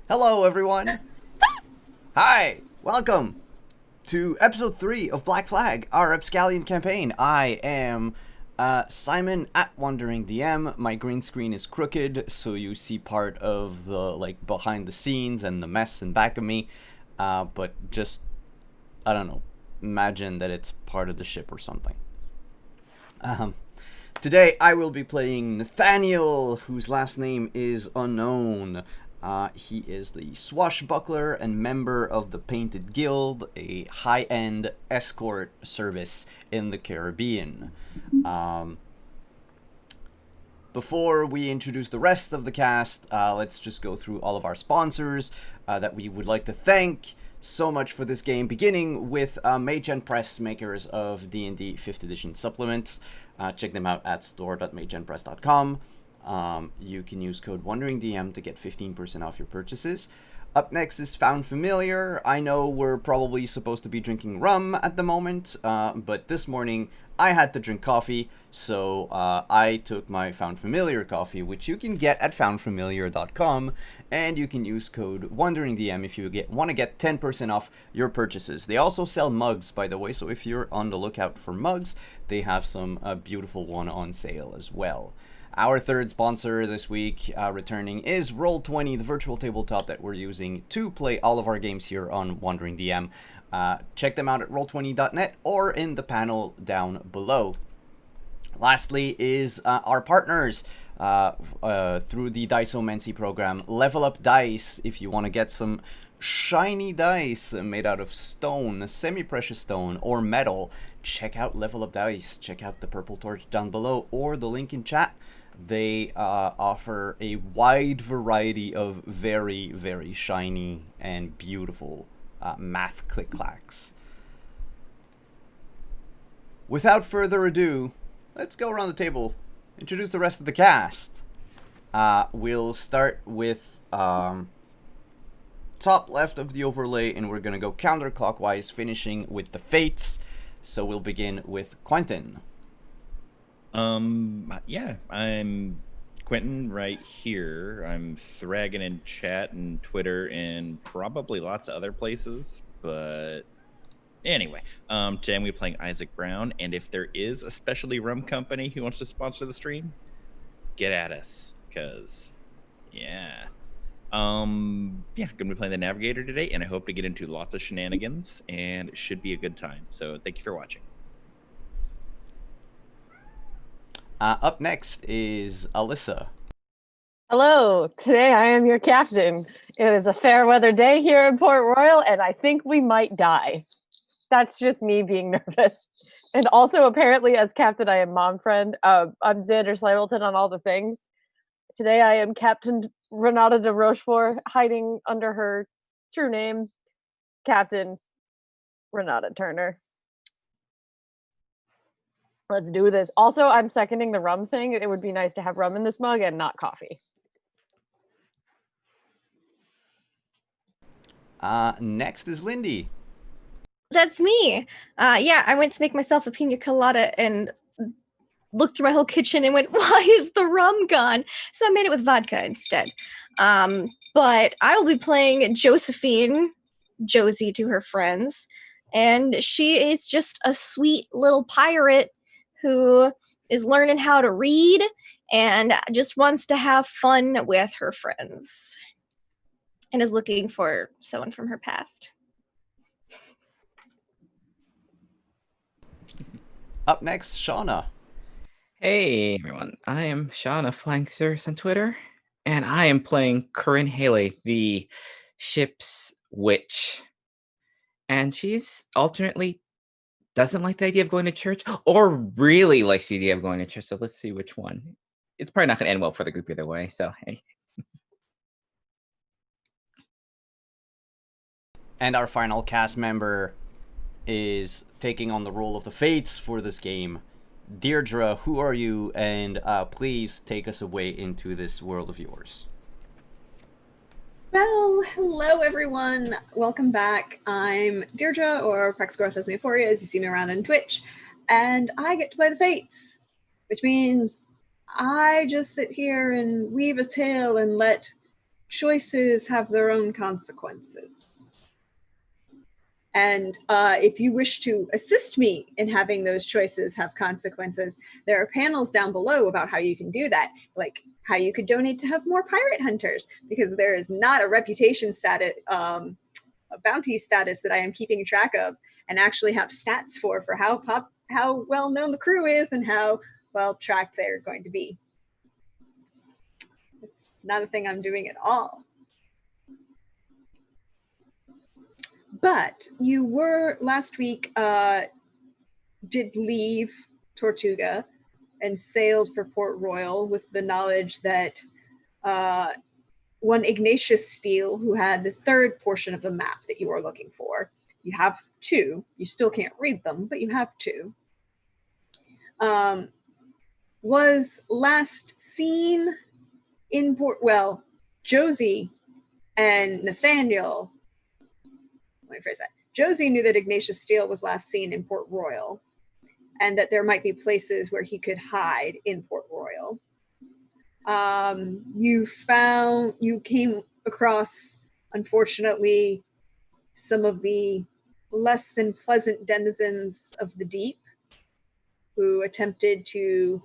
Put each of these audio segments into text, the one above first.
Hello, everyone. Hi, welcome to episode 3 of Black Flag, our Upscallion campaign. I am Simon at Wandering DM. My green screen is crooked, so you see part of the behind the scenes and the mess in back of me. But just, I don't know, imagine that it's part of the ship or something. Um, Today I will be playing Nathaniel, whose last name is unknown. He is the swashbuckler and member of the Painted Guild, a high-end escort service in the Caribbean. Before we introduce the rest of the cast, let's just go through all of our sponsors that we would like to thank so much for this game, beginning with Mage and Press, makers of D&D 5th edition supplements. Check them out at store.mageandpress.com. You can use code WanderingDM to get 15% off your purchases. Up next is Found Familiar. I know we're probably supposed to be drinking rum at the moment, but this morning I had to drink coffee, so I took my Found Familiar coffee, which you can get at foundfamiliar.com, and you can use code WanderingDM if you want to get 10% off your purchases. They also sell mugs, by the way, so if you're on the lookout for mugs, they have some beautiful one on sale as well. Our third sponsor this week, returning, is Roll20, the virtual tabletop that we're using to play all of our games here on Wandering DM. Check them out at roll20.net or in the panel down below. Lastly is our partners through the Diceomancy program, Level Up Dice. If you want to get some shiny dice made out of stone, semi-precious stone, or metal, check out Level Up Dice. Check out the purple torch down below or the link in chat. They offer a wide variety of very, very shiny and beautiful math click-clacks. Without further ado, let's go around the table, introduce the rest of the cast. We'll start with top left of the overlay, and we're going to go counterclockwise, finishing with the Fates. So we'll begin with Quentin. Yeah, I'm Quentin right here. I'm thragging in chat and Twitter and probably lots of other places, but anyway, today we're playing Isaac Brown, and if there is a specialty rum company who wants to sponsor the stream, get at us, because yeah. Gonna be playing the Navigator today, and I hope to get into lots of shenanigans, and it should be a good time. So thank you for watching. Up next is Alyssa. Hello, today I am your captain. It is a fair weather day here in Port Royal, and I think we might die. That's just me being nervous. And also, apparently, as captain, I am mom friend. I'm Xander Slivelton on all the things. Today I am Captain Renata de Rochefort, hiding under her true name, Captain Renata Turner. Let's do this. Also, I'm seconding the rum thing. It would be nice to have rum in this mug and not coffee. Next is Lindy. That's me. Yeah, I went to make myself a pina colada and looked through my whole kitchen and went, why is the rum gone? So I made it with vodka instead. But I will be playing Josephine, Josie to her friends, and she is just a sweet little pirate who is learning how to read and just wants to have fun with her friends and is looking for someone from her past. Up next, Shauna. Hey everyone, I am Shauna Flanksters on Twitter, and I am playing Corinne Haley, the ship's witch. And she's alternately doesn't like the idea of going to church, or really likes the idea of going to church, so let's see which one. It's probably not going to end well for the group either way, so hey. And our final cast member is taking on the role of the Fates for this game. Deirdre, who are you? And please take us away into this world of yours. Well, hello everyone. Welcome back. I'm Deirdre, or Praxagora Thesmioporia, as you see me around on Twitch, and I get to play the Fates, which means I just sit here and weave a tale and let choices have their own consequences. And if you wish to assist me in having those choices have consequences, there are panels down below about how you can do that, like how you could donate to have more pirate hunters, because there is not a reputation status, a bounty status that I am keeping track of and actually have stats for how well known the crew is and how well tracked they're going to be. It's not a thing I'm doing at all. But you were last week did leave Tortuga and sailed for Port Royal with the knowledge that one Ignatius Steele, who had the third portion of the map that you were looking for, you have two, you still can't read them, but you have two, was last seen in Josie and Nathaniel, let me phrase that. Josie knew that Ignatius Steele was last seen in Port Royal and that there might be places where he could hide in Port Royal. You came across, unfortunately, some of the less than pleasant denizens of the deep who attempted to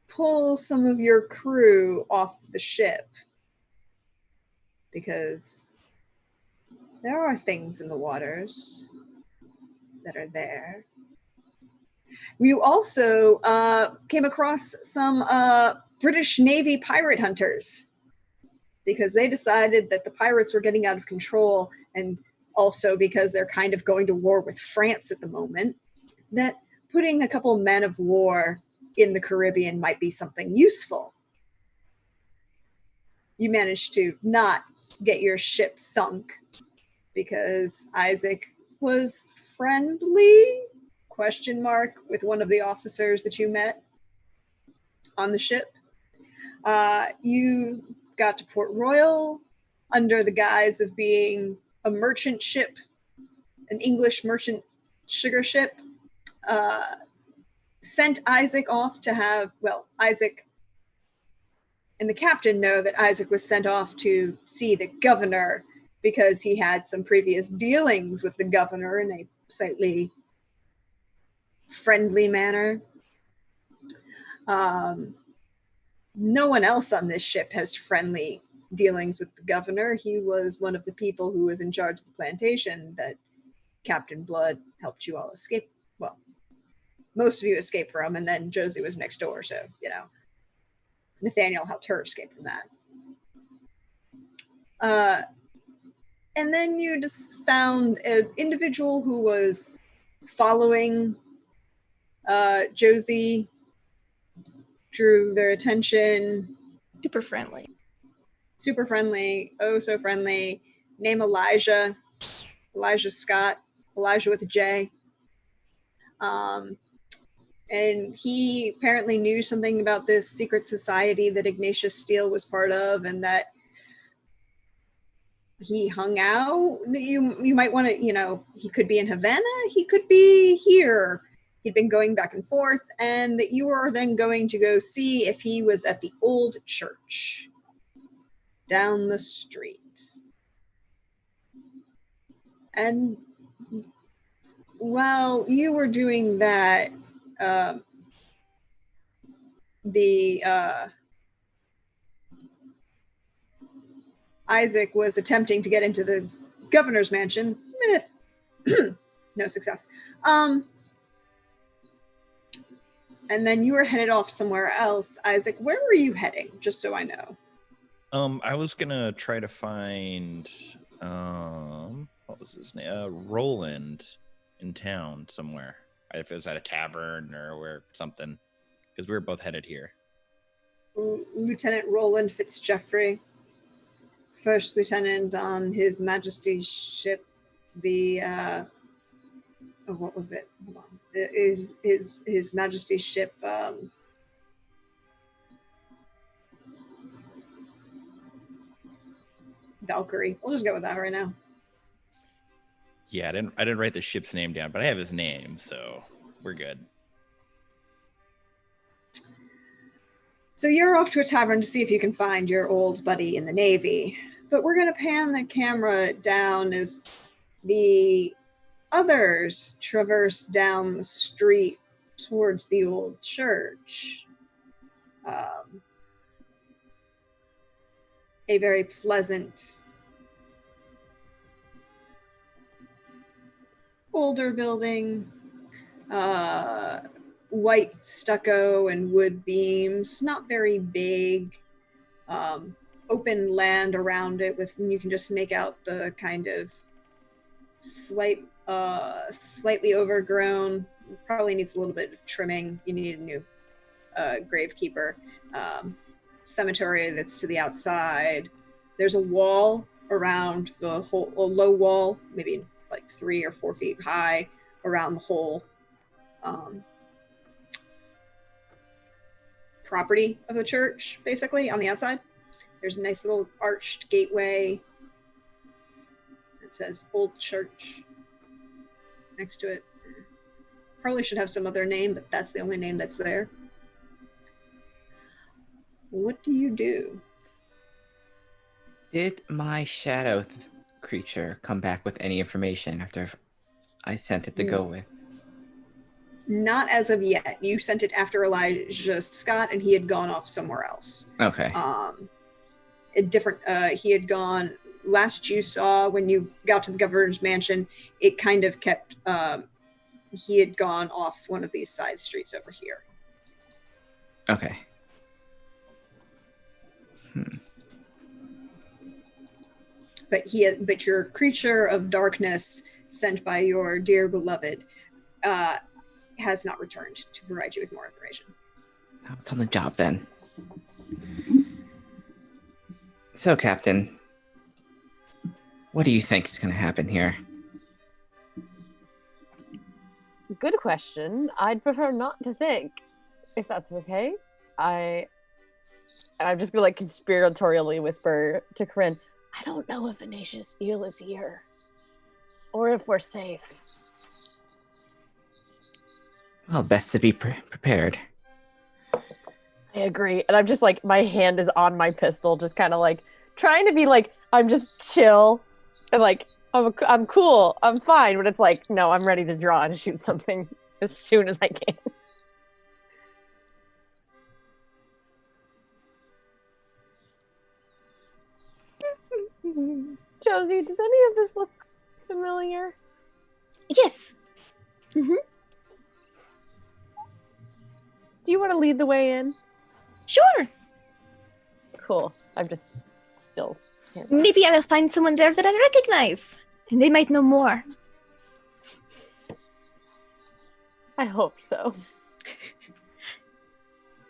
pull some of your crew off the ship because there are things in the waters that are there. You also came across some British Navy pirate hunters because they decided that the pirates were getting out of control, and also because they're kind of going to war with France at the moment, that putting a couple men of war in the Caribbean might be something useful. You managed to not get your ship sunk because Isaac was friendly, ? With one of the officers that you met on the ship. You got to Port Royal under the guise of being a merchant ship, an English merchant sugar ship. Sent Isaac off to have, Isaac and the captain know that Isaac was sent off to see the governor because he had some previous dealings with the governor in a slightly friendly manner. No one else on this ship has friendly dealings with the governor. He was one of the people who was in charge of the plantation that Captain Blood helped you all escape. Well, most of you escaped from, and then Josie was next door, so, Nathaniel helped her escape from that. And then you just found an individual who was following Josie, drew their attention. Super friendly. Super friendly, oh so friendly. Name Elijah Scott, Elijah with a J. And he apparently knew something about this secret society that Ignatius Steele was part of, and that he hung out. You might want to, he could be in Havana, he could be here. He'd been going back and forth, and that you were then going to go see if he was at the old church down the street. And while you were doing that, Isaac was attempting to get into the governor's mansion. No success. And then you were headed off somewhere else. Isaac, where were you heading? Just so I know. I was gonna try to find what was his name? Roland in town somewhere. If it was at a tavern or where something, because we were both headed here. Lieutenant Roland Fitzgeoffrey, first lieutenant on His Majesty's ship, the what was it? Hold on. His Majesty's ship. Valkyrie. We'll just go with that right now. Yeah, I didn't write the ship's name down, but I have his name, so we're good. So you're off to a tavern to see if you can find your old buddy in the Navy. But we're going to pan the camera down as the others traverse down the street towards the old church. A very pleasant, older building, white stucco and wood beams, not very big, open land around it with, and you can just make out the kind of slightly overgrown, probably needs a little bit of trimming. You need a new gravekeeper. Cemetery that's to the outside. There's a wall around the whole, a low wall, maybe like 3 or 4 feet high around the whole property of the church, basically, on the outside. There's a nice little arched gateway. It says Old Church next to it. Probably should have some other name, but that's the only name that's there. What do you do? Did my shadow creature come back with any information after I sent it to go with? Not as of yet. You sent it after Elijah Scott, and he had gone off somewhere else. Okay. He had gone, last you saw when you got to the governor's mansion, it kind of kept, he had gone off one of these side streets over here. Okay. But your creature of darkness sent by your dear beloved has not returned to provide you with more information. Oh, it's on the job then. So, Captain, what do you think is going to happen here? Good question. I'd prefer not to think, if that's okay. I'm just gonna like conspiratorially whisper to Corinne, I don't know if Ignatius Eel is here. Or if we're safe. Well, best to be prepared. I agree. And I'm just like, my hand is on my pistol, just kind of like trying to be like, I'm just chill. And like, I'm cool. I'm fine. But it's like, no, I'm ready to draw and shoot something as soon as I can. Josie, does any of this look familiar? Yes. Do you want to lead the way in? Sure. Cool. I'm just still here. Maybe I'll find someone there that I recognize, and they might know more. I hope so.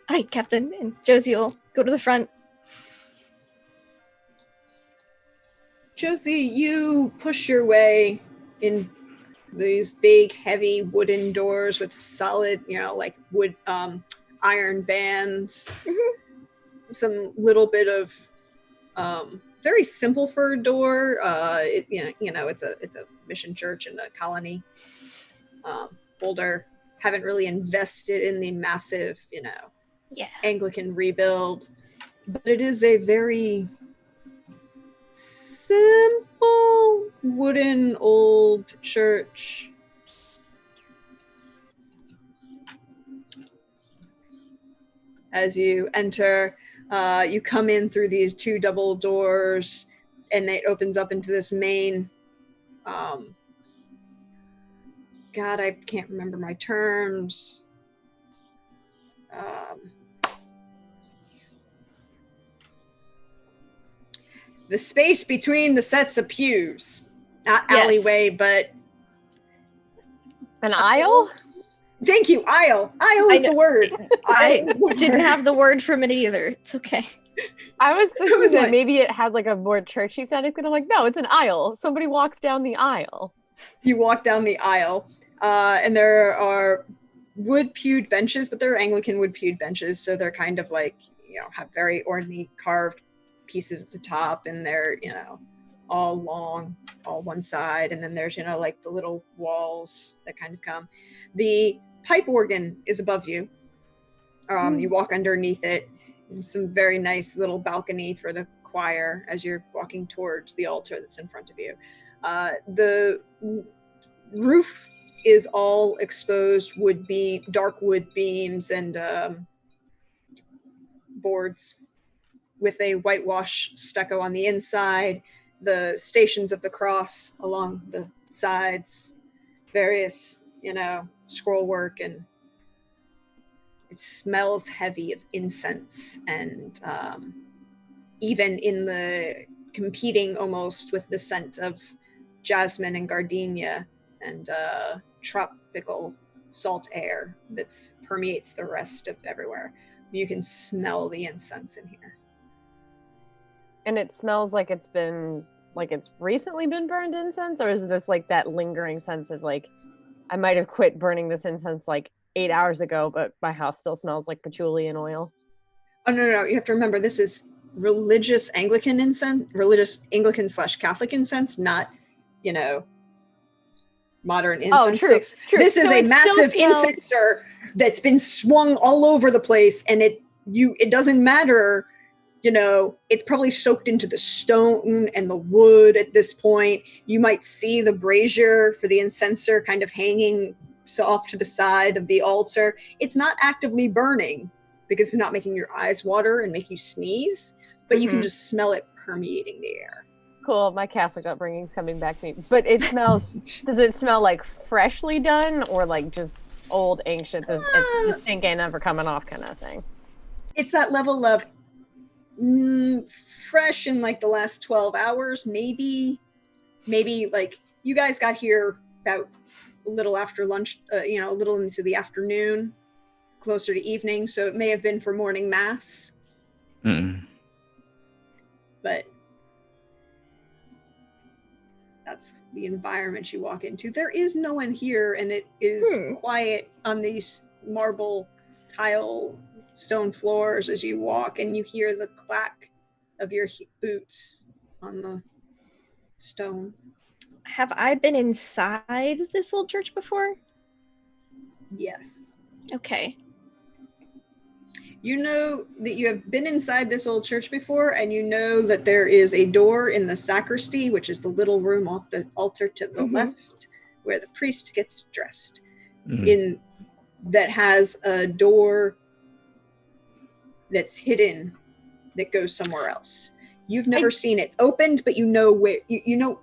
All right, Captain, and Josie will go to the front. Josie, you push your way in these big, heavy wooden doors with solid, like wood, iron bands. Some little bit of very simple for a door. It's a mission church in a colony. Older, haven't really invested in the massive, Anglican rebuild, but it is a very simple wooden old church. As you enter, you come in through these 2 double doors, and it opens up into this main, God, I can't remember my terms. The space between the sets of pews. Not alleyway, but... An aisle? Thank you, aisle. Aisle is the word. I didn't have the word for a minute either. It's okay. I was thinking was that like- maybe it had like a more churchy sounding thing. I'm like, no, it's an aisle. Somebody walks down the aisle. You walk down the aisle, and there are wood-pewed benches, but they're Anglican wood-pewed benches, so they're kind of like, have very ornately carved pieces at the top, and they're, all long, all one side, and then there's, like the little walls that kind of come. The pipe organ is above you. You walk underneath it, and some very nice little balcony for the choir as you're walking towards the altar that's in front of you. The roof is all exposed dark wood beams and boards with a whitewash stucco on the inside, the stations of the cross along the sides, various, scroll work, and it smells heavy of incense and even in the competing almost with the scent of jasmine and gardenia and tropical salt air that permeates the rest of everywhere. You can smell the incense in here. And it smells like it's recently been burned incense, or is this like that lingering sense of like, I might have quit burning this incense like 8 hours ago, but my house still smells like patchouli and oil? Oh, no. You have to remember, this is religious Anglican incense, religious Anglican/Catholic incense, not, modern incense sticks. True. This is a massive incenser that's been swung all over the place, and it doesn't matter, it's probably soaked into the stone and the wood at this point. You might see the brazier for the incenser kind of hanging off to the side of the altar. It's not actively burning because it's not making your eyes water and make you sneeze, but you can just smell it permeating the air. Cool, my Catholic upbringing's coming back to me. But it smells, does it smell like freshly done or like just old, ancient, it's the stink ain't ever coming off kind of thing? It's that level of fresh in like the last 12 hours, maybe like you guys got here about a little after lunch, a little into the afternoon, closer to evening, so it may have been for morning mass. But that's the environment you walk into. There is no one here, and it is quiet on these marble tile stone floors as you walk, and you hear the clack of your boots on the stone. Have I been inside this old church before? Yes. Okay. You know that you have been inside this old church before, and you know that there is a door in the sacristy, which is the little room off the altar to the left, where the priest gets dressed. That has a door that's hidden that goes somewhere else. You've never seen it opened, but you know where. You've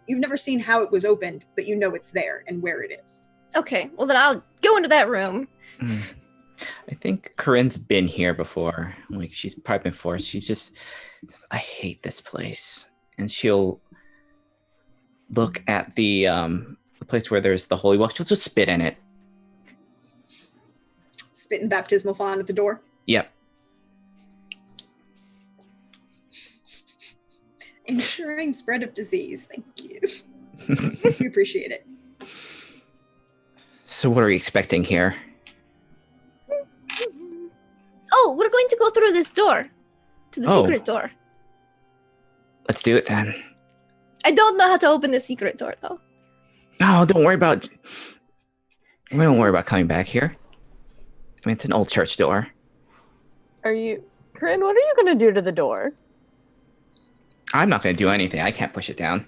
never seen how it was opened, but you know it's there and where it is. Okay, well then I'll go into that room. I think Corinne's been here before. Like, she's probably been forced. She just, I hate this place. And she'll look at the place where there's the holy well. She'll just spit in it. Spit in baptismal font at the door? Yep. Ensuring spread of disease. Thank you. We appreciate it. So what are you expecting here? Oh, we're going to go through this door. To the secret door. Let's do it then. I don't know how to open the secret door, though. No, don't worry about... We don't worry about coming back here. I mean, it's an old church door. Corinne, what are you going to do to the door? I'm not going to do anything. I can't push it down.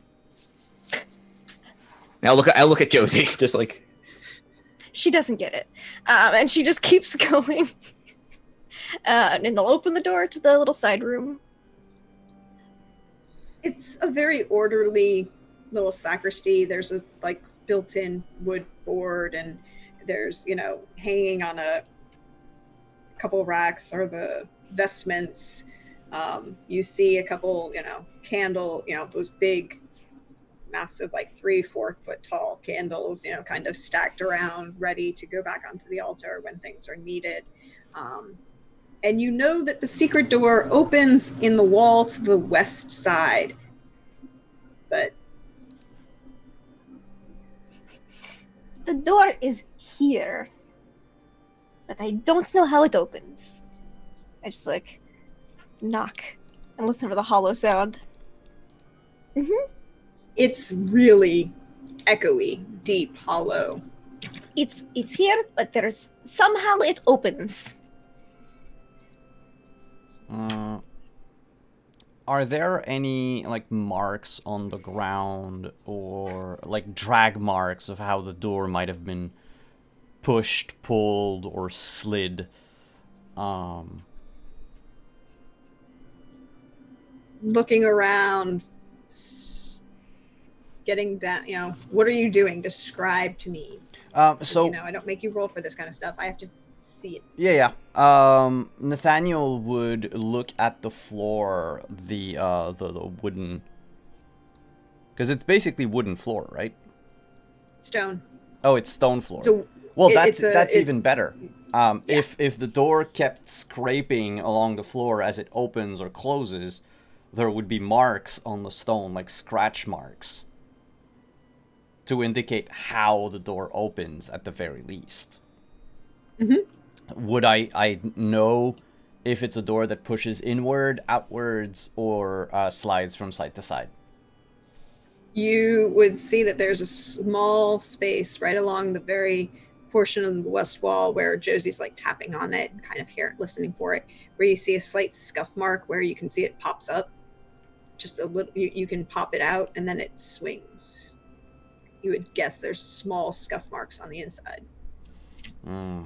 I'll look at Josie, just like... She doesn't get it. And she just keeps going. And they'll open the door to the little side room. It's a very orderly little sacristy. There's a built-in wood board, and there's, hanging on a couple racks are the vestments. You see a couple, candle, those big, massive, 3-4 foot tall candles, kind of stacked around, ready to go back onto the altar when things are needed. And you know that the secret door opens in the wall to the west side. But the door is here. But I don't know how it opens. I just knock and listen for the hollow sound. It's really echoey, deep, hollow. It's here, but there's somehow it opens. Are there any like marks on the ground or like drag marks of how the door might have been pushed, pulled, or slid? Looking around, getting down. What are you doing? Describe to me. So I don't make you roll for this kind of stuff. I have to see it. yeah. Nathaniel would look at the floor, the wooden, because it's basically wooden floor, right? Stone. Oh, it's stone floor. So well, that's even better. If the door kept scraping along the floor as it opens or closes, there would be marks on the stone, like scratch marks, to indicate how the door opens at the very least. Mm-hmm. Would I know if it's a door that pushes inward, outwards, or slides from side to side? You would see that there's a small space right along the very portion of the west wall where Josie's like tapping on it and kind of listening for it, where you see a slight scuff mark where you can see it pops up. Just a little, you can pop it out and then it swings. You would guess there's small scuff marks on the inside. Mm.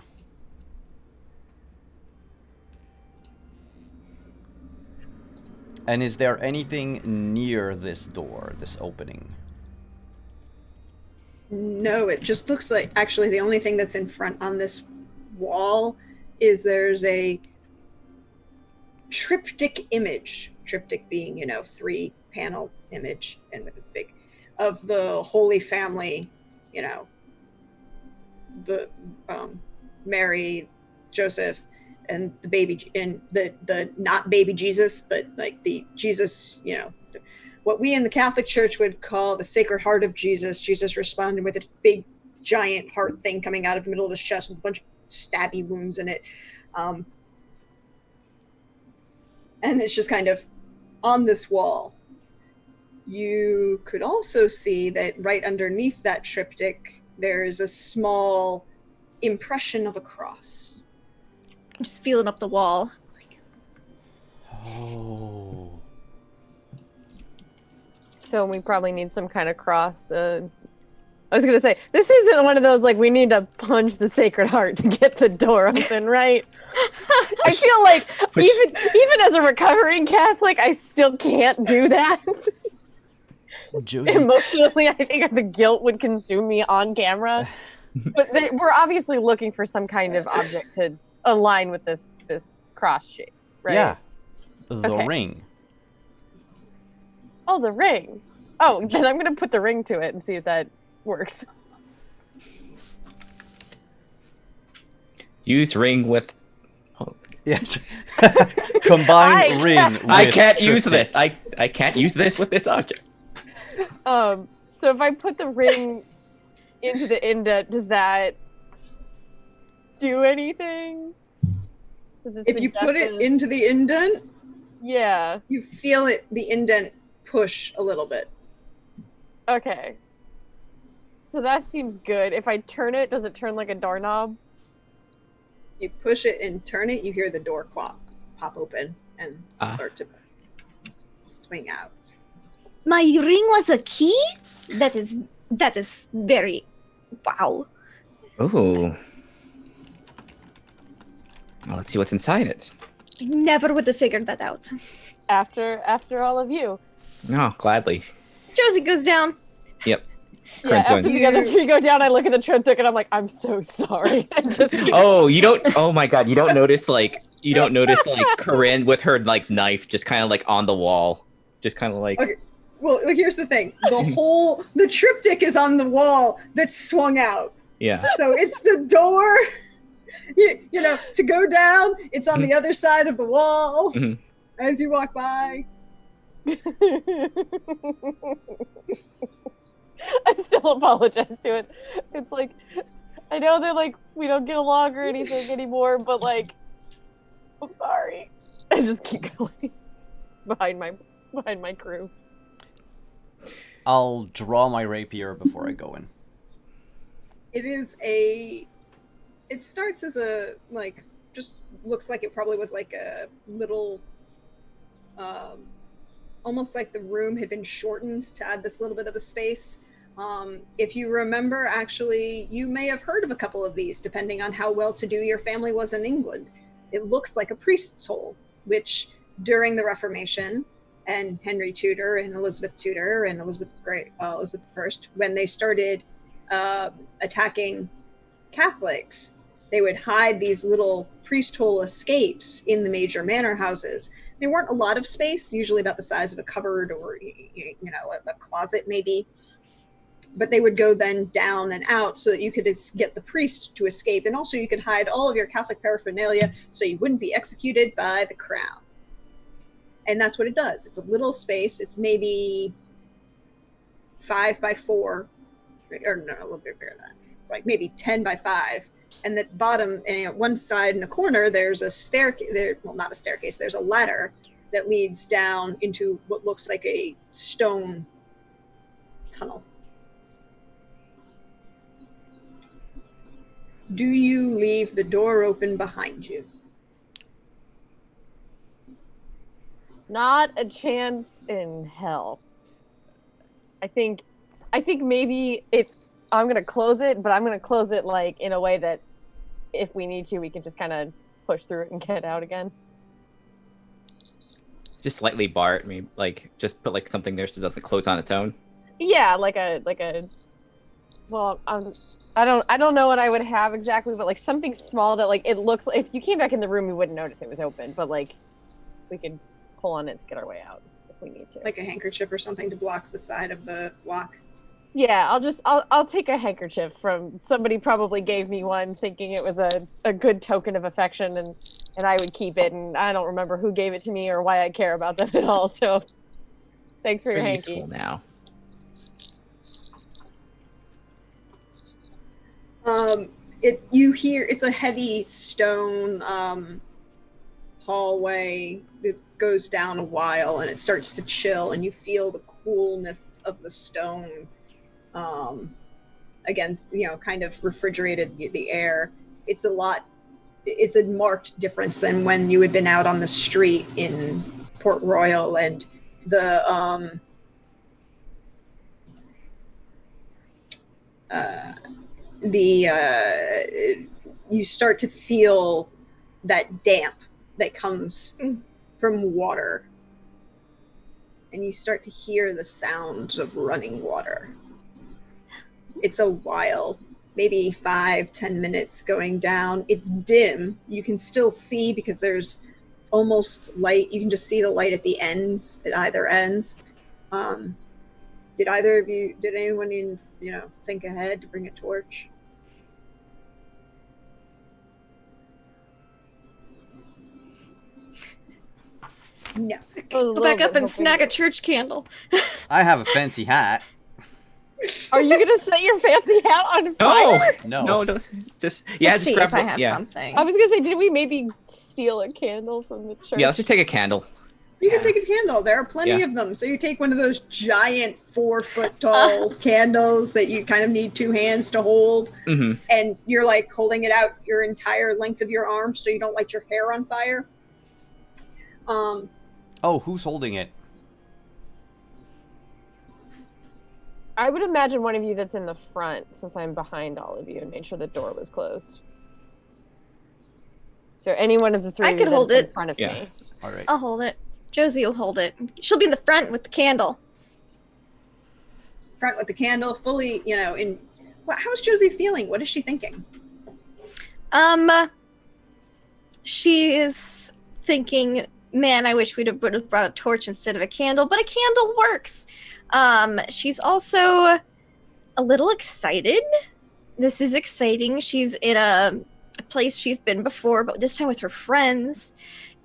And is there anything near this door, this opening? No, it just looks like, actually the only thing that's in front on this wall is there's a triptych image. Triptych being, 3-panel image, and with a big, of the Holy Family, the Mary, Joseph, and the baby, and the not baby Jesus, but like the Jesus, what we in the Catholic Church would call the Sacred Heart of Jesus. Jesus responded with a big, giant heart thing coming out of the middle of his chest with a bunch of stabby wounds in it. And it's just kind of on this wall. You could also see that right underneath that triptych, there's a small impression of a cross. I'm just feeling up the wall. Oh. So we probably need some kind of cross. I was gonna say, this isn't one of those like we need to punch the Sacred Heart to get the door open, right? I feel like even as a recovering Catholic, I still can't do that. Josie. Emotionally, I think the guilt would consume me on camera. But we're obviously looking for some kind of object to align with this cross shape, right? Yeah. The Okay. ring. Oh, the ring. Oh, then I'm gonna put the ring to it and see if that works. Use ring with. Yes. Combine ring. I with can't use triptych. this. I can't use this with this object. So if I put the ring into the indent, does that do anything? Does it If you put it suggest into the indent, yeah. you feel it, the indent push a little bit. Okay. So that seems good. If I turn it, does it turn like a doorknob? You push it and turn it, you hear the door pop open and start to swing out. My ring was a key? That is very wow. Ooh. Well, let's see what's inside it. I never would have figured that out. After all of you. No, gladly. Josie goes down. Yep. Yeah, Corinne's after going. the other three go down, I look at the triptych and I'm like, I'm so sorry. I just Oh, you don't. Oh my God, you don't notice like Corinne with her like knife just kind of like on the wall, just kind of like. Okay. Well, here's the thing. The triptych is on the wall that's swung out. Yeah. So it's the door, to go down, it's on the other side of the wall Mhm. as you walk by. I still apologize to it. It's like, I know they're like, we don't get along or anything anymore, but like, I'm sorry. I just keep going behind my crew. I'll draw my rapier before I go in. It starts as a, just looks like it probably was like a little almost like the room had been shortened to add this little bit of a space. If you remember, actually, you may have heard of a couple of these, depending on how well-to-do your family was in England. It looks like a priest's hole, which during the Reformation, and Henry Tudor and Elizabeth Tudor and Elizabeth I, when they started attacking Catholics, they would hide these little priest hole escapes in the major manor houses. They weren't a lot of space, usually about the size of a cupboard or a closet maybe, but they would go then down and out so that you could get the priest to escape, and also you could hide all of your Catholic paraphernalia so you wouldn't be executed by the crown. And that's what it does. It's a little space. It's maybe 5 by 4, or no, a little bit bigger than that. It's like maybe 10 by 5. And at the bottom, and at one side in a corner, there's a staircase. Well, not a staircase. There's a ladder that leads down into what looks like a stone tunnel. Do you leave the door open behind you? Not a chance in hell. I think maybe I'm gonna close it, but I'm gonna close it like in a way that if we need to, we can just kind of push through it and get out again. Just slightly bar it, maybe like just put like something there so it doesn't close on its own. Yeah, like a. Well, I don't know what I would have exactly, but like something small that like it looks like if you came back in the room, you wouldn't notice it was open, but like we could pull on it to get our way out if we need to. Like a handkerchief or something to block the side of the block? Yeah, I'll take a handkerchief from somebody. Probably gave me one thinking it was a good token of affection, and I would keep it, and I don't remember who gave it to me or why I care about them at all, so thanks for your Very hanky. useful now. You hear it's a heavy stone hallway that goes down a while, and it starts to chill, and you feel the coolness of the stone against, kind of refrigerated the air. It's a marked difference than when you had been out on the street in Port Royal, and you start to feel that damp that comes from water, and you start to hear the sound of running water. It's a while, maybe 5-10 minutes going down. It's dim. You can still see because there's almost light. You can just see the light at the ends, at either ends. Did anyone think ahead to bring a torch? No. Go back up and snag a church candle. I have a fancy hat. Are you gonna set your fancy hat on fire? No. Just Let's just see grab if I have yeah. something. I was gonna say, did we maybe steal a candle from the church? Yeah, let's just take a candle. You can take a candle. There are plenty Yeah. of them. So you take one of those giant 4-foot tall candles that you kind of need 2 hands to hold. Mm-hmm. And you're like holding it out your entire length of your arm so you don't light your hair on fire. Oh, who's holding it? I would imagine one of you that's in the front, since I'm behind all of you and made sure the door was closed. So any one of the three I of could you that's hold in it. front of Yeah. me. All right. I'll hold it. Josie will hold it. She'll be in the front with the candle. Front with the candle, fully, how's Josie feeling? What is she thinking? She is thinking, man, I wish would have brought a torch instead of a candle, but a candle works. She's also a little excited. This is exciting. She's in a place she's been before, but this time with her friends.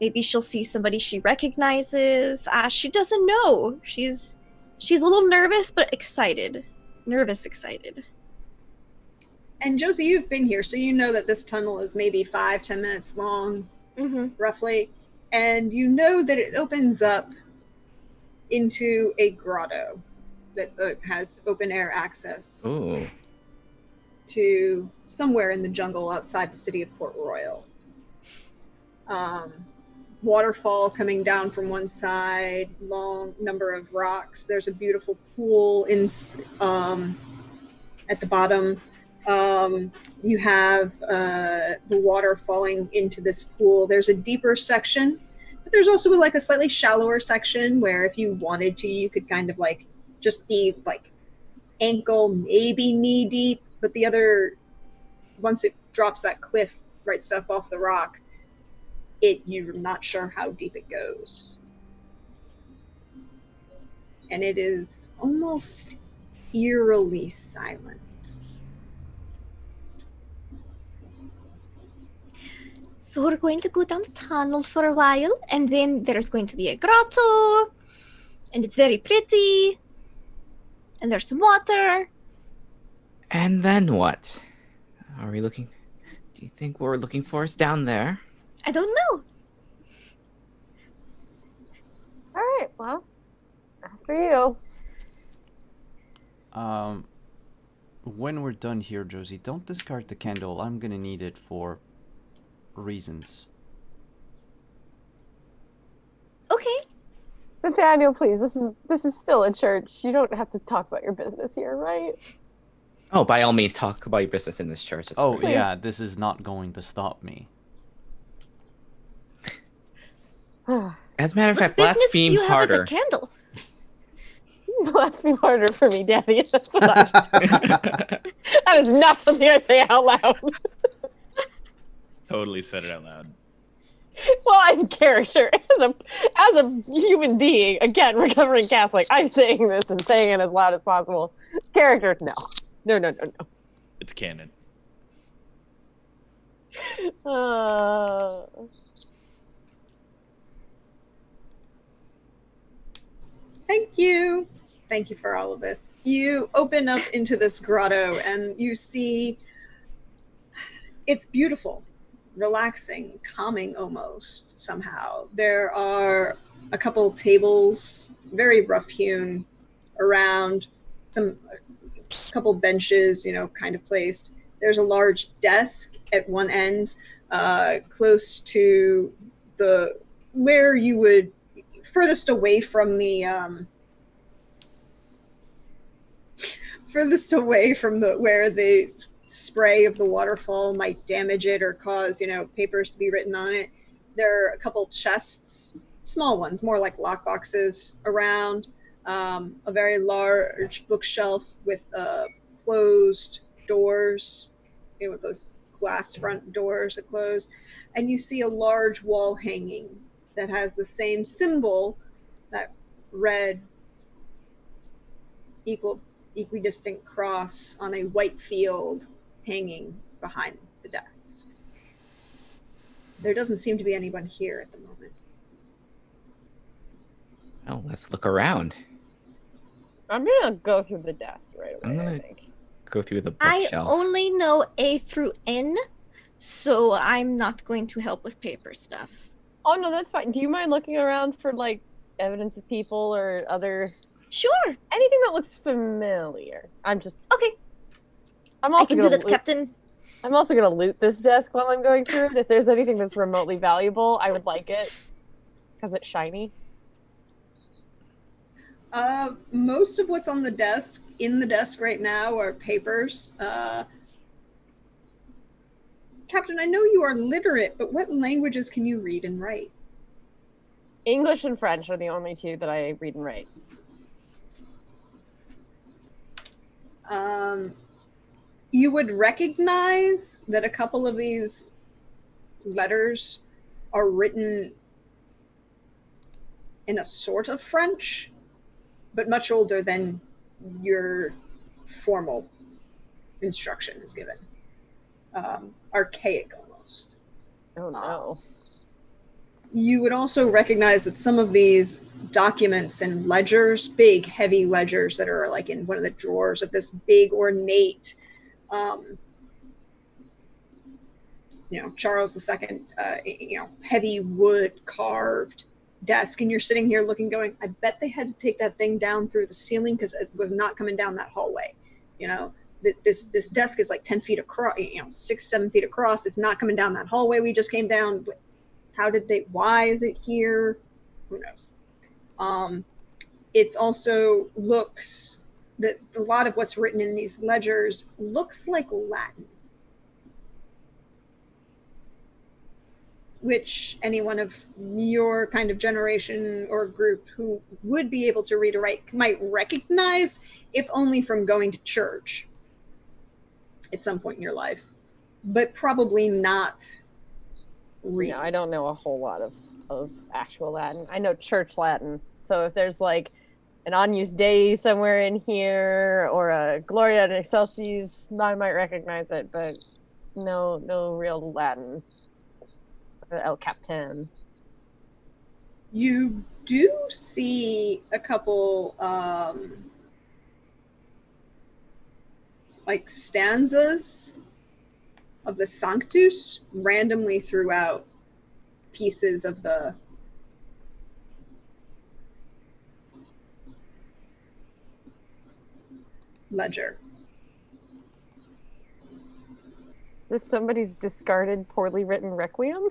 Maybe she'll see somebody she recognizes. She doesn't know. She's a little nervous, but excited. Nervous, excited. And Josie, you've been here, so you know that this tunnel is maybe 5-10 minutes long, roughly. And you know that it opens up into a grotto that has open air access Ooh. to somewhere in the jungle outside the city of Port Royal. waterfall coming down from one side, long number of rocks. There's a beautiful pool at the bottom. You have the water falling into this pool. There's a deeper section, but there's also like a slightly shallower section where if you wanted to, you could kind of like just be like ankle, maybe knee deep, but the other, once it drops that cliff right stuff off the rock, you're not sure how deep it goes. And it is almost eerily silent. So we're going to go down the tunnel for a while, and then there's going to be a grotto, and it's very pretty, and there's some water. And then what? Are we looking? Do you think what we're looking for is down there? I don't know. All right, well, after you. When we're done here, Josie, don't discard the candle. I'm gonna need it for reasons. Okay. Nathaniel, please, this is still a church. You don't have to talk about your business here, right? Oh, by all means, talk about your business in this church. It's Oh, fine. yeah, this is not going to stop me. As a matter of What fact, business do blaspheme you have harder. with a candle? Blaspheme harder for me, Daddy. That's what I just That is not something I say out loud. Totally said it out loud. Well, I'm character as a human being. Again, recovering Catholic. I'm saying this and saying it as loud as possible. Character, no. It's canon. Thank you for all of this. You open up into this grotto and you see it's beautiful, relaxing, calming almost somehow. There are a couple tables, very rough hewn around, a couple benches, kind of placed. There's a large desk at one end, close to where you would furthest away from where the spray of the waterfall might damage it or cause, papers to be written on it. There are a couple chests, small ones, more like lock boxes around, a very large bookshelf with closed doors, with those glass front doors that close. And you see a large wall hanging that has the same symbol, that red equidistant cross on a white field hanging behind the desk. There doesn't seem to be anyone here at the moment. Well, let's look around. I'm gonna go through the desk right I'm away, gonna- I think. Go through the I bookshelf. only know A through N, so I'm not going to help with paper stuff. Oh no, that's fine. Do you mind looking around for like evidence of people or other Sure. anything that looks familiar? I'm Okay. I also can do gonna that, Captain. I'm also gonna loot this desk while I'm going through it. If there's anything that's remotely valuable, I would like it because it's shiny. Most of what's on the desk, right now, are papers. Captain, I know you are literate, but what languages can you read and write? English and French are the only two that I read and write. You would recognize that a couple of these letters are written in a sort of French, but much older than your formal instruction is given. Archaic almost. Oh no. You would also recognize that some of these documents and ledgers, big, heavy ledgers that are like in one of the drawers of this big, ornate, Charles II, heavy wood carved desk. And you're sitting here looking, going, I bet they had to take that thing down through the ceiling because it was not coming down that hallway. This desk is like 10 feet across, 6-7 feet across. It's not coming down that hallway we just came down. Why is it here? Who knows? It's also looks that a lot of what's written in these ledgers looks like Latin, which anyone of your kind of generation or group who would be able to read or write might recognize, if only from going to church at some point in your life, but probably not read. No, I don't know a whole lot of actual Latin. I know church Latin. So if there's like an Agnus Dei somewhere in here or a Gloria in Excelsis, I might recognize it, but no real Latin. El Capitan. You do see a couple like stanzas of the Sanctus randomly throughout pieces of the ledger. Is this somebody's discarded, poorly written requiem?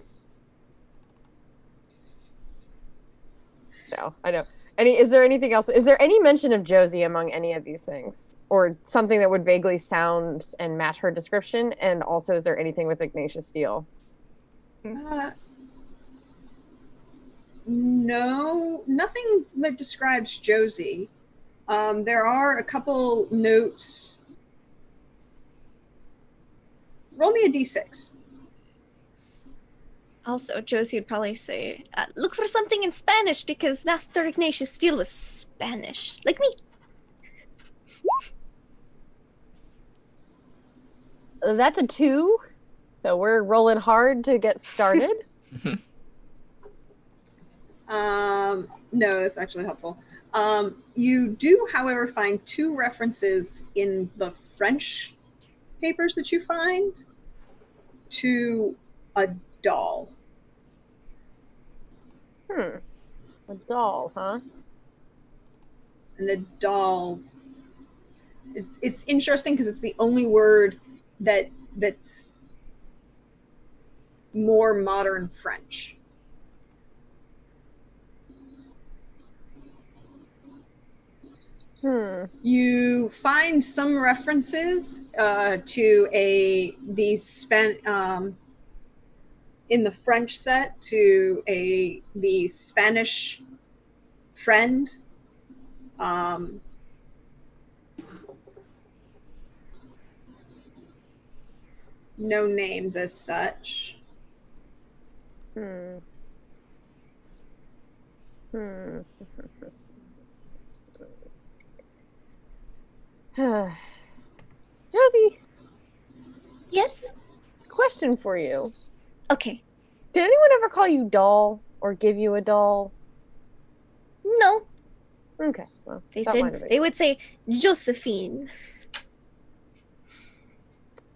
No, I know. Is there anything else? Is there any mention of Josie among any of these things? Or something that would vaguely sound and match her description? And also, is there anything with Ignatius Steele? No, nothing that describes Josie. There are a couple notes. Roll me a d6. Also, Josie would probably say, look for something in Spanish because Master Ignatius Steele was Spanish, like me. That's a 2. So we're rolling hard to get started. No, that's actually helpful. You do, however, find 2 references in the French papers that you find to a doll. A doll, huh? And the doll, it's interesting because it's the only word that's more modern French. You find some references to in the French set to the Spanish friend. No names as such. Josie, Yes? question for you. Okay. Did anyone ever call you doll or give you a doll? No. Okay, well, They that might have said been- they would say Josephine.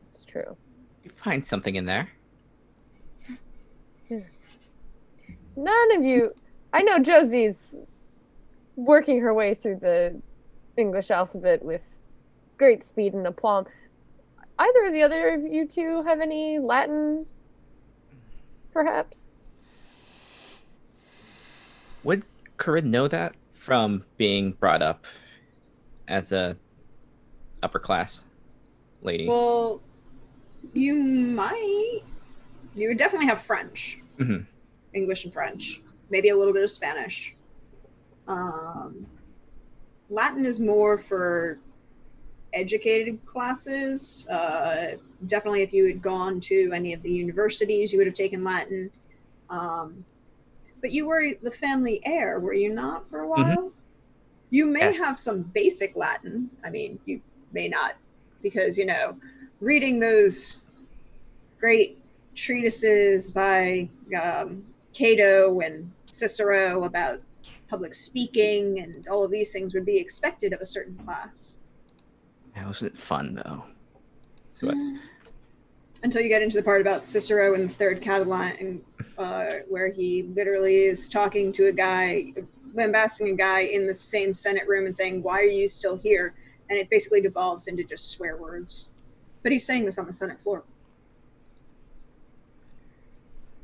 It's true. You find something in there. None of you. I know Josie's working her way through the English alphabet with great speed and aplomb. Either of the other of you two have any Latin, perhaps? Would Corinne know that from being brought up as a upper class lady? Well, you might. You would definitely have French. Mhm. English and French. Maybe a little bit of Spanish. Latin is more for educated classes. Definitely if you had gone to any of the universities, you would have taken Latin. But you were the family heir, were you not, for a while? You may Yes. have some basic Latin. I mean, you may not, because, reading those great treatises by Cato and Cicero about public speaking and all of these things would be expected of a certain class. That wasn't fun, though. So what? Until you get into the part about Cicero in the Third Catiline, where he literally is talking to a guy, lambasting a guy in the same Senate room and saying, "Why are you still here?" And it basically devolves into just swear words. But he's saying this on the Senate floor.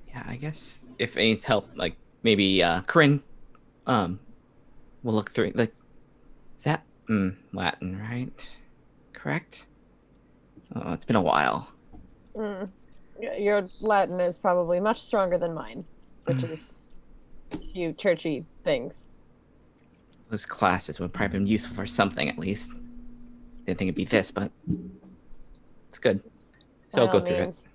Yeah, I guess if it needs help, like maybe Corinne, we'll look through. Like, is that Latin, right? Correct. Oh, it's been a while. Mm. Your Latin is probably much stronger than mine, which is a few churchy things. Those classes would probably been useful for something at least. Didn't think it'd be this, but it's good. So I'll By go all through means. it.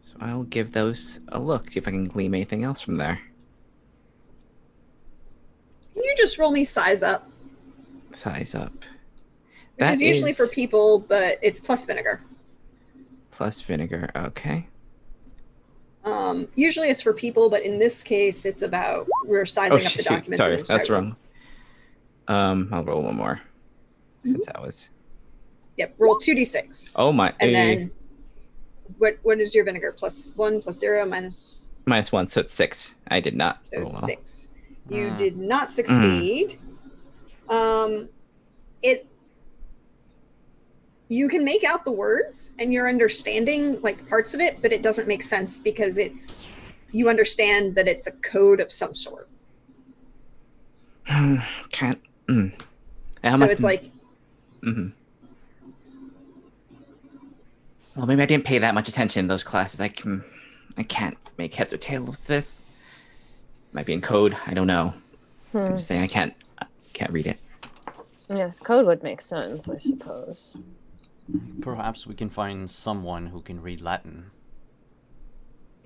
So I'll give those a look, see if I can glean anything else from there. Can you just roll me size up? Size up. Which That is usually for people, but it's plus vinegar. plus vinegar. Okay. Usually it's for people, but in this case, it's about we're sizing up the documents. Sorry, and that's wrong. I'll roll one more. Since that was. Yep, roll 2d6. Oh my. And then what is your vinegar? Plus 1, plus 0, minus. -1, so it's 6. I did not. So roll well. 6. You did not succeed. You can make out the words and you're understanding like parts of it, but it doesn't make sense because you understand that it's a code of some sort. Can't. So it's like. Mm-hmm. Well, maybe I didn't pay that much attention in those classes. I can't make heads or tails of this. Might be in code. I don't know. I'm just saying I can't read it. Yes, code would make sense, I suppose. Perhaps we can find someone who can read Latin.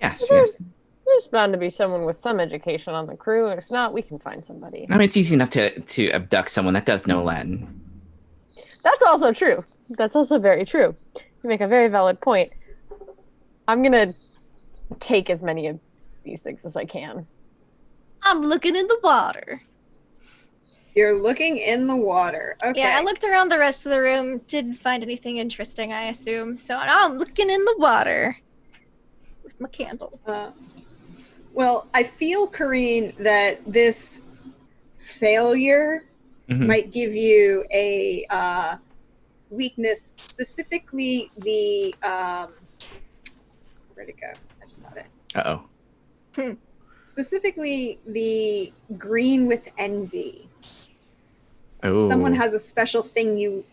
Yes. There's bound to be someone with some education on the crew, and if not, we can find somebody. I mean, it's easy enough to abduct someone that does know Latin. That's also true. That's also very true. You make a very valid point. I'm gonna take as many of these things as I can. I'm looking in the water. You're looking in the water. Okay. Yeah, I looked around the rest of the room, didn't find anything interesting, I assume. So now I'm looking in the water with my candle. Well, I feel, Corinne, that this failure might give you a weakness, specifically the where'd it go? I just had it. Uh-oh. Specifically the green with envy. Oh. Someone has a special thing you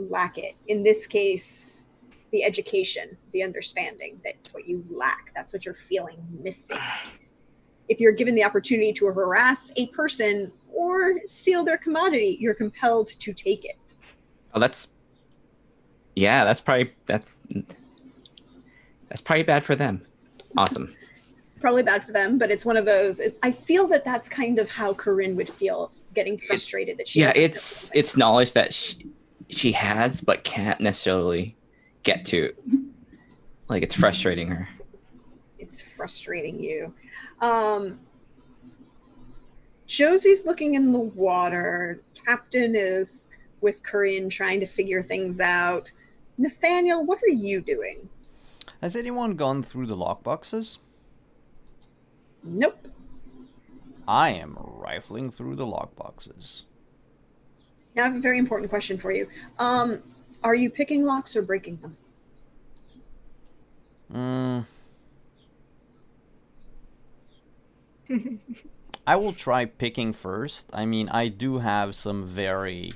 lack it. In this case, the education, the understanding. That's what you lack. That's what you're feeling missing. If you're given the opportunity to harass a person or steal their commodity, you're compelled to take it. Oh, that's probably bad for them. Awesome. Probably bad for them, but it's one of those. I feel that that's kind of how Corinne would feel, getting frustrated that she. Yeah, doesn't know it's something. knowledge that she has, but can't necessarily get to. Like, it's frustrating her. It's frustrating you. Josie's looking in the water. Captain is with Corinne trying to figure things out. Nathaniel, what are you doing? Has anyone gone through the lockboxes? Nope. I am rifling through the lockboxes. Now I have a very important question for you. Are you picking locks or breaking them? I will try picking first. I mean, I do have some very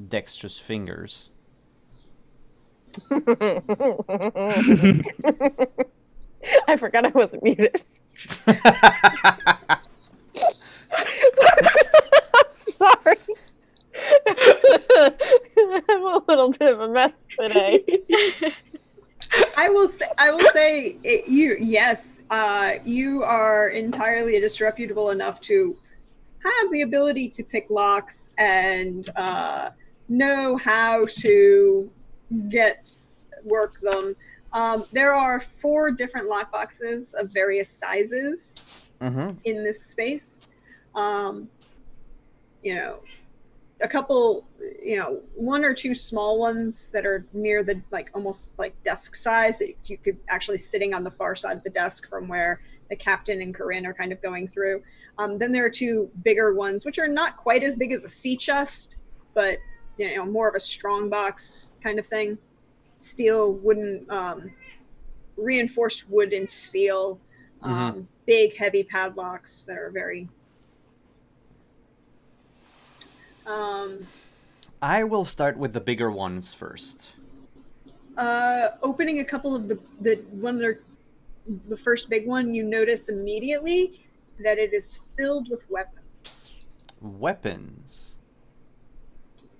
dexterous fingers. I forgot I wasn't muted. I'm sorry. I'm a little bit of a mess today. I will say you are entirely disreputable enough to have the ability to pick locks and know how to work them. There are 4 different lockboxes of various sizes in this space. A couple, 1 or 2 small ones that are near the almost like desk size that you could actually sitting on the far side of the desk from where the captain and Corinne are kind of going through. Then there are 2 bigger ones, which are not quite as big as a sea chest, but more of a strong box kind of thing. steel, wooden, reinforced wood and steel, Mhm. big, heavy padlocks that are very. I will start with the bigger ones first. Opening a couple of the first big one, you notice immediately that it is filled with weapons. Weapons.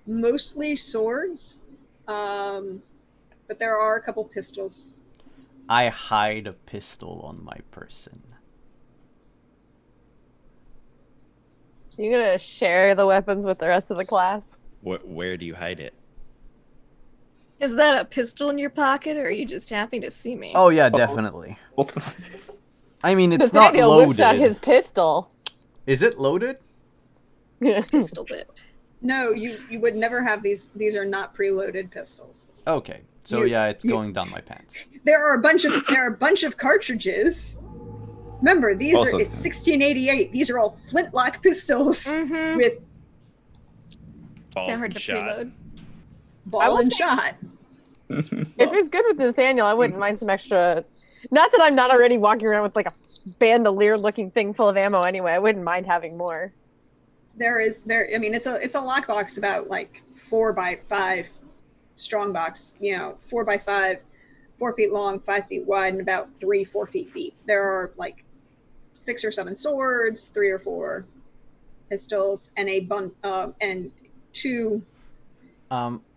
Mostly swords, but there are a couple pistols. I hide a pistol on my person. You gonna share the weapons with the rest of the class? Where do you hide it? Is that a pistol in your pocket, or are you just happy to see me? Oh yeah, definitely. I mean, it's not Nathaniel whips out loaded. his pistol. Is it loaded? Pistol whip. No, you would never have these. These are not preloaded pistols. Okay, so You- yeah, it's going down my pants. There are a bunch of cartridges. Remember, these Also- are it's 1688. These are all flintlock pistols Mm-hmm. with Balls They're hard and to shot. preload. ball will and say- shot. If it's good with Nathaniel, I wouldn't mind some extra. Not that I'm not already walking around with like a bandolier-looking thing full of ammo. Anyway, I wouldn't mind having more. I mean, it's a lockbox about like 4x5 strong box. 4x5, 4 feet long, 5 feet wide, and about 3-4 feet deep. There are like 6 or 7 swords, 3 or 4 pistols, and and 2.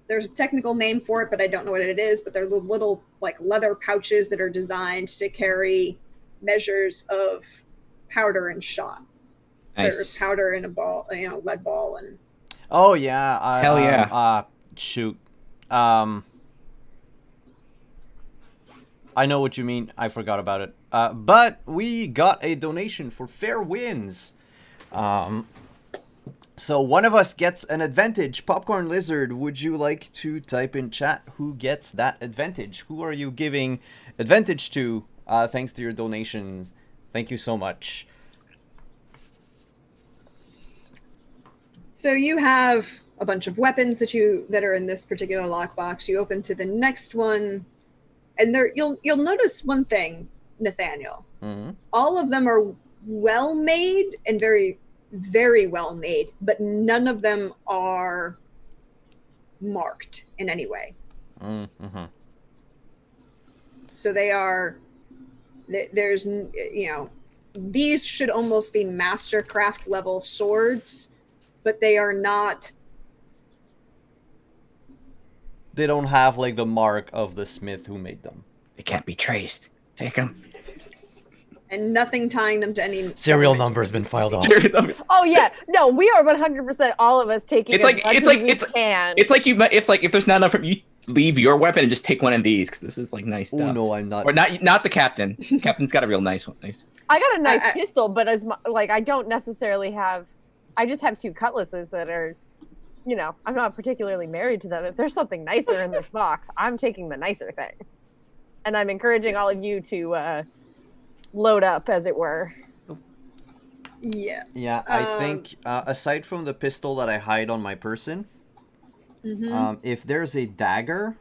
There's a technical name for it, but I don't know what it is. But they're the little like leather pouches that are designed to carry measures of powder and shot. Nice. Or powder in a ball, lead ball, and Oh yeah. Hell yeah. Shoot. I know what you mean. I forgot about it. But we got a donation for Fair Winds. So one of us gets an advantage. Popcorn Lizard, would you like to type in chat who gets that advantage? Who are you giving advantage to? Thanks to your donations. Thank you so much. so you have a bunch of weapons that are in this particular lockbox. You open to the next one, and there you'll notice one thing, Nathaniel. Mm-hmm. All of them are well made and very, very well made, but none of them are marked in any way. Mm-hmm. So they are. There's these should almost be mastercraft level swords, but they are not. They don't have like the mark of the smith who made them. It can't be traced. Take them. And nothing tying them to any Serial government number has been filed off. Oh yeah, no, we are 100% all of us taking It's like- as much it's as like- we it's- can. It's like if there's not enough, you leave your weapon and just take one of these because this is like nice stuff. Oh no, I'm not. Or not the captain. Captain's got a real nice one. Nice. I got a nice I- pistol, but I don't necessarily have. I just have 2 cutlasses that are, I'm not particularly married to them. If there's something nicer in this box, I'm taking the nicer thing, and I'm encouraging all of you to load up, as it were. Yeah. Yeah, I think aside from the pistol that I hide on my person, Mhm. if there's a dagger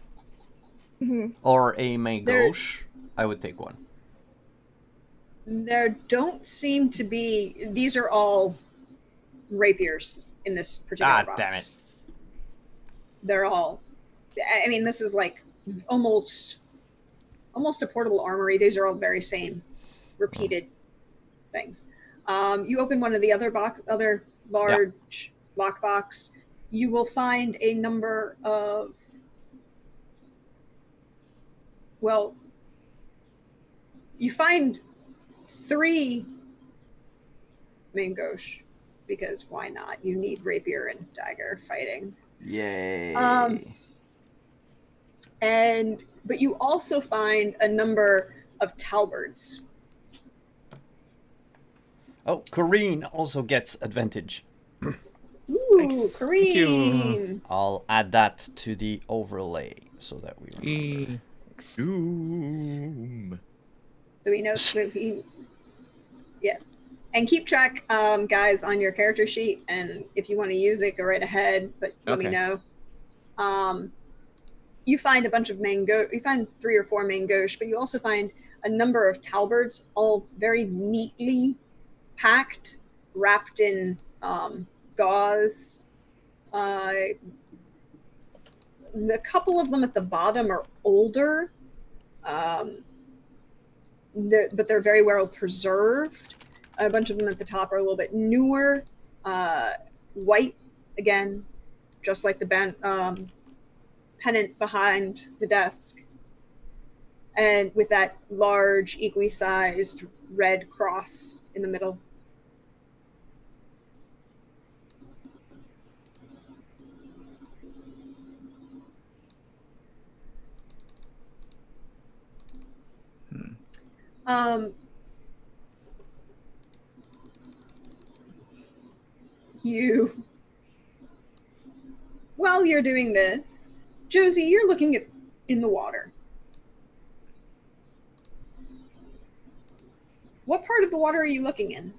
Mhm. or a main gauche, I would take one. There don't seem to be. These are all rapiers in this particular box. Damn it. They're all. I mean, this is like almost a portable armory. These are all very same, repeated things. You open one of the other large lockbox. You will find a number of. Well, you find 3 main gauche, because why not? You need rapier and dagger fighting. Yay. But you also find a number of talbards. Oh, Corrine also gets advantage. Ooh, Thanks. Kareem! I'll add that to the overlay so that we remember. Doom. So he knows that he. Yes. And keep track, guys, on your character sheet. And if you want to use it, go right ahead. But let me Okay. know. you find a bunch of mango. You find 3 or 4 mangosh, but you also find a number of talberds, all very neatly packed, wrapped in gauze. The couple of them at the bottom are older, but they're very well preserved. A bunch of them at the top are a little bit newer, white again, just like the pennant behind the desk, and with that large, equally sized red cross in the middle. While you're doing this, Josie, you're looking in the water. What part of the water are you looking in?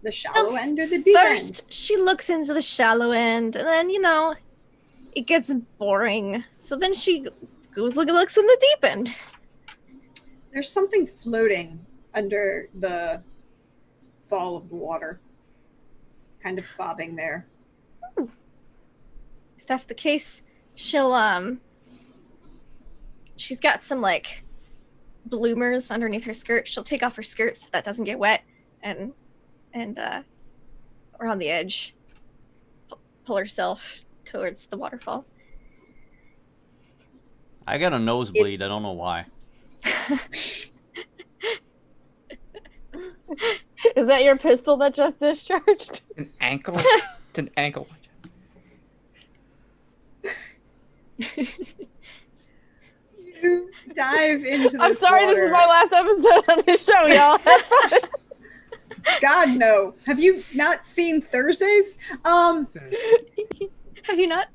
The shallow end or the deep end? First, she looks into the shallow end, and then, it gets boring. So then she looks in the deep end. There's something floating under the fall of the water, kind of bobbing there. If that's the case, she's got some bloomers underneath her skirt. She'll take off her skirt so that doesn't get wet, and around the edge, pull herself towards the waterfall. I got a nosebleed. I don't know why. Is that your pistol that just discharged? An ankle? It's an ankle. You dive into this I'm sorry, water. this is my last episode on this show, y'all. Have fun. God, no. Have you not seen Thursdays? Have you not?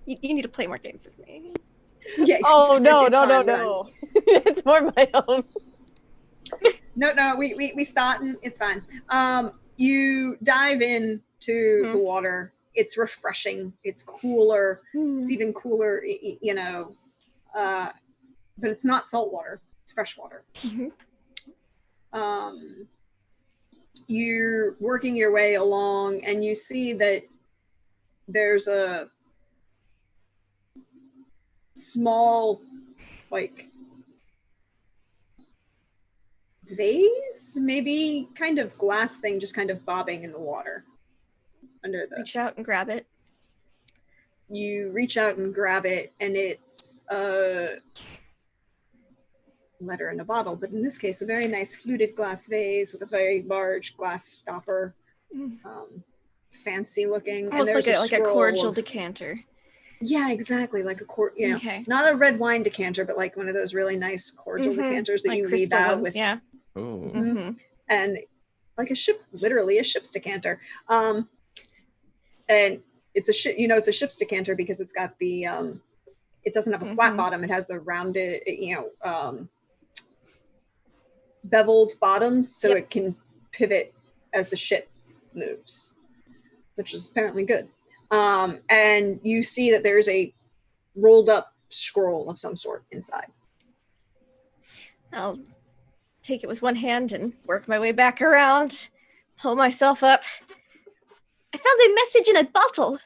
You need to play more games with me. Yeah. Oh, no. It's fine, run. It's more my own. No, we starting. It's fine. You dive into the water. It's refreshing. It's cooler. It's even cooler, but it's not salt water. It's fresh water. You're working your way along, and you see that there's a small, vase, maybe kind of glass thing, just kind of bobbing in the water under the. Reach out and grab it. You reach out and grab it, and it's a letter in a bottle, but in this case, a very nice fluted glass vase with a very large glass stopper. Fancy looking. Almost and like a cordial of, decanter. Yeah, exactly. Like a Okay. not a red wine decanter, but like one of those really nice cordial decanters that Like you leave crystal out ones, with. yeah. Oh. And like literally a ship's decanter. And it's a it's a ship's decanter because it's got the it doesn't have a flat bottom. It has the rounded, beveled bottoms, so it can pivot as the ship moves, which is apparently good. And you see that there's a rolled up scroll of some sort inside. I'll take it with one hand and work my way back around, pull myself up. I found a message in a bottle.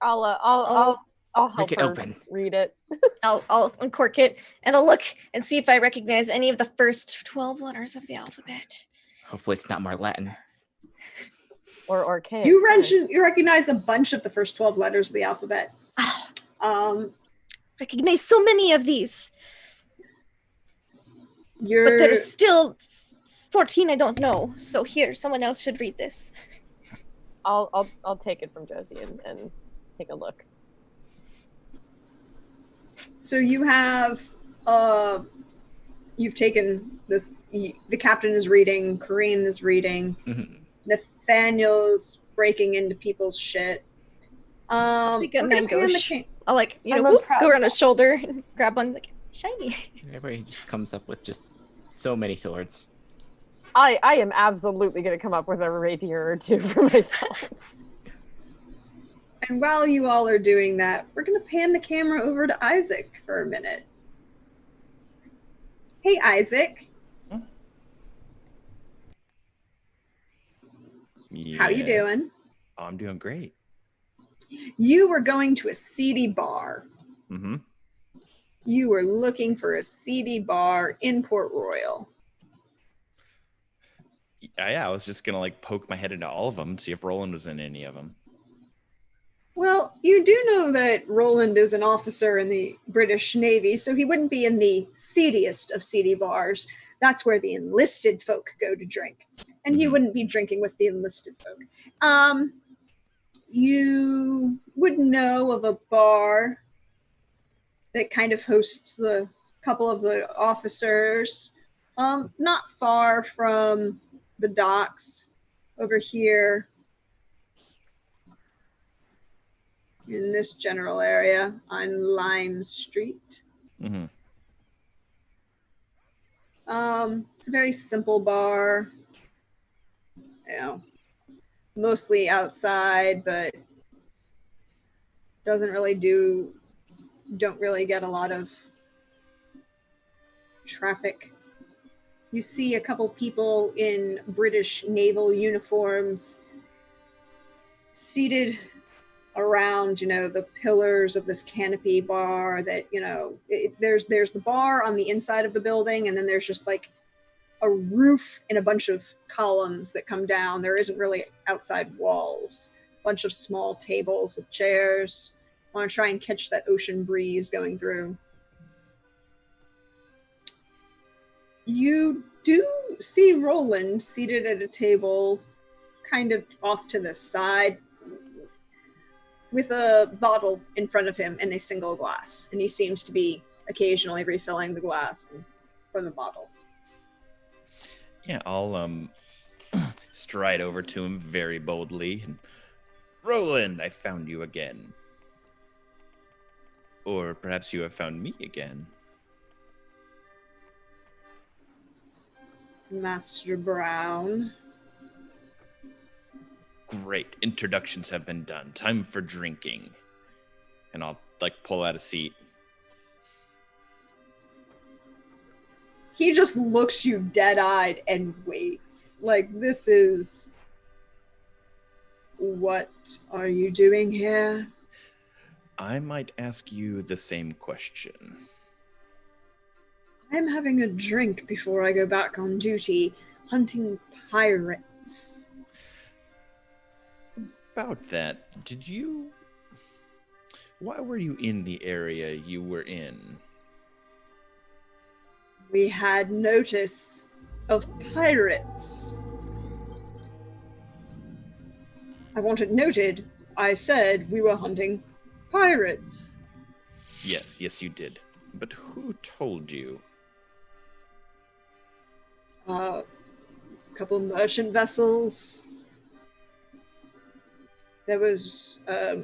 I'll help Break it her open. read it. I'll uncork it and I'll look and see if I recognize any of the first 12 letters of the alphabet. Hopefully it's not more Latin. Or archaic. You recognize a bunch of the first 12 letters of the alphabet. Recognize so many of these, but You're there's still 14 I don't know. So here, someone else should read this. I'll take it from Josie and take a look. So you have you've taken this. The captain is reading. Corinne is reading. Nathaniel's breaking into people's shit. Like a we're gonna hand the mangosh. king- I'll I'm a whoop, proud go around guy. his shoulder and grab one, like, shiny. Everybody just comes up with just so many swords. I am absolutely going to come up with a rapier or two for myself. And while you all are doing that, we're going to pan the camera over to Isaac for a minute. Hey, Isaac. How you Yeah. doing? Oh, I'm doing great. You were going to a seedy bar. Mm-hmm. You were looking for a seedy bar in Port Royal. Yeah, I was just gonna like poke my head into all of them, see if Roland was in any of them. Well, you do know that Roland is an officer in the British Navy, so he wouldn't be in the seediest of seedy bars. That's where the enlisted folk go to drink. And he Mhm. wouldn't be drinking with the enlisted folk. You would know of a bar that kind of hosts the couple of the officers, not far from the docks over here in this general area on Lime Street. Mm-hmm. It's a very simple bar, mostly outside, but don't really get a lot of traffic. You see a couple people in British naval uniforms seated around, the pillars of this canopy bar that, there's the bar on the inside of the building, and then there's just like a roof and a bunch of columns that come down. There isn't really outside walls. A bunch of small tables with chairs. I want to try and catch that ocean breeze going through. You do see Roland seated at a table kind of off to the side with a bottle in front of him and a single glass. And he seems to be occasionally refilling the glass from the bottle. Yeah, I'll stride over to him very boldly and Roland, I found you again. Or perhaps you have found me again. Master Brown. Great. Introductions have been done. Time for drinking. And I'll pull out a seat. He just looks you dead-eyed and waits. This is... What are you doing here? I might ask you the same question. I'm having a drink before I go back on duty, hunting pirates. About that, why were you in the area you were in? We had notice of pirates. I want it noted, I said we were hunting pirates. Yes, you did. But who told you? A couple merchant vessels. There was a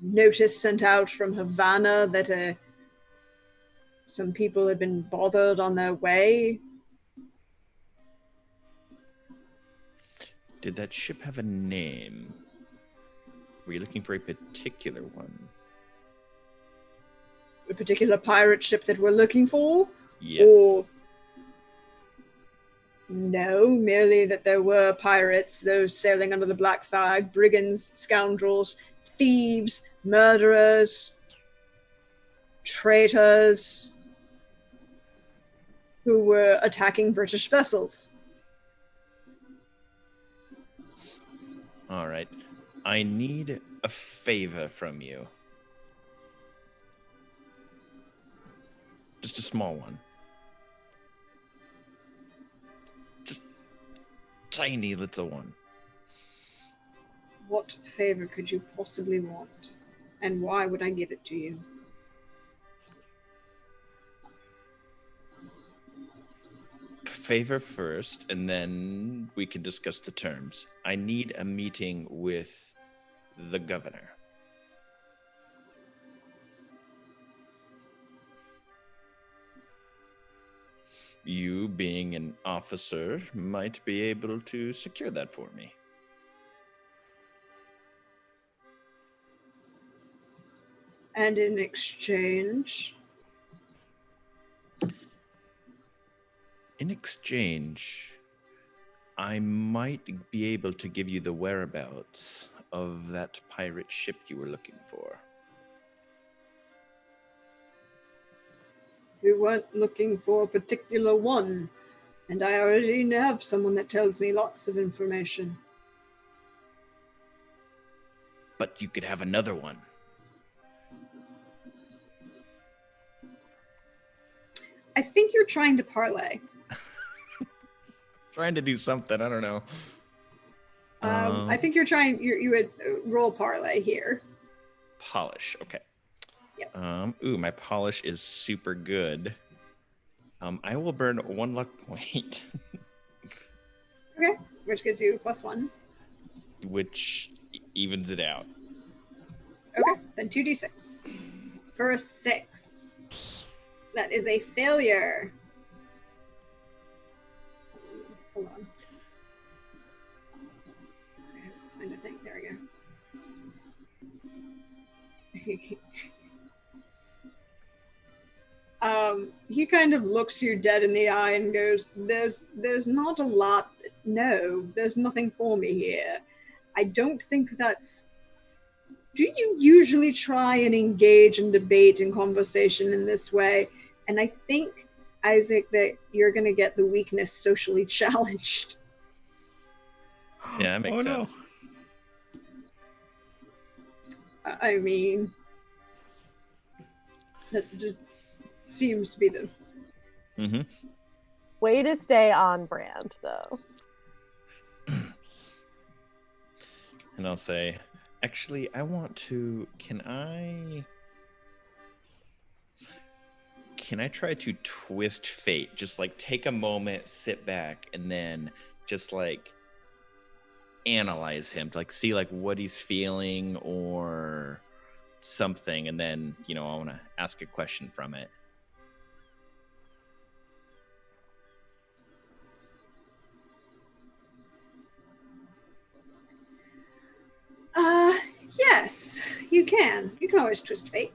notice sent out from Havana that some people had been bothered on their way. Did that ship have a name? Were you looking for a particular one? A particular pirate ship that we're looking for? Yes. Or... No, merely that there were pirates, those sailing under the black flag, brigands, scoundrels, thieves, murderers, traitors, who were attacking British vessels. All right. I need a favor from you. Just a small one. Just tiny little one. What favor could you possibly want? And why would I give it to you? Favor first, and then we can discuss the terms. I need a meeting with the governor. You, being an officer, might be able to secure that for me. And in exchange, In exchange, I might be able to give you the whereabouts of that pirate ship you were looking for. we weren't looking for a particular one, and I already have someone that tells me lots of information. But you could have another one. I think you're trying to parlay. Trying to do something, I don't know. I think you're trying. You would roll parlay here. Polish, okay. Yep. Ooh, my polish is super good. I will burn 1 luck point, Okay, which gives you +1. which evens it out. Okay, then 2d6. For a 6. That is a failure. Hold on. I have to find a thing. There we go. He kind of looks you dead in the eye and goes, there's not a lot. No, there's nothing for me here. I don't think that's... Do you usually try and engage in debate and conversation in this way? And I think, Isaac, that you're going to get the weakness socially challenged. Yeah, that makes sense. I mean, that just seems to be the... Mm-hmm. Way to stay on brand, though. And I'll say, actually, I want to... Can I try to twist fate? Just like take a moment, sit back, and then just like analyze him, to like see like what he's feeling or something, and then I want to ask a question from it. Yes, you can. You can always twist fate.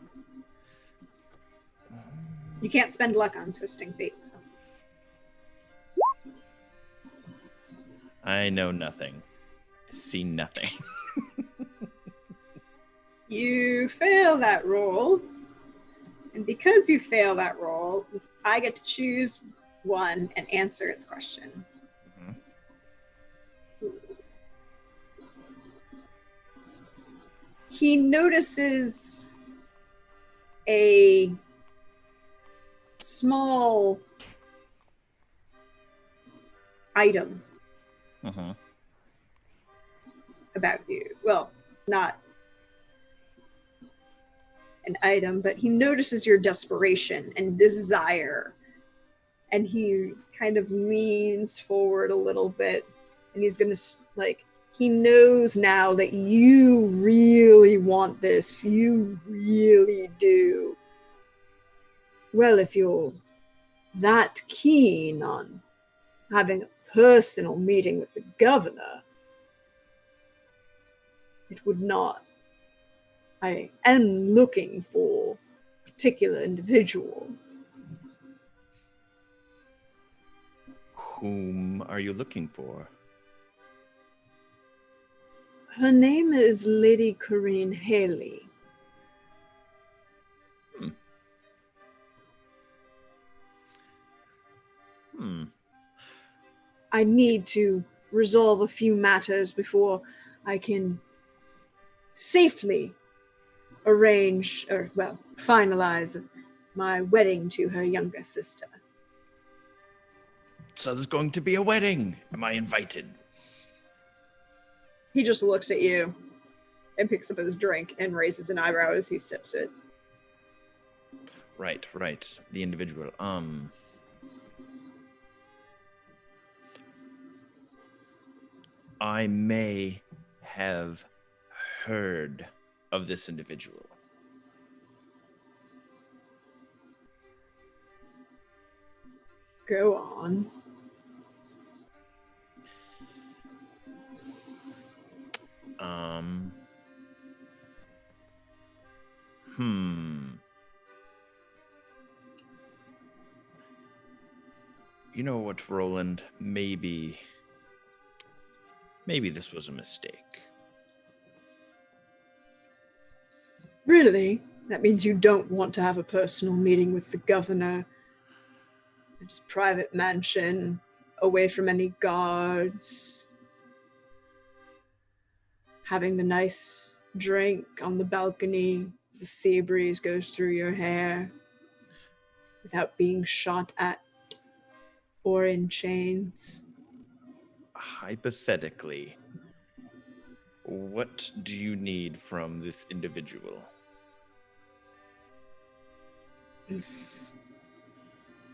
You can't spend luck on twisting fate. I know nothing. I see nothing. You fail that roll. And because you fail that roll, I get to choose one and answer its question. He notices a small item about you. Well, not an item, but he notices your desperation and desire. And he kind of leans forward a little bit, and he's going to, like, he knows now that you really want this. You really do. Well, if you're that keen on having a personal meeting with the governor, it would not. I am looking for a particular individual. Whom are you looking for? Her name is Lady Corinne Haley. I need to resolve a few matters before I can safely arrange, or, well, finalize my wedding to her younger sister. So there's going to be a wedding. Am I invited? He just looks at you and picks up his drink and raises an eyebrow as he sips it. Right. The individual. I may have heard of this individual. Go on. You know what, Roland? Maybe this was a mistake. Really? That means you don't want to have a personal meeting with the governor. His private mansion, away from any guards. Having the nice drink on the balcony as the sea breeze goes through your hair without being shot at or in chains. Hypothetically, what do you need from this individual?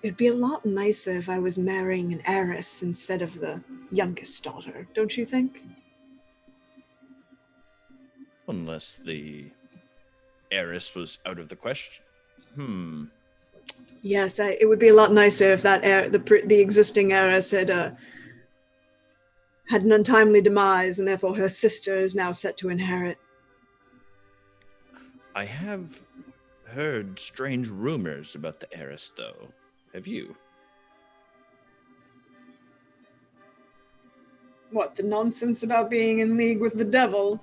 It'd be a lot nicer if I was marrying an heiress instead of the youngest daughter, don't you think? Unless the heiress was out of the question. Yes, it would be a lot nicer if that the existing heiress had an untimely demise, and therefore her sister is now set to inherit. I have heard strange rumors about the heiress, though. Have you? What, the nonsense about being in league with the devil?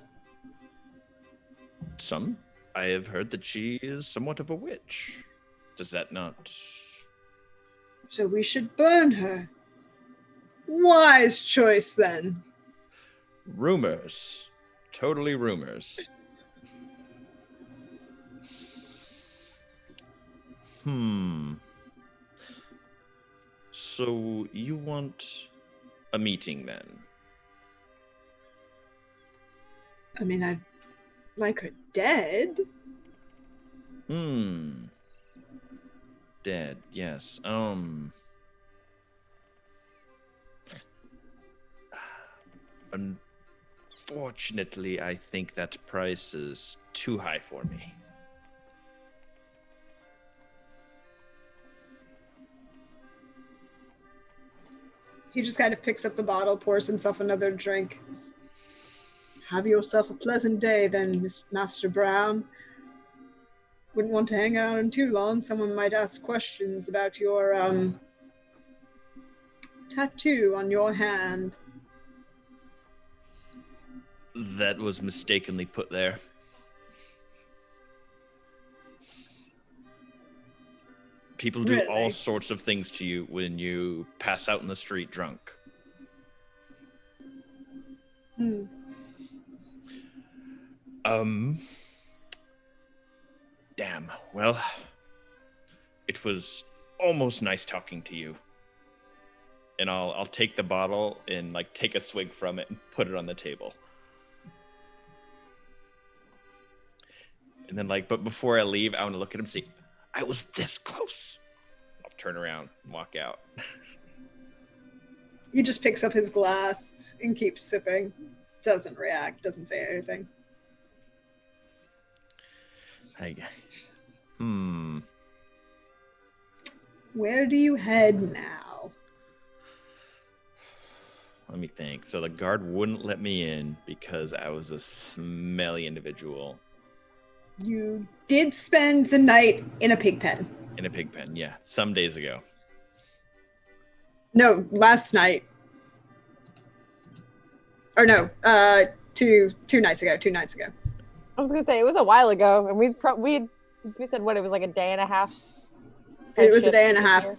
Some. I have heard that she is somewhat of a witch. Does that not... So we should burn her. Wise choice, then. Rumors. Totally rumors. So you want a meeting, then? I mean, I'd like her dead. Dead, yes. Unfortunately, I think that price is too high for me. He just kind of picks up the bottle, pours himself another drink. Have yourself a pleasant day, then, Miss Master Brown. Wouldn't want to hang out too long. Someone might ask questions about your tattoo on your hand. That was mistakenly put there. People do all Really? sorts of things to you when you pass out in the street drunk. Damn. Well, it was almost nice talking to you. And I'll take the bottle and like take a swig from it and put it on the table. And then but before I leave, I want to look at him and say, I was this close. I'll turn around and walk out. He just picks up his glass and keeps sipping. Doesn't react, doesn't say anything. Where do you head now? Let me think. So the guard wouldn't let me in because I was a smelly individual. You did spend the night in a pig pen. In a pig pen, yeah. Some days ago. No, last night. Or no, two nights ago. I was gonna say it was a while ago, and we said what, it was like a day and a half. It was a shift day and a to get half. here.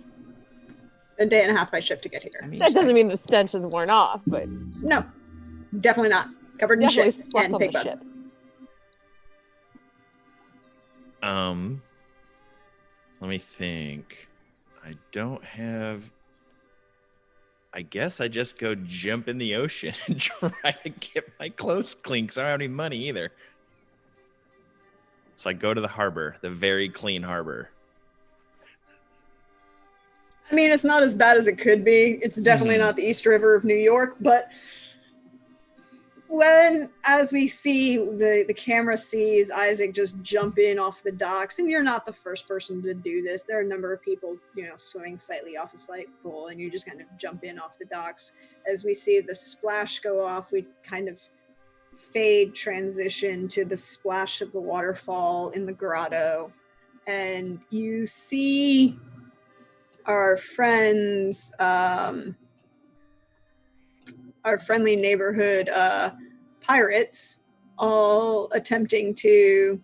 A day and a half by shift to get here. I mean, That doesn't mean the stench is worn off, but No, definitely not. Covered in definitely shit slept and on pig the bud. ship. Let me think. I don't have... I guess I just go jump in the ocean and try to get my clothes clean because I don't have any money either. So I go to the harbor, the very clean harbor. I mean, it's not as bad as it could be. It's definitely not the East River of New York, but as we see, the camera sees Isaac just jump in off the docks, and you're not the first person to do this. There are a number of people, swimming slightly off a slight pool, and you just kind of jump in off the docks. As we see the splash go off, we kind of fade transition to the splash of the waterfall in the grotto, and you see our friends, our friendly neighborhood pirates, all attempting to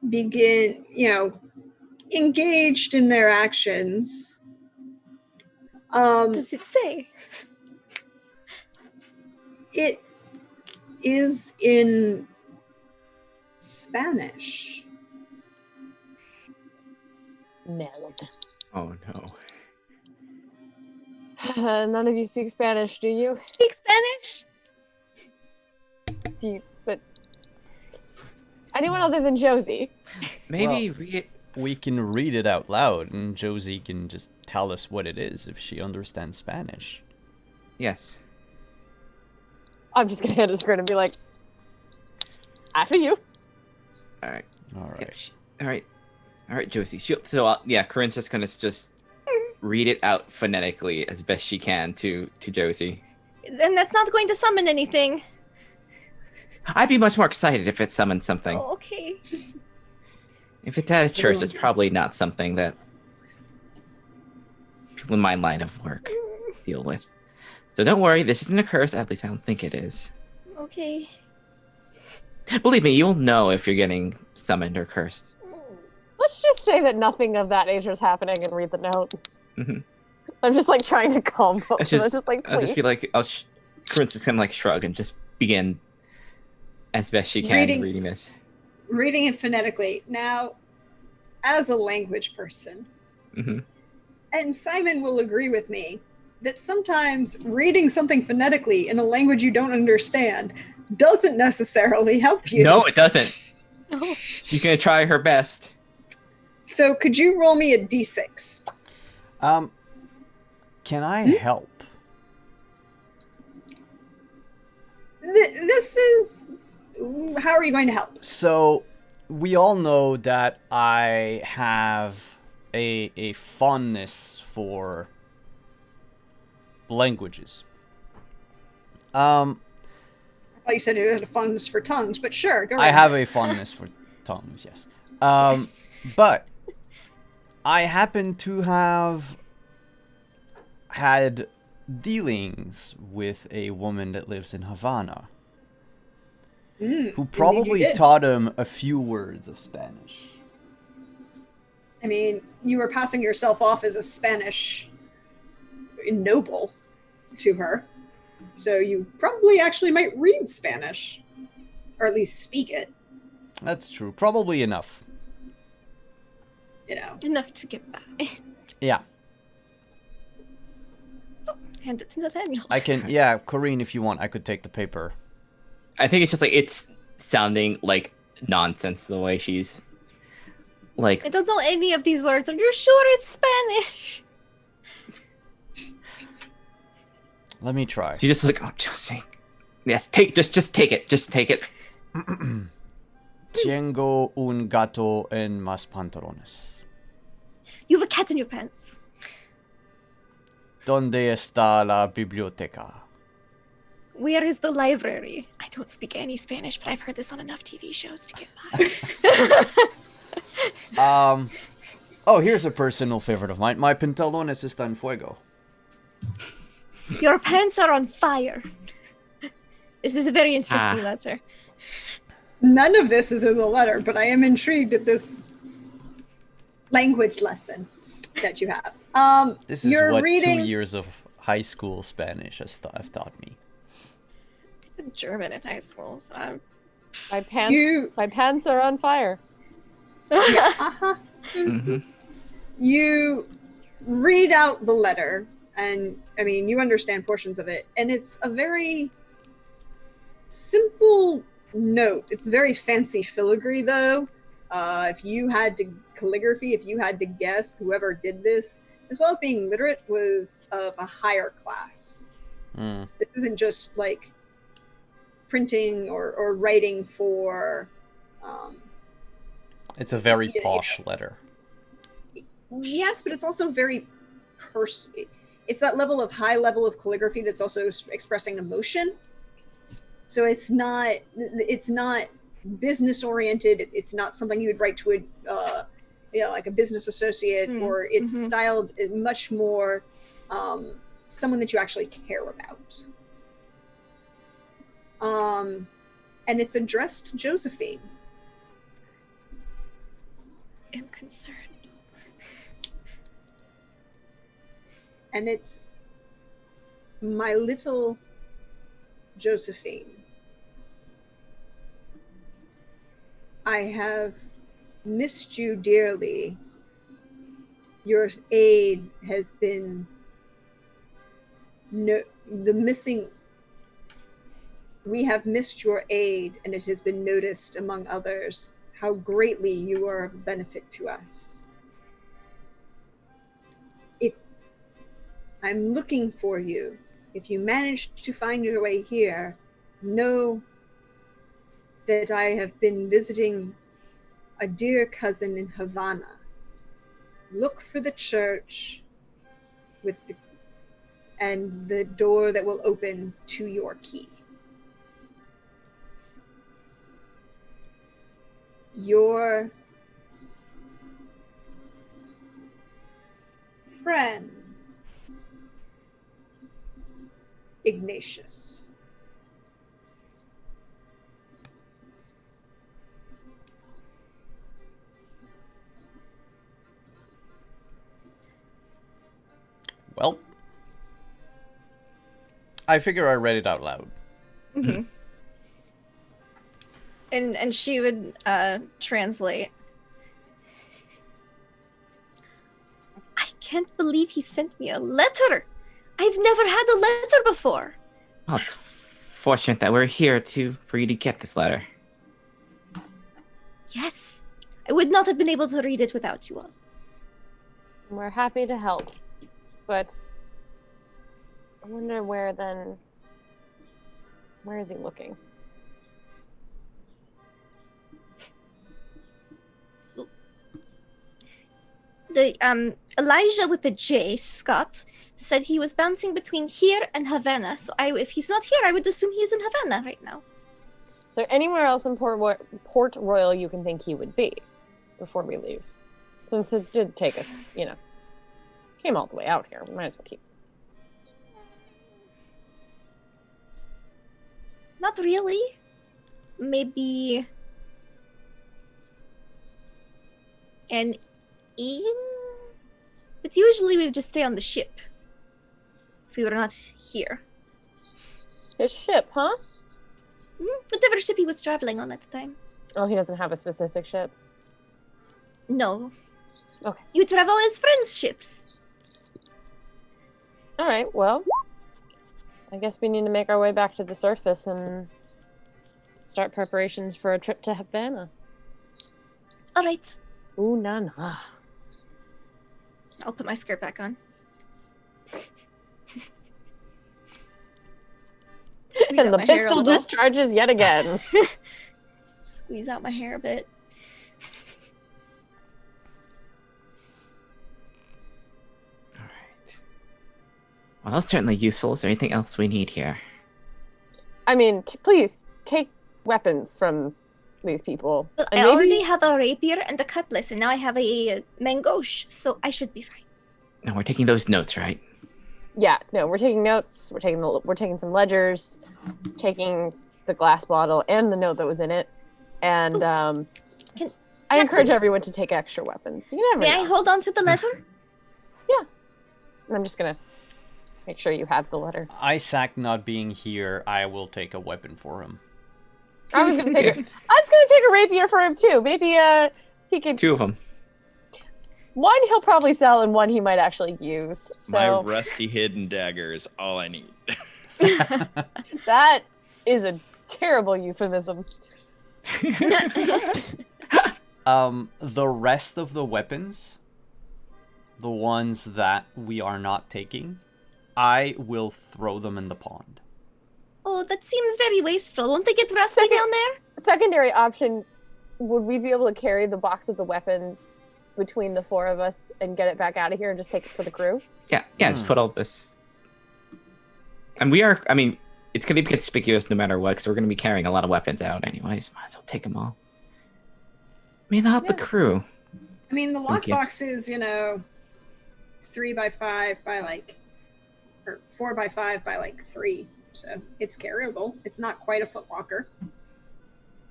begin, engaged in their actions. What does it say? It is in Spanish. Meld. Oh no. None of you speak Spanish, do you? Speak Spanish? Do you? But anyone other than Josie? Maybe read it. We can read it out loud, and Josie can just tell us what it is if she understands Spanish. Yes. I'm just gonna hand a screen and be like, after you. All right. All Yep, right. All right, Josie. Yeah, Corinne's just gonna just read it out phonetically as best she can to Josie. And that's not going to summon anything. I'd be much more excited if it summoned something. Oh, okay. If it's at a church, it's probably not something that people in my line of work deal with. So don't worry, this isn't a curse. At least I don't think it is. Okay. Believe me, you'll know if you're getting summoned or cursed. Let's just say that nothing of that nature is happening and read the note. Mhm. I'm just like trying to calm both. It's I'm just like, I'll just please. be like, Corinne's just gonna like shrug and just begin as best she can reading this. Reading it phonetically. Now, as a language person, Mhm. and Simon will agree with me, that sometimes reading something phonetically in a language you don't understand doesn't necessarily help you. No, it doesn't. No. She's gonna try her best. So could you roll me a d6? Can I help? This is... How are you going to help? So, we all know that I have a fondness for languages. I thought you said you had a fondness for tongues, but sure, go I ahead. have a fondness for tongues, yes. But I happen to have had dealings with a woman that lives in Havana who probably did. taught him a few words of Spanish. I mean, you were passing yourself off as a Spanish noble to her. So you probably actually might read Spanish. Or at least speak it, That's true. Probably enough. Enough to get by. Yeah. Hand it to Nathaniel. I can, yeah, Corinne, if you want, I could take the paper. I think it's just like it's sounding like nonsense the way she's like. I don't know any of these words. Are you sure it's Spanish? Let me try. She's just like, oh, Josie. Yes, just take it. Just take it. Tengo un gato en mas pantalones. You have a cat in your pants. ¿Dónde está la biblioteca? Where is the library? I don't speak any Spanish, but I've heard this on enough TV shows to get by. Oh, here's a personal favorite of mine. My pantalones están en fuego. Your pants are on fire. This is a very interesting letter. None of this is in the letter, but I am intrigued at this language lesson that you have. This is you're what reading... 2 years of high school Spanish have taught me. I took German in high school, so I'm... My pants are on fire. Uh-huh. Mm-hmm. You read out the letter, and I mean, you understand portions of it, and it's a very simple note. It's very fancy filigree, though. If you had to calligraphy, if you had to guess, whoever did this, as well as being literate, was of a higher class. Mm. This isn't just like printing or writing for. It's a very Yeah, posh letter. Yes, but it's also very it's that level of high level of calligraphy that's also expressing emotion. So it's not business oriented. It's not something you would write to a like a business associate, or it's styled much more someone that you actually care about. And it's addressed to Josephine. I'm concerned. And it's, my little Josephine, I have missed you dearly. Your aid has been we have missed your aid, and it has been noticed among others how greatly you are of benefit to us. If I'm looking for you, if you manage to find your way here, know that I have been visiting a dear cousin in Havana. Look for the church and the door that will open to your key. Your friend, Ignatius. Well, I figure I read it out loud. Mm-hmm. And she would translate. I can't believe he sent me a letter. I've never had a letter before. Well, it's fortunate that we're here for you to get this letter. Yes. I would not have been able to read it without you all. We're happy to help. But I wonder where is he looking? The Elijah with the J, Scott, said he was bouncing between here and Havana. So if he's not here, I would assume he's in Havana right now. Is there anywhere else in Port Royal you can think he would be before we leave? Since it did take us, came all the way out here. We might as well keep. Not really. Maybe an inn? But usually we would just stay on the ship if we were not here. His ship, huh? Whatever ship he was traveling on at the time. Oh, he doesn't have a specific ship? No. Okay. You travel as friends' ships. All right, well, I guess we need to make our way back to the surface and start preparations for a trip to Havana. All right. Ooh, na. I'll put my skirt back on. And the pistol discharges yet again. Squeeze out my hair a bit. All right. Well, that's certainly useful. Is there anything else we need here? I mean, please take weapons from these people. Well, And I maybe- already have a rapier and a cutlass, and now I have a mangoche, so I should be fine. No, we're taking those notes, right? Yeah, no, we're taking notes. We're taking some ledgers, taking the glass bottle and the note that was in it, and I encourage everyone to take extra weapons. You never May know. I hold on to the letter? And I'm just gonna make sure you have the letter. Isaac not being here, I will take a weapon for him. I was gonna take a rapier for him too. Maybe he could. Two of them. One he'll probably sell, and one he might actually use. My So rusty hidden dagger is all I need. that is a terrible euphemism. The rest of the weapons, the ones that we are not taking, I will throw them in the pond. Oh, that seems very wasteful. Won't they get rusty down there? Secondary option: would we be able to carry the box of the weapons between the four of us and get it back out of here and just take it for the crew? Yeah, just put all this. And we are, it's gonna be conspicuous no matter what, because we're gonna be carrying a lot of weapons out anyways. Might as well take them all. I mean, they'll help the Yeah. crew. I mean, the Thank you. lockbox is, 3x5 by or 4x5 by 3. So it's carryable. It's not quite a footlocker.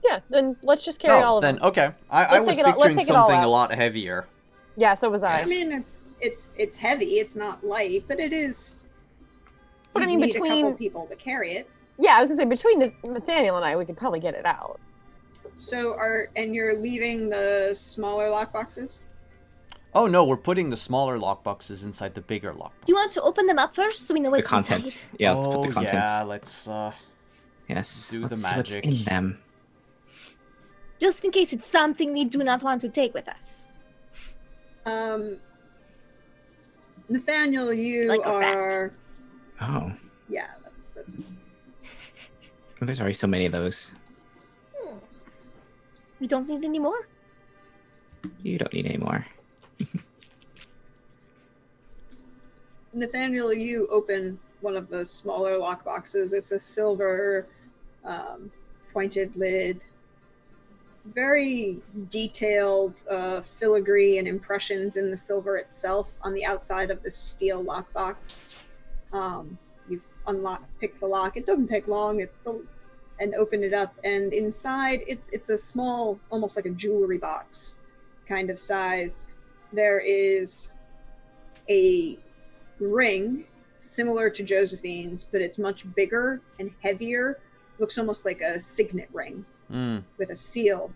Yeah, then let's just carry all Oh, of then them. okay. I was take it all- let's picturing take it all something a out. lot heavier. Yeah, so was I. I mean, it's heavy. It's not light, but it is. But I you'd mean, need a couple between- people to carry it. Yeah, I was gonna say between Nathaniel and I, we could probably get it out. So you're leaving the smaller lockboxes? Oh no, we're putting the smaller lockboxes inside the bigger lockbox. Do you want to open them up first so we know The what's contents. inside? Yeah, let's put the Oh, contents. yeah, let's Yes. do the let's see what's magic. in them. Just in case it's something we do not want to take with us. Nathaniel, you Like a rat. are. Oh. Yeah, that's There's already so many of those. We don't need any more. You don't need any more. Nathaniel, you open one of the smaller lockboxes. It's a silver pointed lid. Very detailed filigree and impressions in the silver itself on the outside of the steel lockbox. You've picked the lock. It doesn't take long. And open it up, and inside it's a small, almost like a jewelry box kind of size. There is a ring similar to Josephine's, but it's much bigger and heavier. Looks almost like a signet ring Mm. with a seal.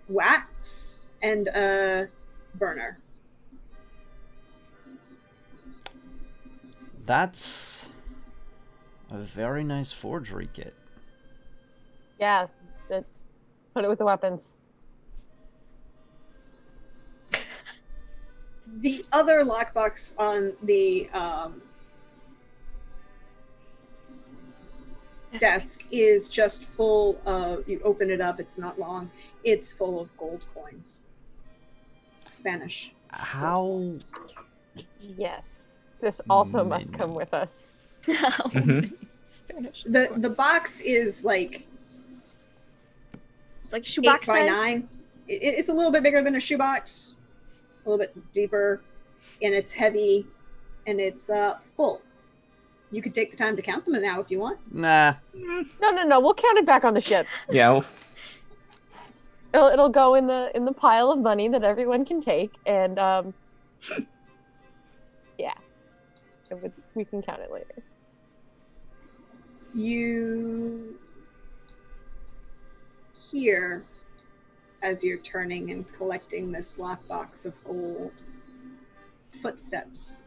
Wax and a burner. That's a very nice forgery kit. Yeah, put it with the weapons. The other lockbox on the desk is just full of, you open it up, it's not long, it's full of gold coins. Spanish. How? Yes, this also must come Many. with us. Mhm. Spanish. The box is like It's like 8 shoebox by size. 9. It's a little bit bigger than a shoebox, a little bit deeper, and it's heavy, and it's full. You could take the time to count them now if you want. Nah. No. We'll count it back on the ship. Yeah. It'll go in the pile of money that everyone can take, and yeah, we can count it later. You hear, as you're turning and collecting this lockbox of gold, footsteps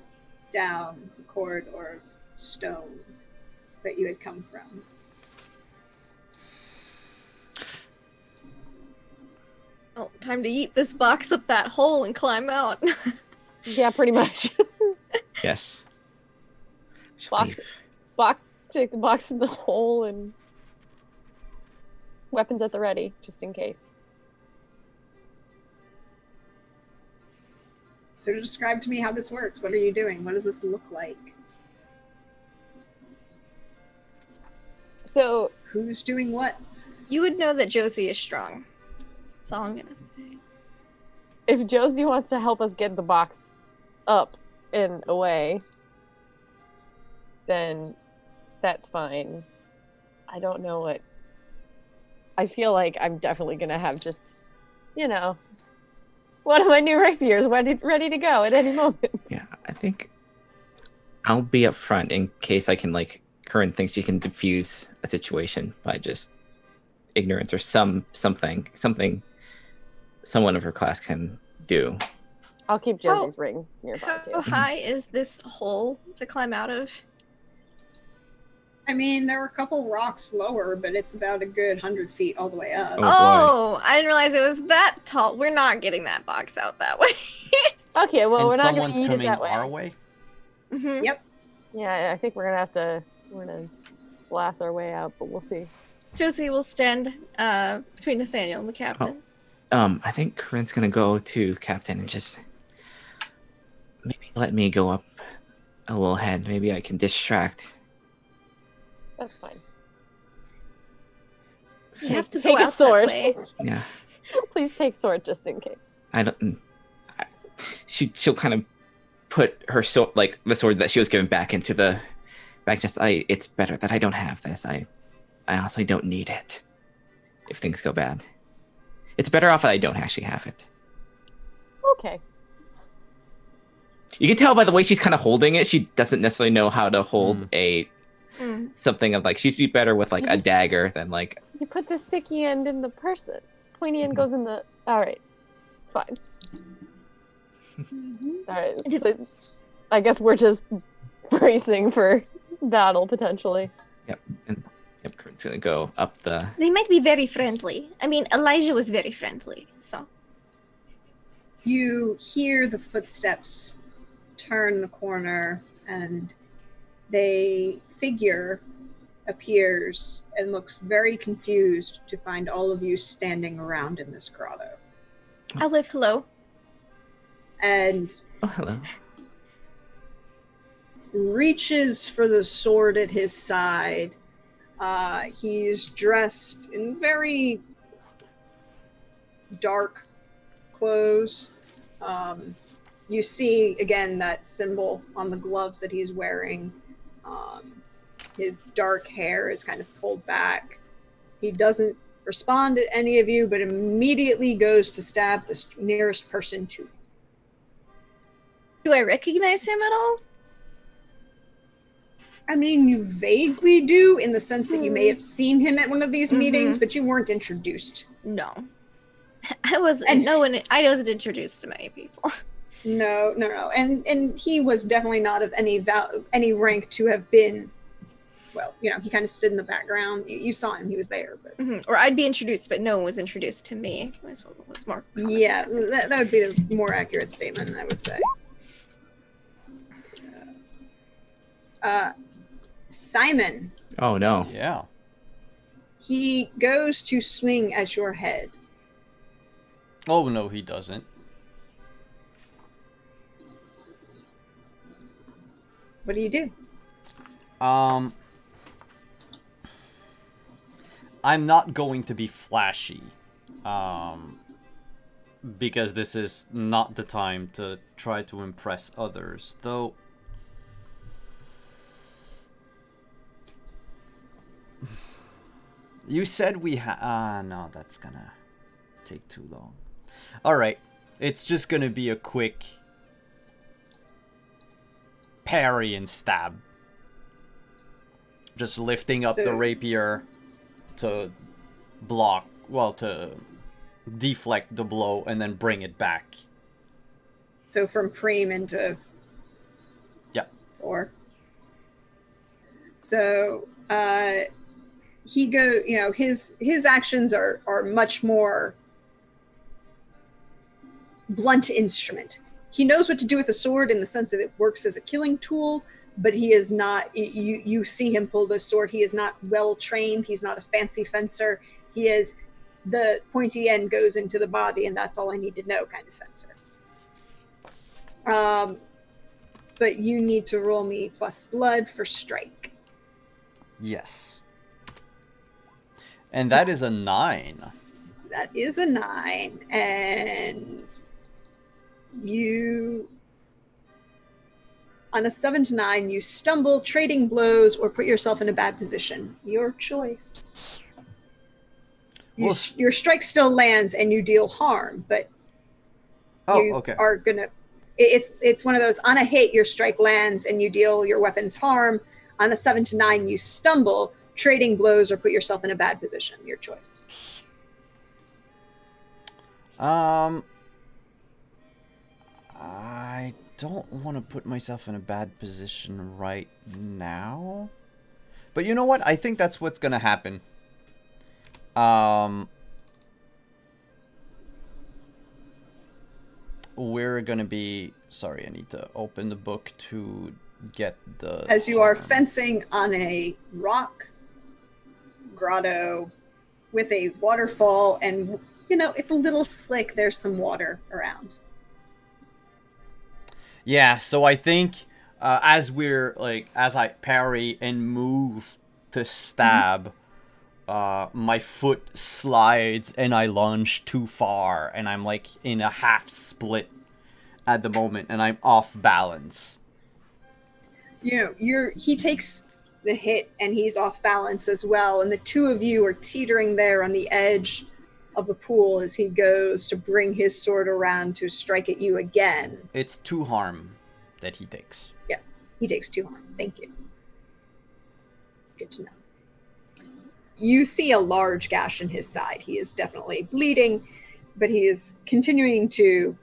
down the corridor of stone that you had come from. Oh, time to eat this box up that hole and climb out. Yeah, pretty much. Yes. Box- Take the box in the hole and weapons at the ready, just in case. So describe to me how this works. What are you doing? What does this look like? So Who's doing what? You would know that Josie is strong. That's all I'm gonna say. if Josie wants to help us get the box up and away, then that's fine. I don't know what. I feel like I'm definitely gonna have just, one of my new rapiers ready to go at any moment. Yeah, I think I'll be up front in case I can, Corinne thinks she can diffuse a situation by just ignorance or something someone of her class can do. I'll keep Josie's ring nearby How too. high is this hole to climb out of? I mean, there are a couple rocks lower, but it's about a good 100 feet all the way up. Oh, boy. Oh, I didn't realize it was that tall. We're not getting that box out that way. Okay, well and we're not someone's gonna eat it coming that way. our way? Mhm. Yep. Yeah, I think we're gonna blast our way out, but we'll see. Josie will stand between Nathaniel and the captain. I think Corinne's gonna go to Captain and just maybe let me go up a little ahead. Maybe I can distract That's fine. You have to Take go a out sword. that way. Yeah. Please take sword just in case. I don't. She'll kind of put her sword, like the sword that she was given, back into the back chest. It's better that I don't have this. I honestly don't need it. If things go bad, it's better off that I don't actually have it. Okay. You can tell by the way she's kind of holding it. She doesn't necessarily know how to hold a something of like. She'd be better with like You a just- dagger than like. You put the sticky end in the person. Pointy end goes in the. All right. It's fine. All right. So I guess we're just bracing for battle potentially. Yep, Corinne's gonna go up the. They might be very friendly. I mean, Elijah was very friendly, so. You hear the footsteps turn the corner, and the figure appears and looks very confused to find all of you standing around in this grotto. I'll live hello. And Oh, hello. reaches for the sword at his side. He's dressed in very dark clothes. You see again that symbol on the gloves that he's wearing. His dark hair is kind of pulled back. He doesn't respond to any of you, but immediately goes to stab the nearest person to him. Do I recognize him at all? I mean, you vaguely do, in the sense that you may have seen him at one of these meetings, but you weren't introduced. No. I wasn't I wasn't introduced to many people. No. And he was definitely not of any rank to have been, well, you know, he kind of stood in the background. You saw him, he was there. But Or I'd be introduced, but no one was introduced to me. Was more common. yeah, that would be the more accurate statement, I would say. Simon, Oh no. Yeah. he goes to swing at your head. Oh no, he doesn't. What do you do? I'm not going to be flashy. Because this is not the time to try to impress others, though. You said we no, that's gonna take too long. Alright, it's just gonna be a quick parry and stab. Just lifting up the So- rapier to block, well, to deflect the blow and then bring it back. So from Preem into Yeah. 4. So his actions are much more blunt instrument. He knows what to do with a sword in the sense that it works as a killing tool, but he is not, you see him pull this sword, he is not well trained, he's not a fancy fencer, he is the pointy end goes into the body and that's all I need to know kind of fencer. But you need to roll me plus blood for strike. Yes. And that is a 9. That is a 9, and you, on a 7 to 9, you stumble, trading blows, or put yourself in a bad position. Your choice. Your strike still lands, and you deal harm, but you okay. are gonna. It's one of those. On a hit, your strike lands, and you deal your weapons harm. On a 7 to 9, you stumble, trading blows, or put yourself in a bad position. Your choice. I don't want to put myself in a bad position right now. But you know what? I think that's what's gonna happen. We're gonna be... Sorry, I need to open the book to get the... As you are fencing on a rock grotto with a waterfall, and you know it's a little slick, there's some water around. Yeah, so I think as I parry and move to stab, my foot slides and I launch too far, and I'm like in a half split at the moment, and I'm off balance. He takes the hit and he's off balance as well, and the two of you are teetering there on the edge of the pool as he goes to bring his sword around to strike at you again. It's 2 harm that he takes. Yeah, he takes 2 harm. Thank you. Good to know. You see a large gash in his side. He is definitely bleeding, but he is continuing to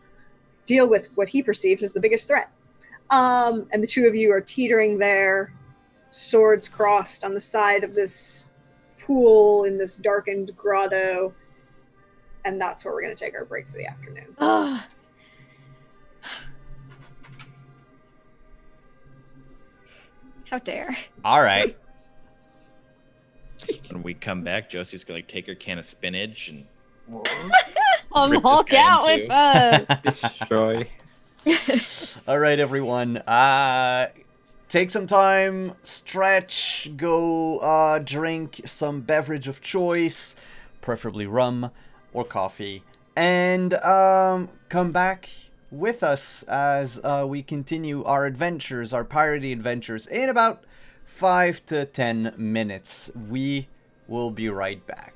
deal with what he perceives as the biggest threat. And the two of you are teetering there, swords crossed on the side of this pool in this darkened grotto. And that's where we're going to take our break for the afternoon. Oh. How dare. All right. When we come back, Josie's gonna take her can of spinach and I'll Rip this walk guy out in with us. Destroy. All right, everyone. Take some time, stretch, go drink some beverage of choice, preferably rum or coffee, and come back with us as we continue our adventures, our piratey adventures, in about 5 to 10 minutes. We will be right back.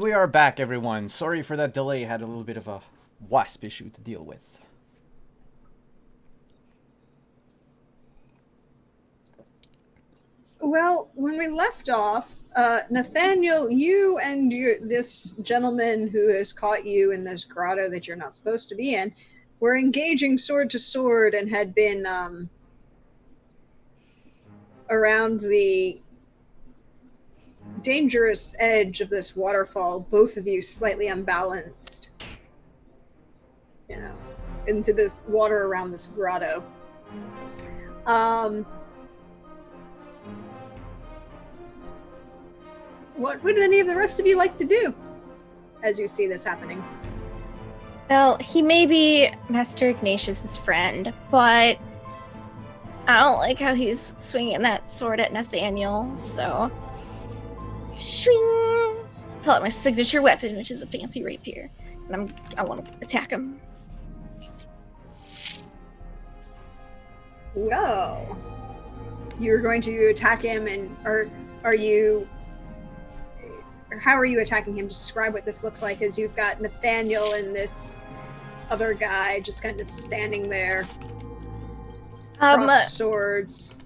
And we are back, everyone. Sorry for that delay. Had a little bit of a wasp issue to deal with. Well, when we left off, Nathaniel, you and this gentleman who has caught you in this grotto that you're not supposed to be in were engaging sword to sword and had been around the dangerous edge of this waterfall, both of you slightly unbalanced, into this water around this grotto. What would any of the rest of you like to do as you see this happening? Well, he may be Master Ignatius's friend, but I don't like how he's swinging that sword at Nathaniel, so... Swing! Pull out my signature weapon, which is a fancy rapier. And I want to attack him. Whoa. You're going to attack him, and are you... How are you attacking him? Describe what this looks like, as you've got Nathaniel and this other guy just kind of standing there. Crossed swords.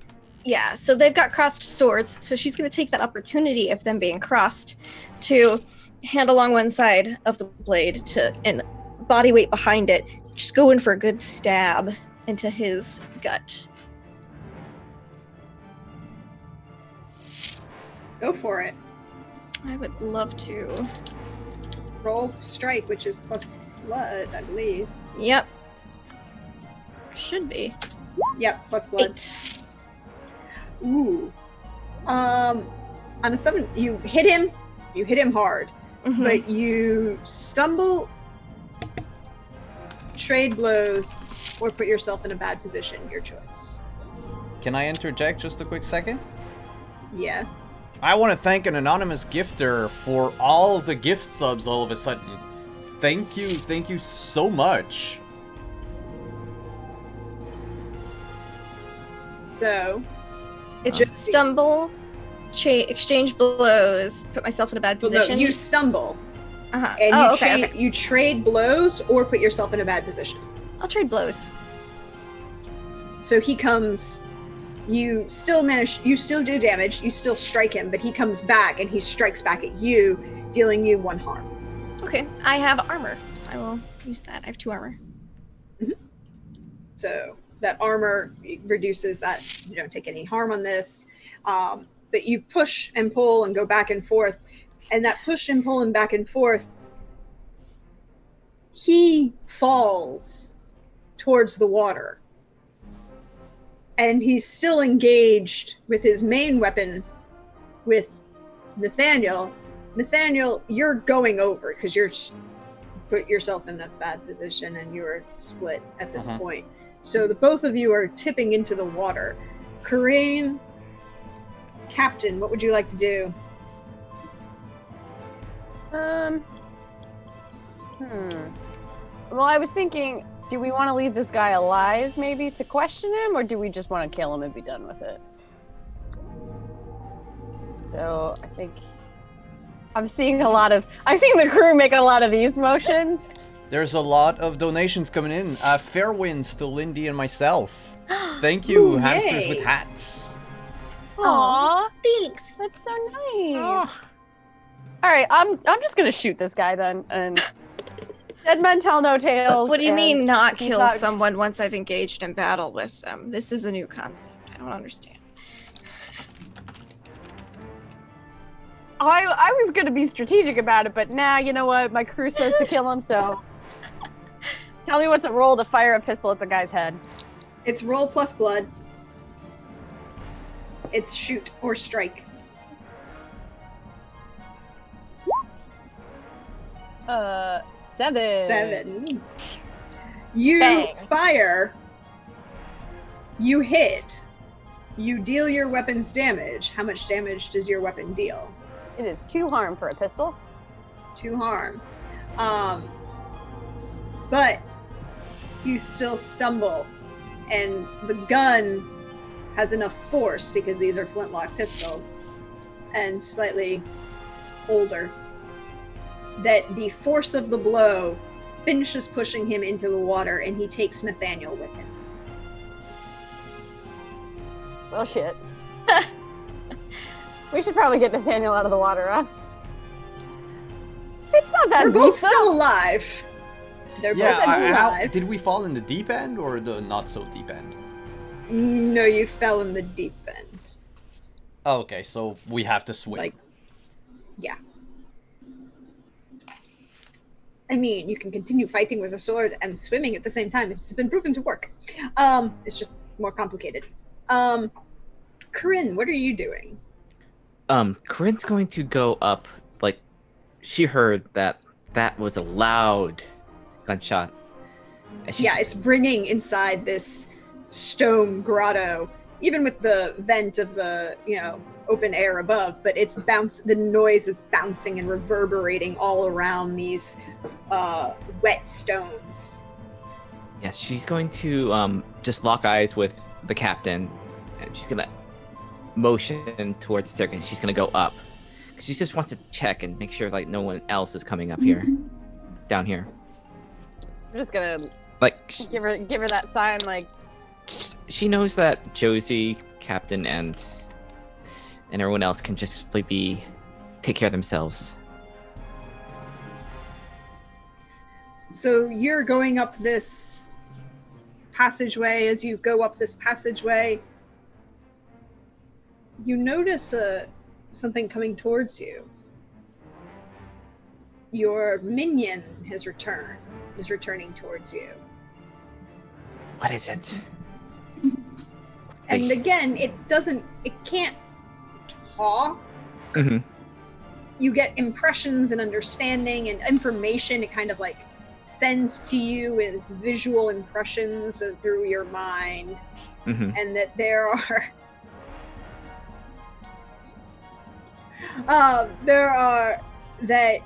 Yeah, so they've got crossed swords, so she's going to take that opportunity of them being crossed to hand along one side of the blade and body weight behind it, just go in for a good stab into his gut. Go for it. I would love to. Roll strike, which is plus blood, I believe. Yep. Should be. Yep, plus blood. 8. Ooh. On a 7, you hit him. You hit him hard, but you stumble, trade blows, or put yourself in a bad position. Your choice. Can I interject just a quick second? Yes. I want to thank an anonymous gifter for all of the gift subs all of a sudden. Thank you so much. So, It's stumble, exchange blows, put myself in a bad position. No, you stumble, Uh-huh. and you trade blows or put yourself in a bad position. I'll trade blows. So he comes, you still do damage, you still strike him, but he comes back and he strikes back at you, dealing you 1 harm. Okay, I have armor, so I will use that. I have 2 armor. So that armor reduces that you don't take any harm on this. But you push and pull and go back and forth. And that push and pull and back and forth, he falls towards the water. And he's still engaged with his main weapon with Nathaniel. Nathaniel, you're going over because you're put yourself in a bad position and you're split at this point. So the both of you are tipping into the water. Corinne, Captain, what would you like to do? Well, I was thinking, do we want to leave this guy alive maybe to question him, or do we just want to kill him and be done with it? So I think I've seen the crew make a lot of these motions. There's a lot of donations coming in. Fair winds to Lindy and myself. Thank you, Hamsters with Hats. Aw, thanks. That's so nice. All right, I'm just gonna shoot this guy then, and dead men tell no tales. What do you mean not he's kill not- someone once I've engaged in battle with them? This is a new concept. I don't understand. I was gonna be strategic about it, but nah, you know what? My crew says to kill him, so tell me what's a roll to fire a pistol at the guy's head. It's roll plus blood. It's shoot or strike. 7. 7. You Bang. fire. You hit. You deal your weapon's damage. How much damage does your weapon deal? It is 2 harm for a pistol. 2 harm. But you still stumble, and the gun has enough force, because these are flintlock pistols and slightly older, that the force of the blow finishes pushing him into the water, and he takes Nathaniel with him. Well, shit. We should probably get Nathaniel out of the water, huh? It's not that They're deep, both though. still alive. They're both still alive. Did we fall in the deep end or the not so deep end? No, you fell in the deep end. Oh, okay, so we have to swim. Like, yeah. I mean, you can continue fighting with a sword and swimming at the same time. It's been proven to work. It's just more complicated. Corinne, what are you doing? Corinne's going to go up. Like, she heard that was a loud gunshot. And she's- Yeah, it's ringing inside this stone grotto, even with the vent of the, open air above, but the noise is bouncing and reverberating all around these wet stones. Yes, she's going to just lock eyes with the captain, and she's gonna motion towards the staircase. She's gonna go up because she just wants to check and make sure like no one else is coming up here, down here. I'm just gonna Like give her that sign, like, she knows that Josie, Captain, and everyone else can just take care of themselves. So you're going up this passageway. As you go up this passageway, you notice something coming towards you. Your minion is returning towards you. What is it? And again, it can't talk. Mm-hmm. You get impressions and understanding and information. It kind of like sends to you as visual impressions through your mind. Mm-hmm. And that there are that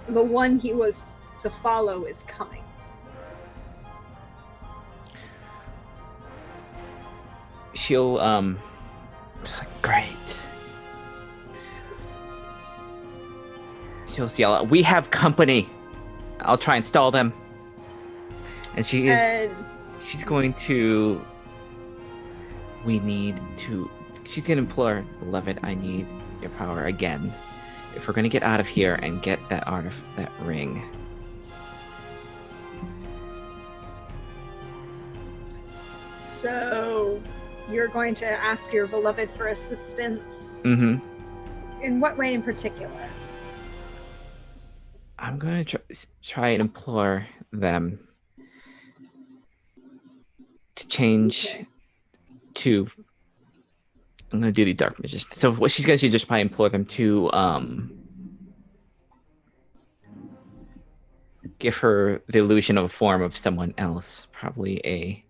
the one he was to follow is coming. She'll great. She'll yell out, "We have company." I'll try and stall them. And she's going to she's gonna implore, "Beloved, I need your power again. If we're gonna get out of here and get that that ring." So you're going to ask your beloved for assistance. Mm-hmm. In what way in particular? I'm going to try and implore them to change to. I'm going to do the dark magician. So what she's going to do, just probably implore them to give her the illusion of a form of someone else, probably a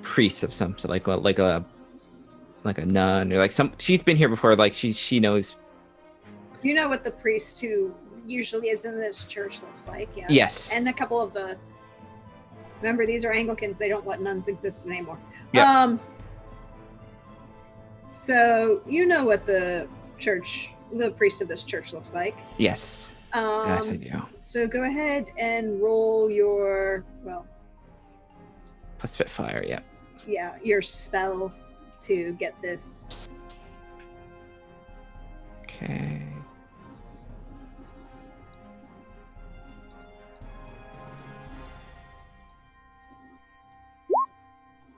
priest of some sort, like a nun, or like some. She's been here before. Like she knows. You know what the priest who usually is in this church looks like, yes. Yes. And a couple of the. Remember, these are Anglicans. They don't let nuns exist anymore. Yeah. So you know what the priest of this church looks like. Yes. Yes, I do. So go ahead and roll your Plus Spitfire. Yeah. Yeah, your spell to get this. Okay.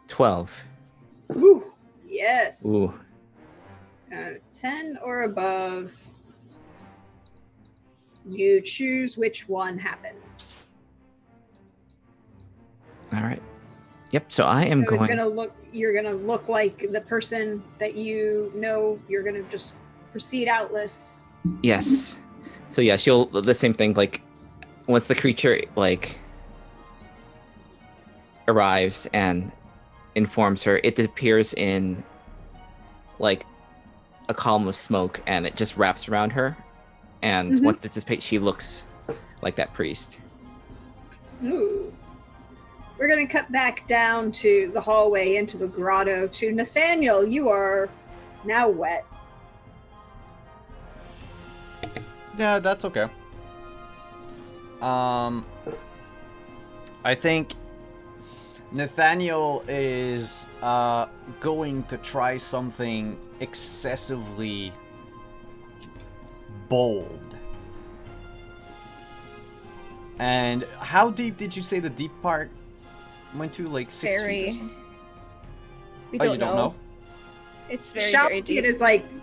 $12. Ooh, yes. Ooh. 10 or above. You choose which one happens. All right. Yep. So I am So going. it's gonna look. You're gonna look like the person that you know. You're gonna just proceed outless. Yes. So yeah, she'll the same thing. Like once the creature arrives and informs her, it appears in like a column of smoke, and it just wraps around her. And once it dissipates, she looks like that priest. Ooh. We're going to cut back down to the hallway into the grotto to Nathaniel. You are now wet. Yeah, that's okay. I think Nathaniel is going to try something excessively bold. And how deep did you say the deep part went to? Like 6 feet or Very. something? We Oh, don't you don't know. know? It's very, Shallow very feet deep.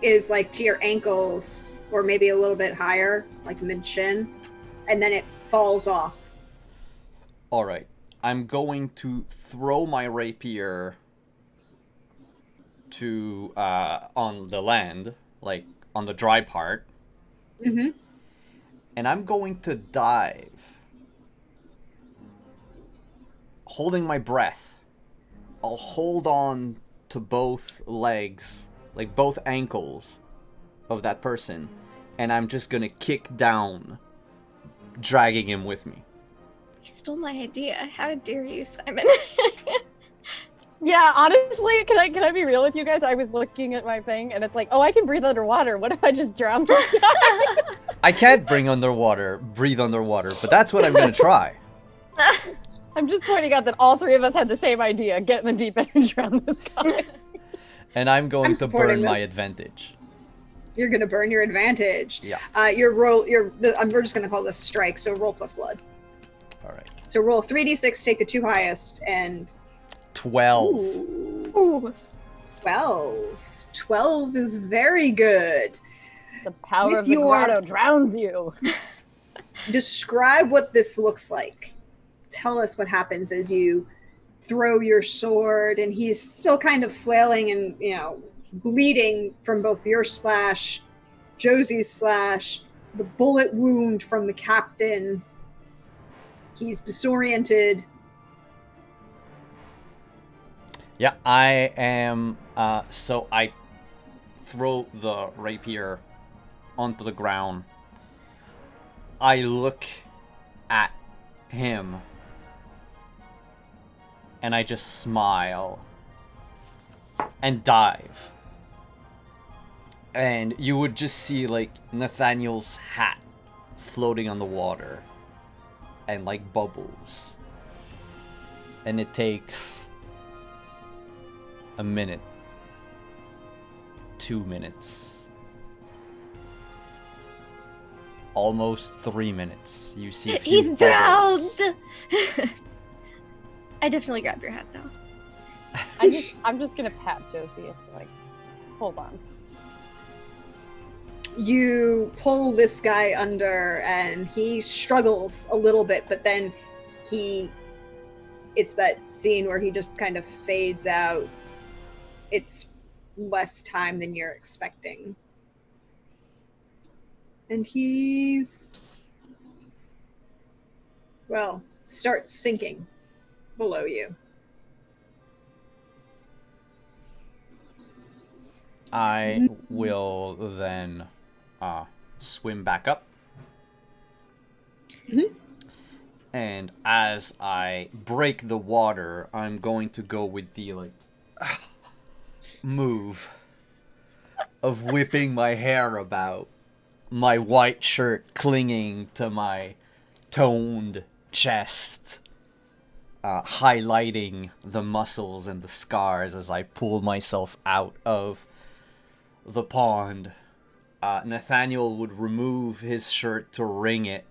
is like to your ankles, or maybe a little bit higher, like mid shin, and then it falls off. Alright. I'm going to throw my rapier to on the land, like on the dry part, Mm-hmm. and I'm going to dive, holding my breath. I'll hold on to both legs, like both ankles of that person, and I'm just gonna kick down, dragging him with me. You stole my idea. How dare you, Simon? Yeah, honestly, can I be real with you guys? I was looking at my thing and it's like, oh, I can breathe underwater. What if I just drown this guy? I can't breathe underwater, but that's what I'm gonna try. I'm just pointing out that all three of us had the same idea. Get in the deep end and drown this guy. And I'm going I'm to supporting burn my this. advantage. You're gonna burn your advantage. Yeah. We're just gonna call this strike. So roll plus blood. Alright. So roll 3d6, take the two highest, and 12. Ooh. 12. 12 is very good. The power With of the your- grotto drowns you. Describe what this looks like. Tell us what happens as you throw your sword, and he's still kind of flailing and, bleeding from both your slash, Josie's slash, the bullet wound from the captain. He's disoriented. Yeah, I am. So I throw the rapier onto the ground. I look at him and I just smile and dive. And you would just see like Nathaniel's hat floating on the water and like bubbles. And it takes a minute, 2 minutes, almost 3 minutes. You see a few He's drowned! bubbles. I definitely grabbed your hat, though. I'm just gonna pat Josie. Like, hold on. You pull this guy under, and he struggles a little bit, but then it's that scene where he just kind of fades out. It's less time than you're expecting. And he's, starts sinking below you. I will then swim back up. Mhm. And as I break the water, I'm going to go with the move of whipping my hair about, my white shirt clinging to my toned chest, highlighting the muscles and the scars as I pull myself out of the pond. Nathaniel would remove his shirt to wring it.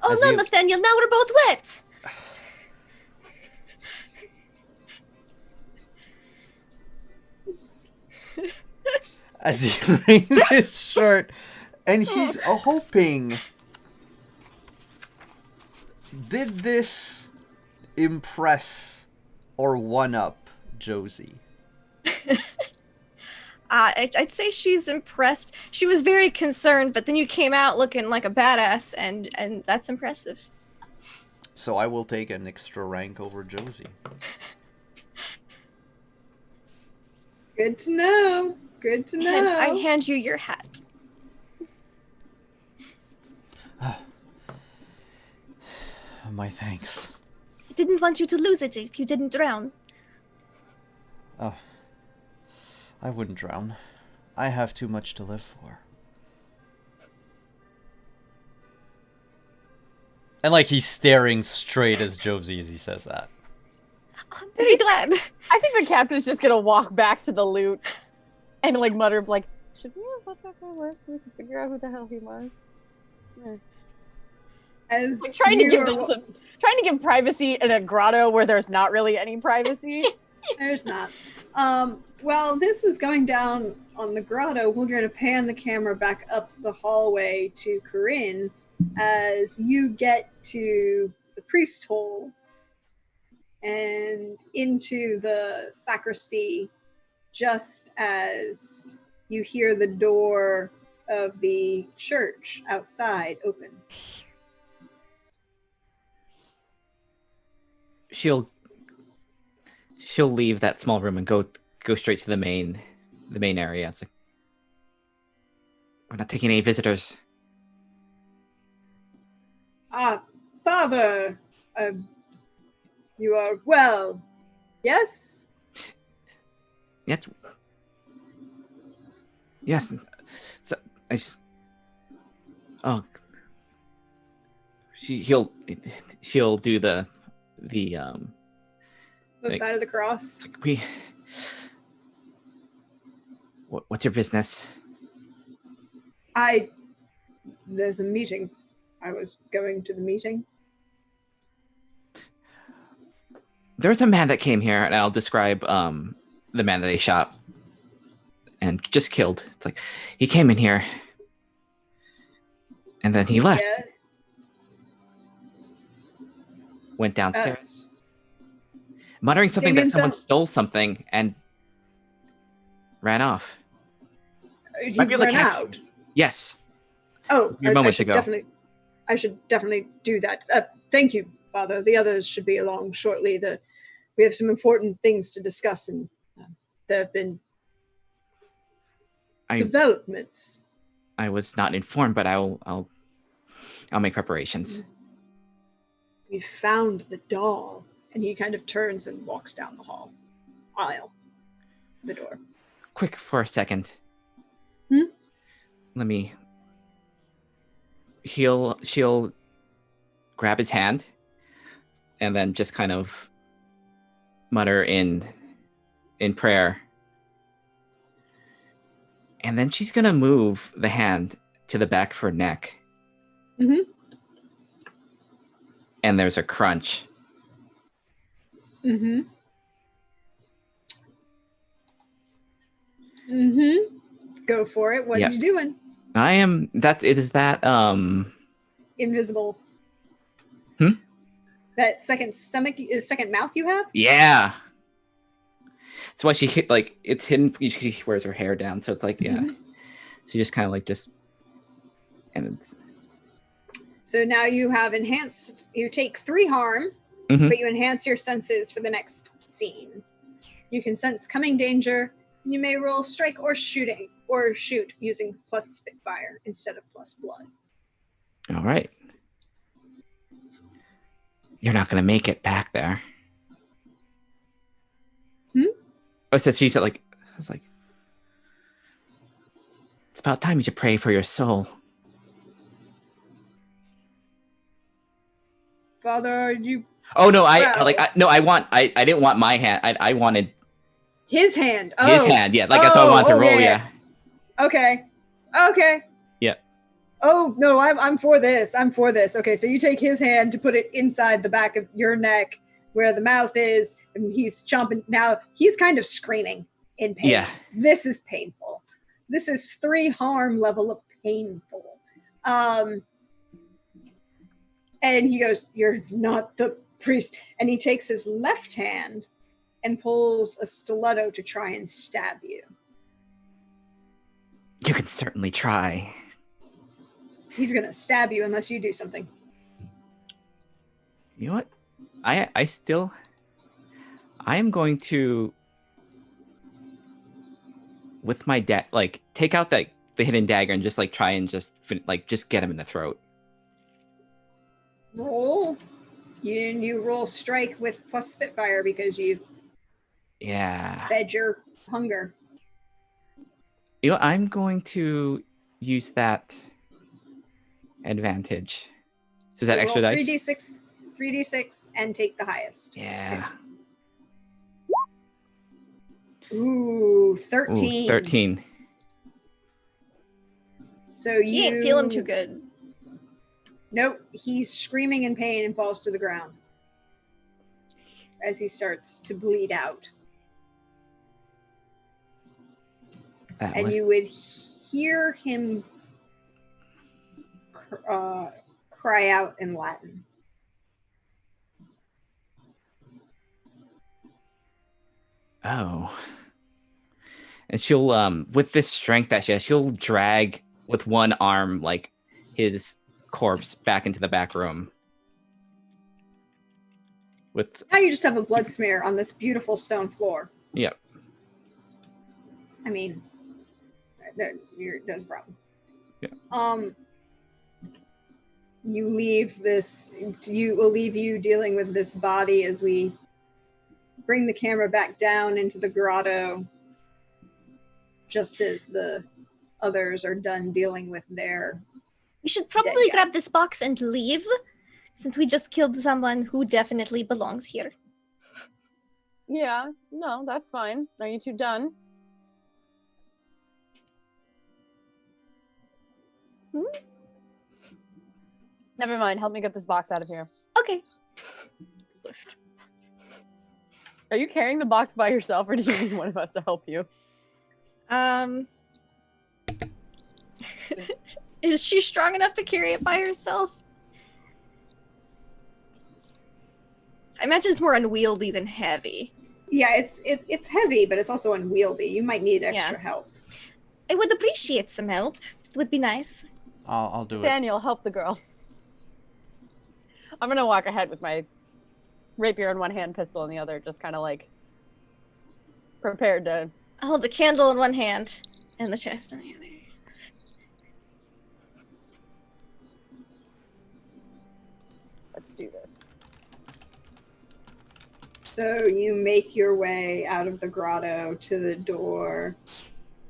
Oh As no, you- Nathaniel, now we're both wet! As he wrings his shirt, and he's hoping. Did this impress or one up Josie? I'd say she's impressed. She was very concerned, but then you came out looking like a badass, and that's impressive. So I will take an extra rank over Josie. Good to know. Good to know. And I hand you your hat. My thanks. I didn't want you to lose it if you didn't drown. Oh, I wouldn't drown. I have too much to live for. And like he's staring straight as Josie as he says that. I'm very glad. I think the captain's just gonna walk back to the loot and like mutter like, should we have let that guy work so we can figure out who the hell he was? Yeah. As Like trying to you give are them wa- trying to give privacy in a grotto where there's not really any privacy. There's not. Well, this is going down on the grotto. We're going to pan the camera back up the hallway to Corinne as you get to the priest hole and into the sacristy just as you hear the door of the church outside open. She'll leave that small room and go straight to the main area. It's like, we're not taking any visitors. Father, you are well, yes? Yes. So I just, oh, she'll do the The Like- side of the cross. what's your business? There's a meeting. I was going to the meeting. There's a man that came here, and I'll describe the man that they shot and just killed. It's like he came in here and then he left. Yeah. Went downstairs, muttering something that Damien, someone so- stole something and ran off. He Might be the ran captain. out. Yes. Oh, Your moments should ago. I should definitely do that. Thank you, Father. The others should be along shortly. We have some important things to discuss, and there have been developments. I was not informed, but I'll make preparations. We found the doll, and he kind of turns and walks down the aisle, the door. Quick for a second. Hmm? Let me. She'll grab his hand, and then just kind of mutter in prayer. And then she's gonna move the hand to the back of her neck. Mhm. And there's a crunch. Mm-hmm. Mm-hmm. Go for it. What Yep. are you doing? Is that Invisible. Hmm? That second mouth you have? Yeah. That's why she it's hidden. She wears her hair down, so it's like, yeah. Mhm. She just kind of and it's So now you have you take 3 harm, Mhm. but you enhance your senses for the next scene. You can sense coming danger. You may roll strike or shoot using plus Spitfire instead of plus blood. all right. You're not gonna make it back there. Oh, so she said, I was like, it's about time you should pray for your soul. Father, are you Oh no, Well- I didn't want my hand. I wanted his hand? his Oh, hand. Yeah, that's what I wanted to roll. okay. Yeah. Okay. Yeah. Oh no, I'm for this. Okay, so you take his hand to put it inside the back of your neck where the mouth is, and he's chomping. Now he's kind of screaming in pain. Yeah. This is painful. This is 3 harm level of painful. And he goes, "You're not the priest." And he takes his left hand and pulls a stiletto to try and stab you. You can certainly try. He's gonna stab you unless you do something. You know what? I am going to, with my take out the hidden dagger and just try and just get him in the throat. Roll. You roll strike with plus Spitfire because you Yeah. fed your hunger. You know, I'm going to use that advantage. So is that So extra roll dice? 3d6, and take the highest. Yeah. Ooh, Ooh, 13. 13. So He ain't feeling too good. Nope, he's screaming in pain and falls to the ground as he starts to bleed out. That And was you would hear him cry out in Latin. Oh. And she'll with this strength that she has, she'll drag with one arm like his corpse back into the back room. With Now you just have a blood smear on this beautiful stone floor. Yep. I mean, there's a problem. Yeah. You leave this. We'll leave you dealing with this body as we bring the camera back down into the grotto, just as the others are done dealing with their. We should probably guy. grab this box and leave, since we just killed someone who definitely belongs here. Yeah, no, that's fine. Are you two done? Never mind. Help me get this box out of here. Okay. Are you carrying the box by yourself, or do you need one of us to help you? Is she strong enough to carry it by herself? I imagine it's more unwieldy than heavy. Yeah, it's heavy, but it's also unwieldy. You might need extra help. I would appreciate some help. It would be nice. I'll do it. Daniel, help the girl. I'm gonna walk ahead with my rapier in one hand, pistol in the other, just kind of like prepared to. I'll hold the candle in one hand and the chest in the other. Let's do this. So you make your way out of the grotto to the door,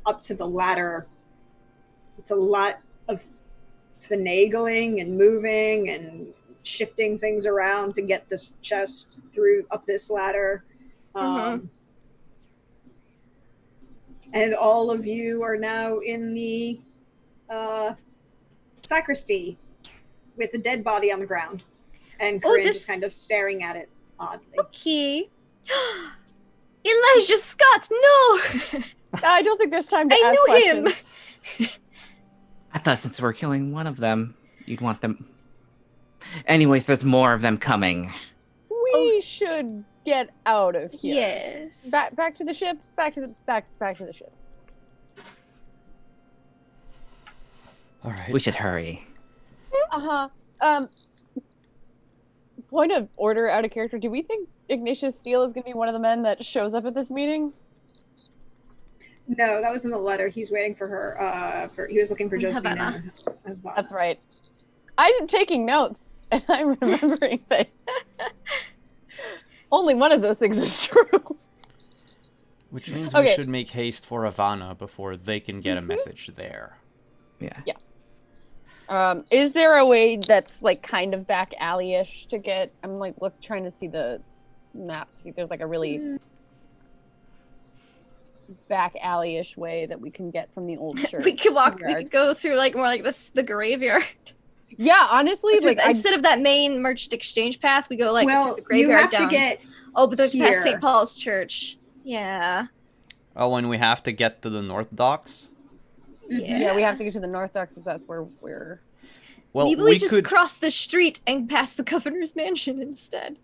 up to the ladder. It's a lot of finagling and moving and shifting things around to get this chest through up this ladder. And all of you are now in the sacristy with a dead body on the ground. And Corinne just kind of staring at it oddly. Okay. Elijah Scott, no! I don't think there's time to I ask knew questions. him! I thought since we're killing one of them, you'd want them. Anyways, there's more of them coming. We should get out of here. Yes. Back to the ship. Back to the ship. All right. We should hurry. Point of order out of character. Do we think Ignatius Steele is going to be one of the men that shows up at this meeting? No, that was in the letter. He's waiting for her. He was looking for Josephina. That's right. I'm taking notes and I'm remembering things. Only one of those things is true. Which means we should make haste for Havana before they can get a message there. Yeah. Is there a way that's like kind of back alley-ish to get? I'm like trying to see the map to see if there's like a really back alley-ish way that we can get from the old church. We could go through like more like the graveyard. Yeah, honestly, like instead of that main merchant exchange path, we go like through the you graveyard have down. to get but there's here. past St. Paul's Church. Yeah. Oh, and we have to get to the North Docks? Yeah, we have to get to the North Docks because that's where we're. Well, maybe we just cross the street and pass the governor's mansion instead.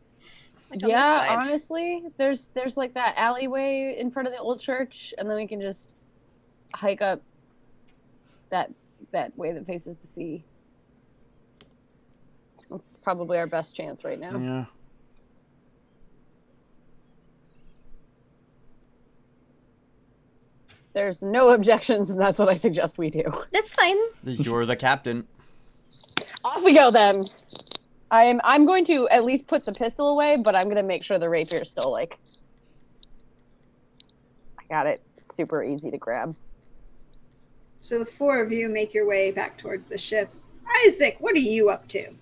Like on this side. Honestly, there's like that alleyway in front of the old church, and then we can just hike up that way that faces the sea. That's probably our best chance right now. Yeah. There's no objections, and that's what I suggest we do. That's fine. You're the captain. Off we go then. I'm going to at least put the pistol away, but I'm going to make sure the rapier is still like. I got it. Super easy to grab. So the four of you make your way back towards the ship. Isaac, what are you up to?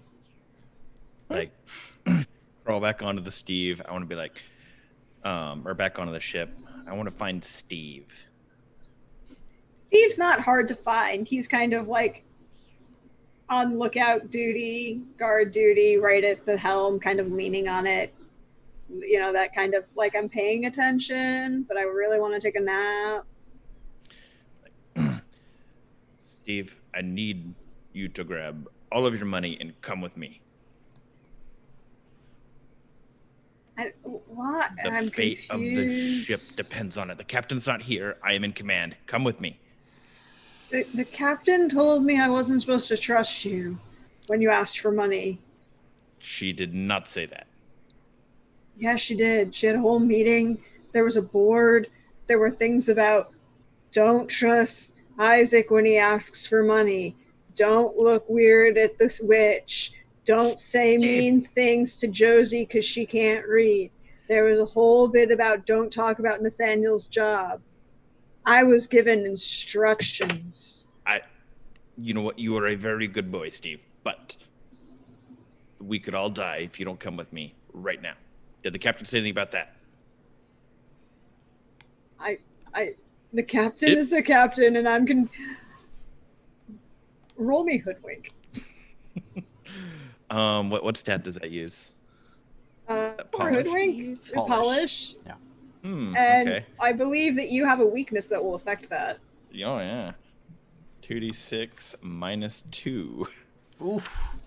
like crawl back onto the Steve. I want to be like, or back onto the ship. I want to find Steve. Steve's not hard to find. He's kind of like on lookout duty, guard duty, right at the helm, kind of leaning on it. You know, that kind of like, I'm paying attention, but I really want to take a nap. Steve, I need you to grab all of your money and come with me. What? The I'm fate confused. of the ship depends on it. The captain's not here. I am in command. Come with me. The captain told me I wasn't supposed to trust you when you asked for money. She did not say that. Yeah, she did. She had a whole meeting. There was a board. There were things about don't trust Isaac when he asks for money. Don't look weird at this witch. Don't say mean things to Josie because she can't read. There was a whole bit about don't talk about Nathaniel's job. I was given instructions. You know what? You are a very good boy, Steve, but we could all die if you don't come with me right now. Did the captain say anything about that? The captain is the captain, and I'm roll me hoodwink. What stat does that use? Hoodwink, Polish. polish. Yeah. And Okay. I believe that you have a weakness that will affect that. Oh yeah. 2d6 minus 2. Oof.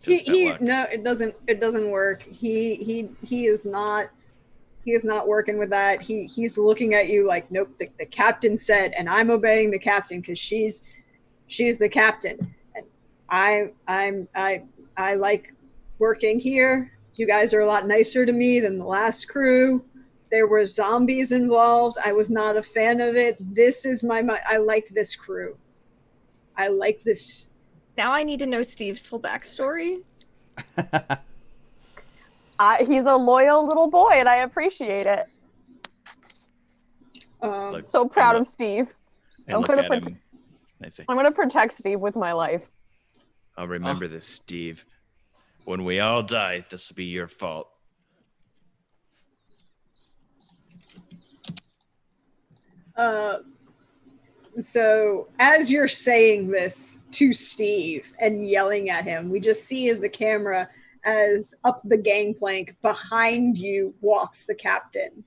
Just that luck. No, it doesn't work. He is not working with that. He's looking at you like, nope, the captain said, and I'm obeying the captain because she's the captain. And I like working here. You guys are a lot nicer to me than the last crew. There were zombies involved. I was not a fan of it. This is I like this crew. I like this. Now I need to know Steve's full backstory. He's a loyal little boy, and I appreciate it. Look, So proud I of Steve. I look gonna at him. I say, I'm going to protect Steve with my life. I'll remember this, Steve. When we all die, this will be your fault. So as you're saying this to Steve and yelling at him, we just see as the camera as up the gangplank behind you walks the captain.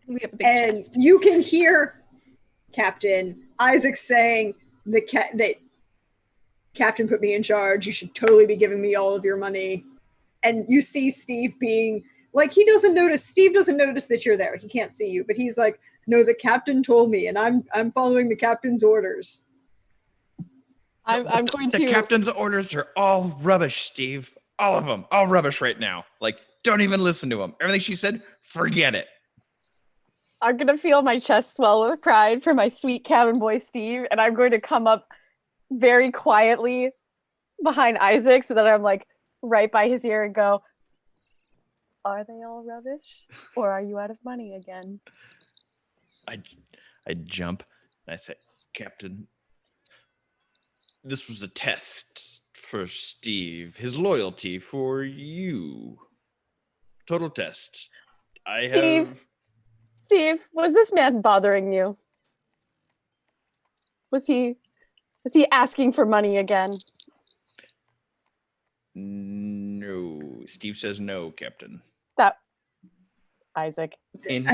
We have a big And chest. you can hear Captain Isaac saying that Captain put me in charge. You should totally be giving me all of your money. And you see Steve being like, he doesn't notice. Steve doesn't notice that you're there. He can't see you, but he's like, no, the captain told me, and I'm following the captain's orders. I'm going The to. captain's orders are all rubbish, Steve. All of them. All rubbish right now. Like, don't even listen to him. Everything she said, forget it. I'm going to feel my chest swell with pride for my sweet cabin boy Steve, and I'm going to come up very quietly behind Isaac so that I'm like right by his ear and go, are they all rubbish? Or are you out of money again? I jump and I say, Captain, this was a test for Steve, his loyalty for you. Total test. Steve, was this man bothering you? Was he asking for money again? No. Steve says no, Captain. That Isaac. He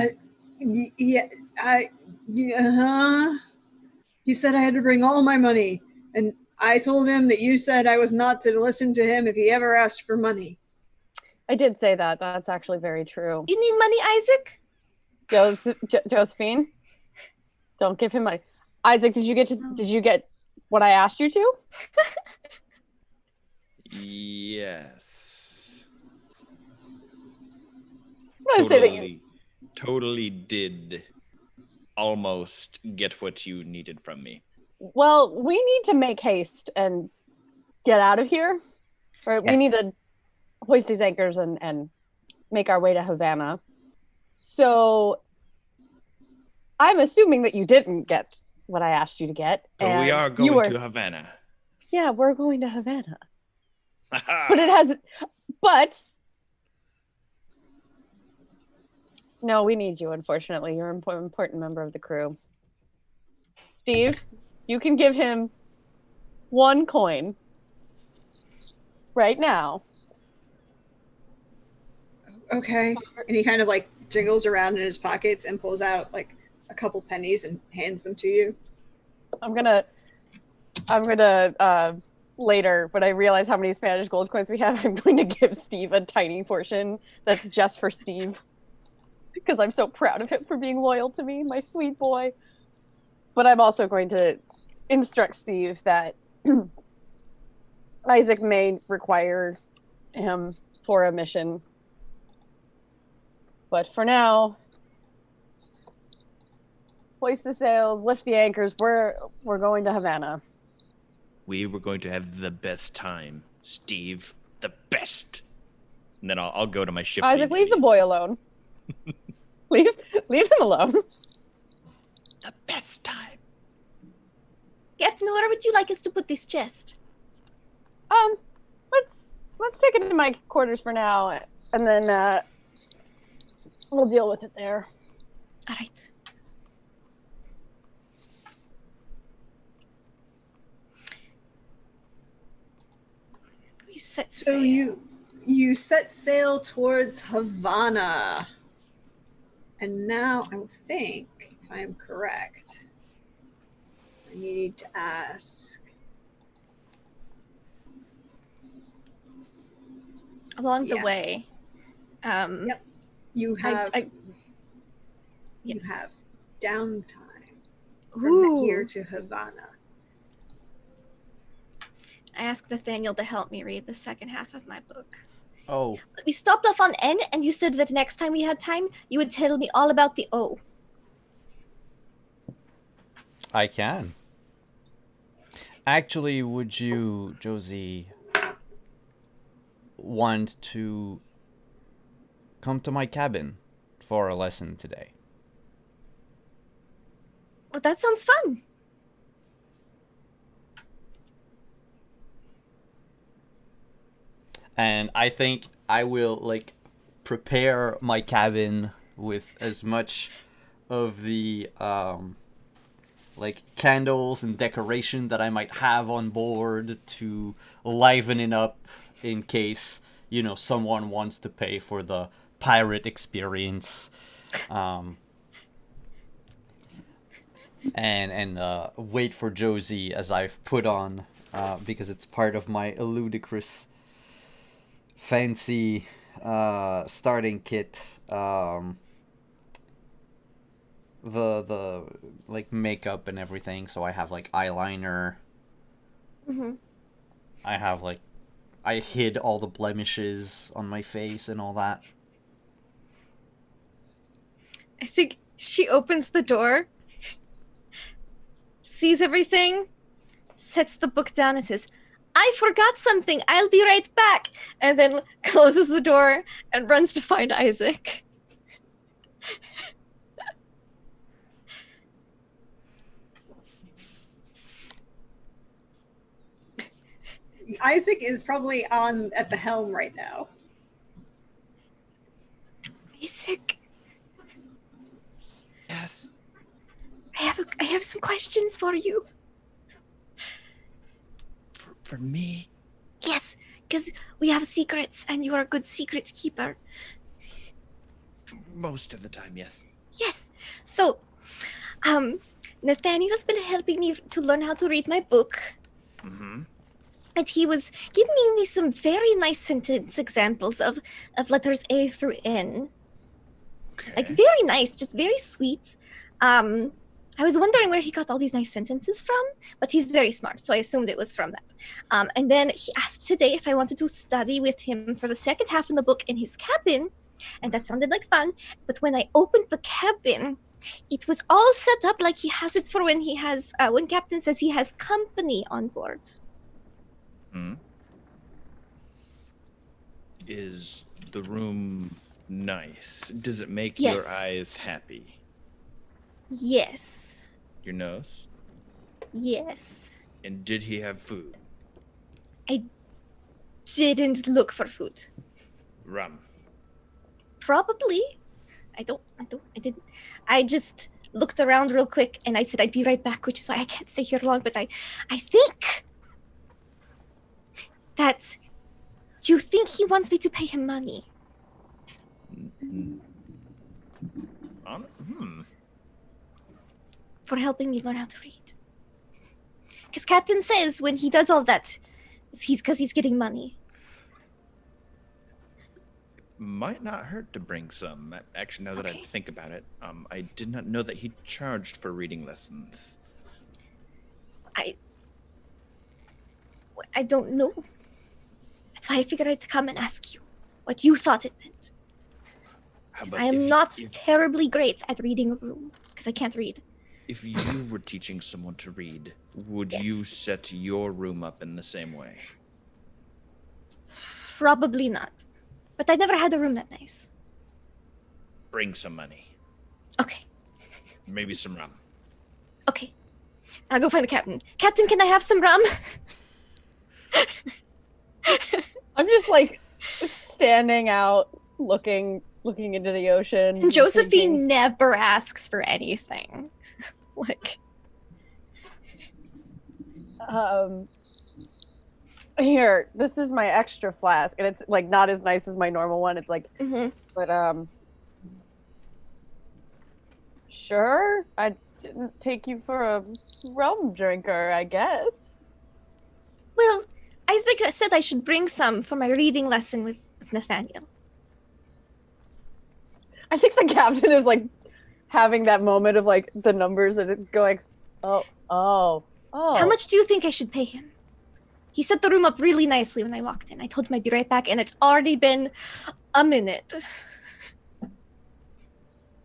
said I had to bring all my money, and I told him that you said I was not to listen to him if he ever asked for money. I did say that. That's actually very true. You need money, Isaac? Josephine, don't give him money. Isaac, did you get what I asked you to? Yes. I'm gonna say that you. Totally did almost get what you needed from me. Well, we need to make haste and get out of here. Right? We need to hoist these anchors and make our way to Havana. So I'm assuming that you didn't get what I asked you to get. So we and are you going to Havana. Yeah, we're going to Havana. But it has, but no, we need you. Unfortunately, you're an important member of the crew. Steve, you can give him 1 coin right now. Okay. And he kind of like jiggles around in his pockets and pulls out like a couple pennies and hands them to you. I'm gonna later, when I realize how many Spanish gold coins we have, I'm going to give Steve a tiny portion that's just for Steve. Because I'm so proud of him for being loyal to me, my sweet boy. But I'm also going to instruct Steve that Isaac may require him for a mission. But for now, hoist the sails, lift the anchors. We're going to Havana. We were going to have the best time, Steve. The best. And then I'll go to my ship. Isaac, leave the boy alone. leave him alone. The best time. Captain, where would you like us to put this chest? Let's take it to my quarters for now, and then we'll deal with it there. All right. We set sail. So you set sail towards Havana. And now I think, if I am correct, I need to ask. Along the way. Yep. You have you Yes. have downtime from here to Havana. I asked Nathaniel to help me read the second half of my book. Oh, We stopped off on N, and you said that next time we had time, you would tell me all about the O. I can. Actually, would you, Josie, want to come to my cabin for a lesson today? Well, that sounds fun. and I think I will like prepare my cabin with as much of the like candles and decoration that I might have on board to liven it up in case, you know, someone wants to pay for the pirate experience. And wait for Josie as I've put on, because it's part of my ludicrous fancy starting kit, the like makeup and everything. So I have like eyeliner. Mm-hmm. I have like, I hid all the blemishes on my face and all that. I think she opens the door, sees everything, sets the book down and says, "I forgot something. I'll be right back." And then closes the door and runs to find Isaac. Isaac is probably on at the helm right now. Isaac, Yes. I have some questions for you. For me? Yes, because we have secrets and you are a good secret keeper. Most of the time, yes. Yes. So, Nathaniel's been helping me to learn how to read my book. Mm-hmm. And he was giving me some very nice sentence examples of letters A through N. Okay. Like, very nice, just very sweet. I was wondering where he got all these nice sentences from, but he's very smart, so I assumed it was from that. And then he asked today if I wanted to study with him for the second half of the book in his cabin, and that sounded like fun. But when I opened the cabin, it was all set up like he has it for when he has, when Captain says he has company on board. Hmm. Is the room nice? Does it make Yes. your eyes happy? Yes. Your nose? Yes. And did he have food? Didn't look for food. Rum. Probably. I didn't. I just looked around real quick and I said I'd be right back, which is why I can't stay here long, but I think that... Do you think he wants me to pay him money? For helping me learn how to read. Because Captain says when he does all that, it's because he's getting money. Might not hurt to bring some. Actually, now that I Okay. think about it, I did not know that he charged for reading lessons. I don't know. That's why I figured I'd come and ask you what you thought it meant. How Because about I am if- not if- terribly great at reading a room, because I can't read. If you were teaching someone to read, would Yes. you set your room up in the same way? Probably not. But I never had a room that nice. Bring some money. Okay, Maybe some rum. okay. I'll go find the captain. Captain, can I have some rum? I'm just like standing out, looking into the ocean. And Josephine thinking, never asks for anything. Like, Here, this is my extra flask, and it's like not as nice as my normal one. It's like, mhm. but sure. I didn't take you for a rum drinker, I guess. Well, Isaac said I should bring some for my reading lesson with Nathaniel. I think the captain is like having that moment of like the numbers and it going, oh. How much do you think I should pay him? He set the room up really nicely when I walked in. I told him I'd be right back, and it's already been a minute.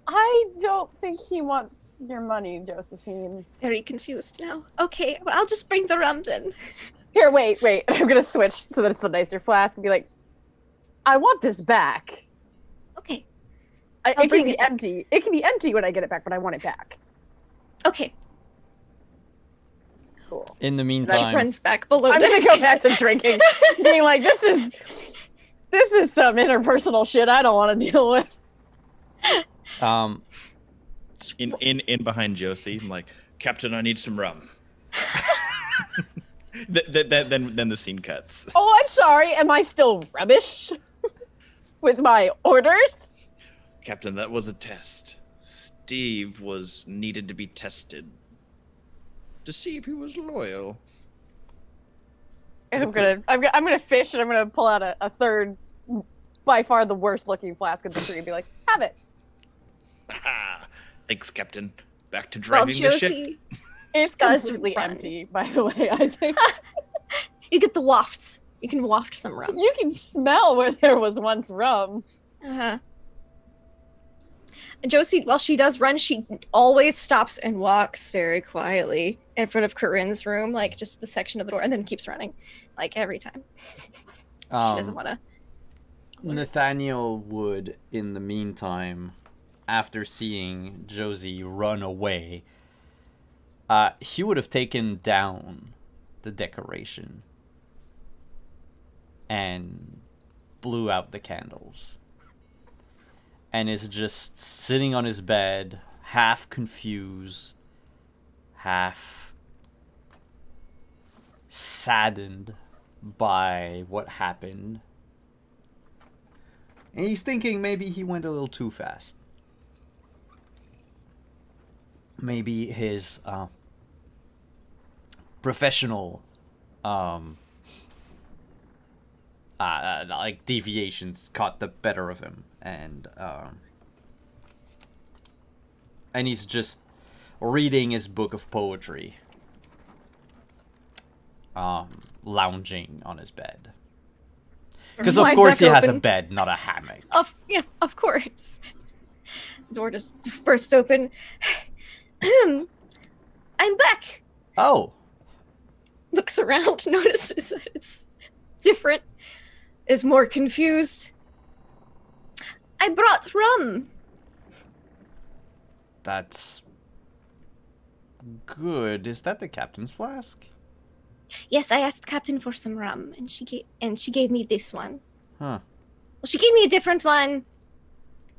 I don't think he wants your money, Josephine. Very confused now. Okay, well, I'll just bring the rum then. Here, wait. I'm gonna switch so that it's the nicer flask and be like, I want this back. Okay, It I'll can bring be it back. empty. It can be empty when I get it back, but I want it back. okay. Cool. In the She meantime, runs back below I'm gonna deck. go back to drinking, being like, this is some interpersonal shit I don't want to deal with. um, In behind Josie, I'm like, Captain, I need some rum. Then the scene cuts. Oh, I'm sorry. Am I still rubbish with my orders? Captain, that was a test. Steve was needed to be tested to see if he was loyal. And I'm gonna fish and I'm gonna pull out a third, by far the worst looking flask of the three and be like, have it. Ah, thanks, Captain. Back to Well, driving the ship. Josie, It's Does completely run. empty, by the way, Isaac. you get the wafts. You can waft some rum. You can smell where there was once rum. Uh-huh. And Josie, while she does run, she always stops and walks very quietly in front of Corinne's room, like just the section of the door, and then keeps running, like every time. She doesn't want to. Nathaniel would, in the meantime, after seeing Josie run away, he would have taken down the decoration and blew out the candles. And is just sitting on his bed, half confused, half saddened by what happened. And he's thinking maybe he went a little too fast. Maybe his professional like deviations caught the better of him, and he's just reading his book of poetry, lounging on his bed. Because of Blinds course he back has a open. bed, not a hammock. Of course. The door just bursts open. I'm back. Oh, Looks around, notices that it's different, is more confused. I brought rum. that's good. Is that the captain's flask? Yes, I asked Captain for some rum, and she gave me this one. Huh. Well, she gave me a different one,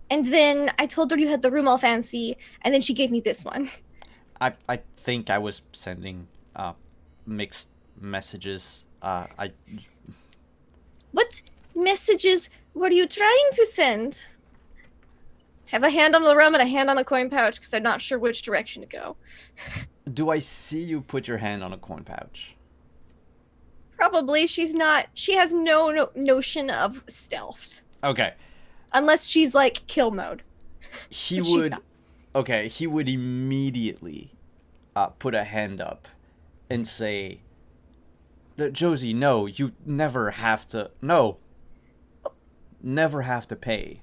and then I told her you had the room all fancy, and then she gave me this one. I think I was sending mixed messages. What messages were you trying to send? Have a hand on the rum and a hand on the coin pouch, because I'm not sure which direction to go. Do I see you put your hand on a coin pouch? Probably. She has no notion of stealth. Okay. Unless she's like kill mode. He But she's would. not. Okay, he would immediately put a hand up and say, Josie, no, you never have to. No. Never have to pay.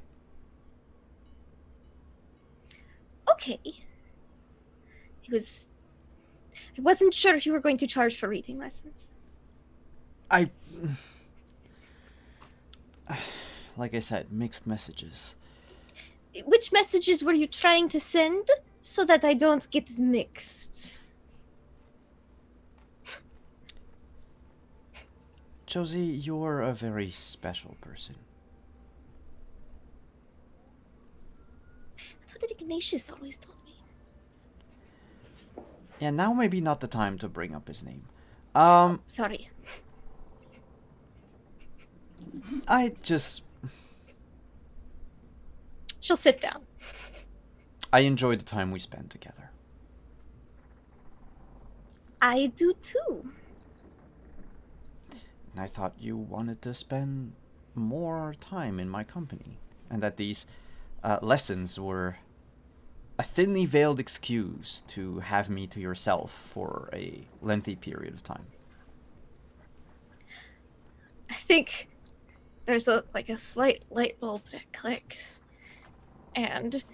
Okay. I wasn't sure if you were going to charge for reading lessons. Like I said, mixed messages. Which messages were you trying to send so that I don't get mixed? Josie, you're a very special person. That's what Ignatius always told me. Yeah, now maybe not the time to bring up his name. Sorry. She'll sit down. I enjoy the time we spend together. I do too. And I thought you wanted to spend more time in my company, and that these lessons were a thinly veiled excuse to have me to yourself for a lengthy period of time. I think there's a slight light bulb that clicks, and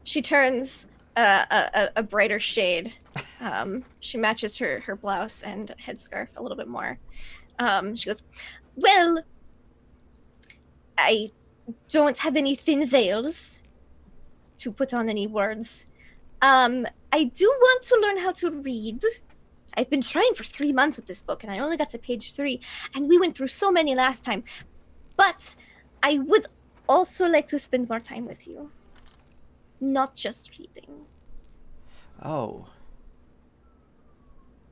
she turns a brighter shade. She matches her blouse and headscarf a little bit more. She goes, well, I don't have any thin veils to put on any words. I do want to learn how to read. I've been trying for 3 months with this book, and I only got to page 3, and we went through so many last time. But I would also like to spend more time with you. Not just reading. Oh.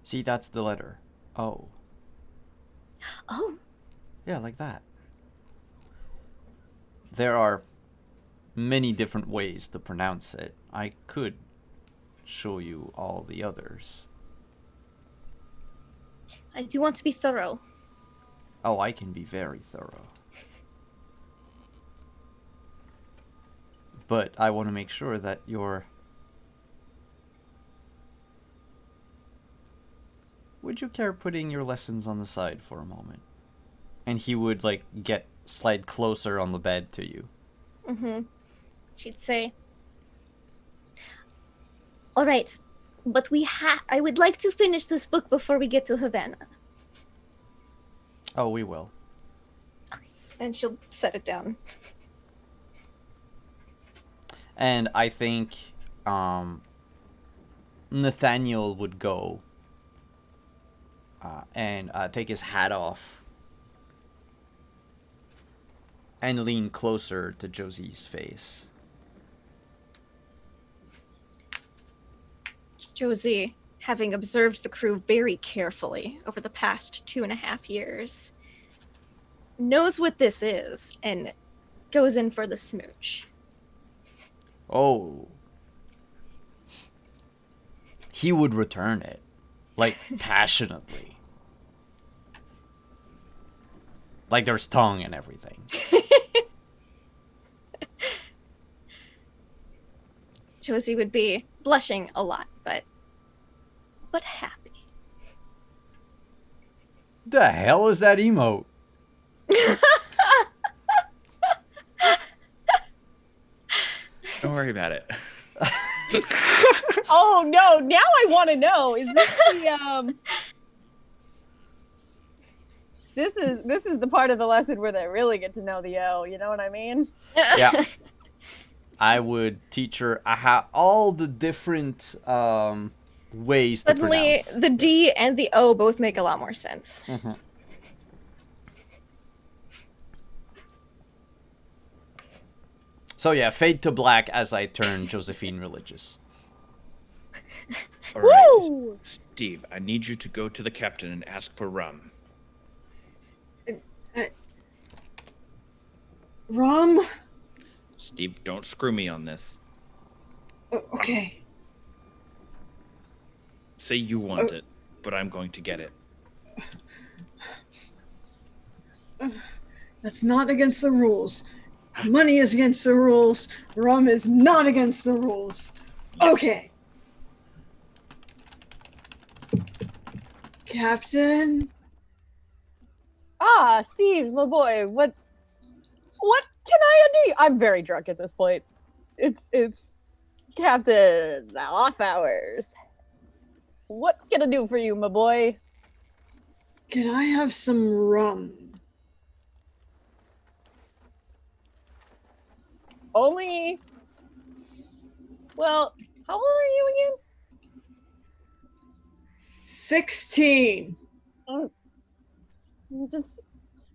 See, that's the letter. Oh. Oh. Yeah, like that. There are many different ways to pronounce it. I could show you all the others. I do want to be thorough. Oh, I can be very thorough. But I want to make sure that you're... Would you care putting your lessons on the side for a moment? And he would, slide closer on the bed to you. Mm-hmm. She'd say, all right, but I would like to finish this book before we get to Havana. Oh, we will. And she'll set it down. And I think Nathaniel would go and take his hat off and lean closer to Josie's face. Josie, having observed the crew very carefully over the past 2.5 years, knows what this is and goes in for the smooch. Oh. He would return it, passionately. There's tongue and everything. Josie would be blushing a lot, but happy. The hell is that emote? Don't worry about it. Oh no! Now I want to know. Is this the This is the part of the lesson where they really get to know the O. You know what I mean? Yeah. I would teach her all the different ways to Suddenly, pronounce. the D and the O both make a lot more sense. Mhm. So yeah, fade to black as I turn Josephine religious. All right, Woo! Steve, I need you to go to the captain and ask for rum. Rum? Steve, don't screw me on this. Okay. Say you want it, but I'm going to get it. That's not against the rules. Money is against the rules. Rum is not against the rules. Okay. Captain? Ah, Steve, my boy, what can I undo? I'm very drunk at this point. It's Captain Off Hours. What can I do for you, my boy? Can I have some rum? Only. Well, how old are you again? 16.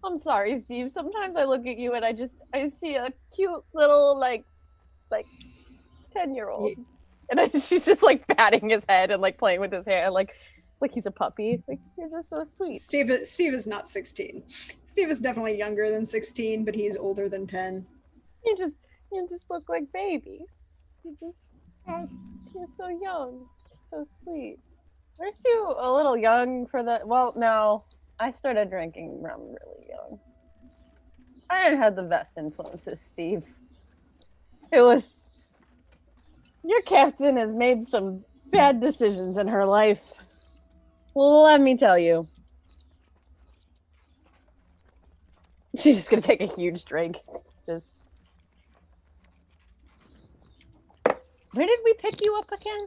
I'm sorry, Steve. Sometimes I look at you and I see a cute little like 10-year-old, and she's just like patting his head and like playing with his hair, like he's a puppy. Like, you're just so sweet. Steve is not 16. Steve is definitely younger than 16, but he's older than 10. You just look like baby. You're so young, so sweet. Aren't you a little young for that? Well, no. I started drinking rum really young. I didn't have the best influences, Steve. It was... Your captain has made some bad decisions in her life. Let me tell you. She's just gonna take a huge drink. Just... Where did we pick you up again?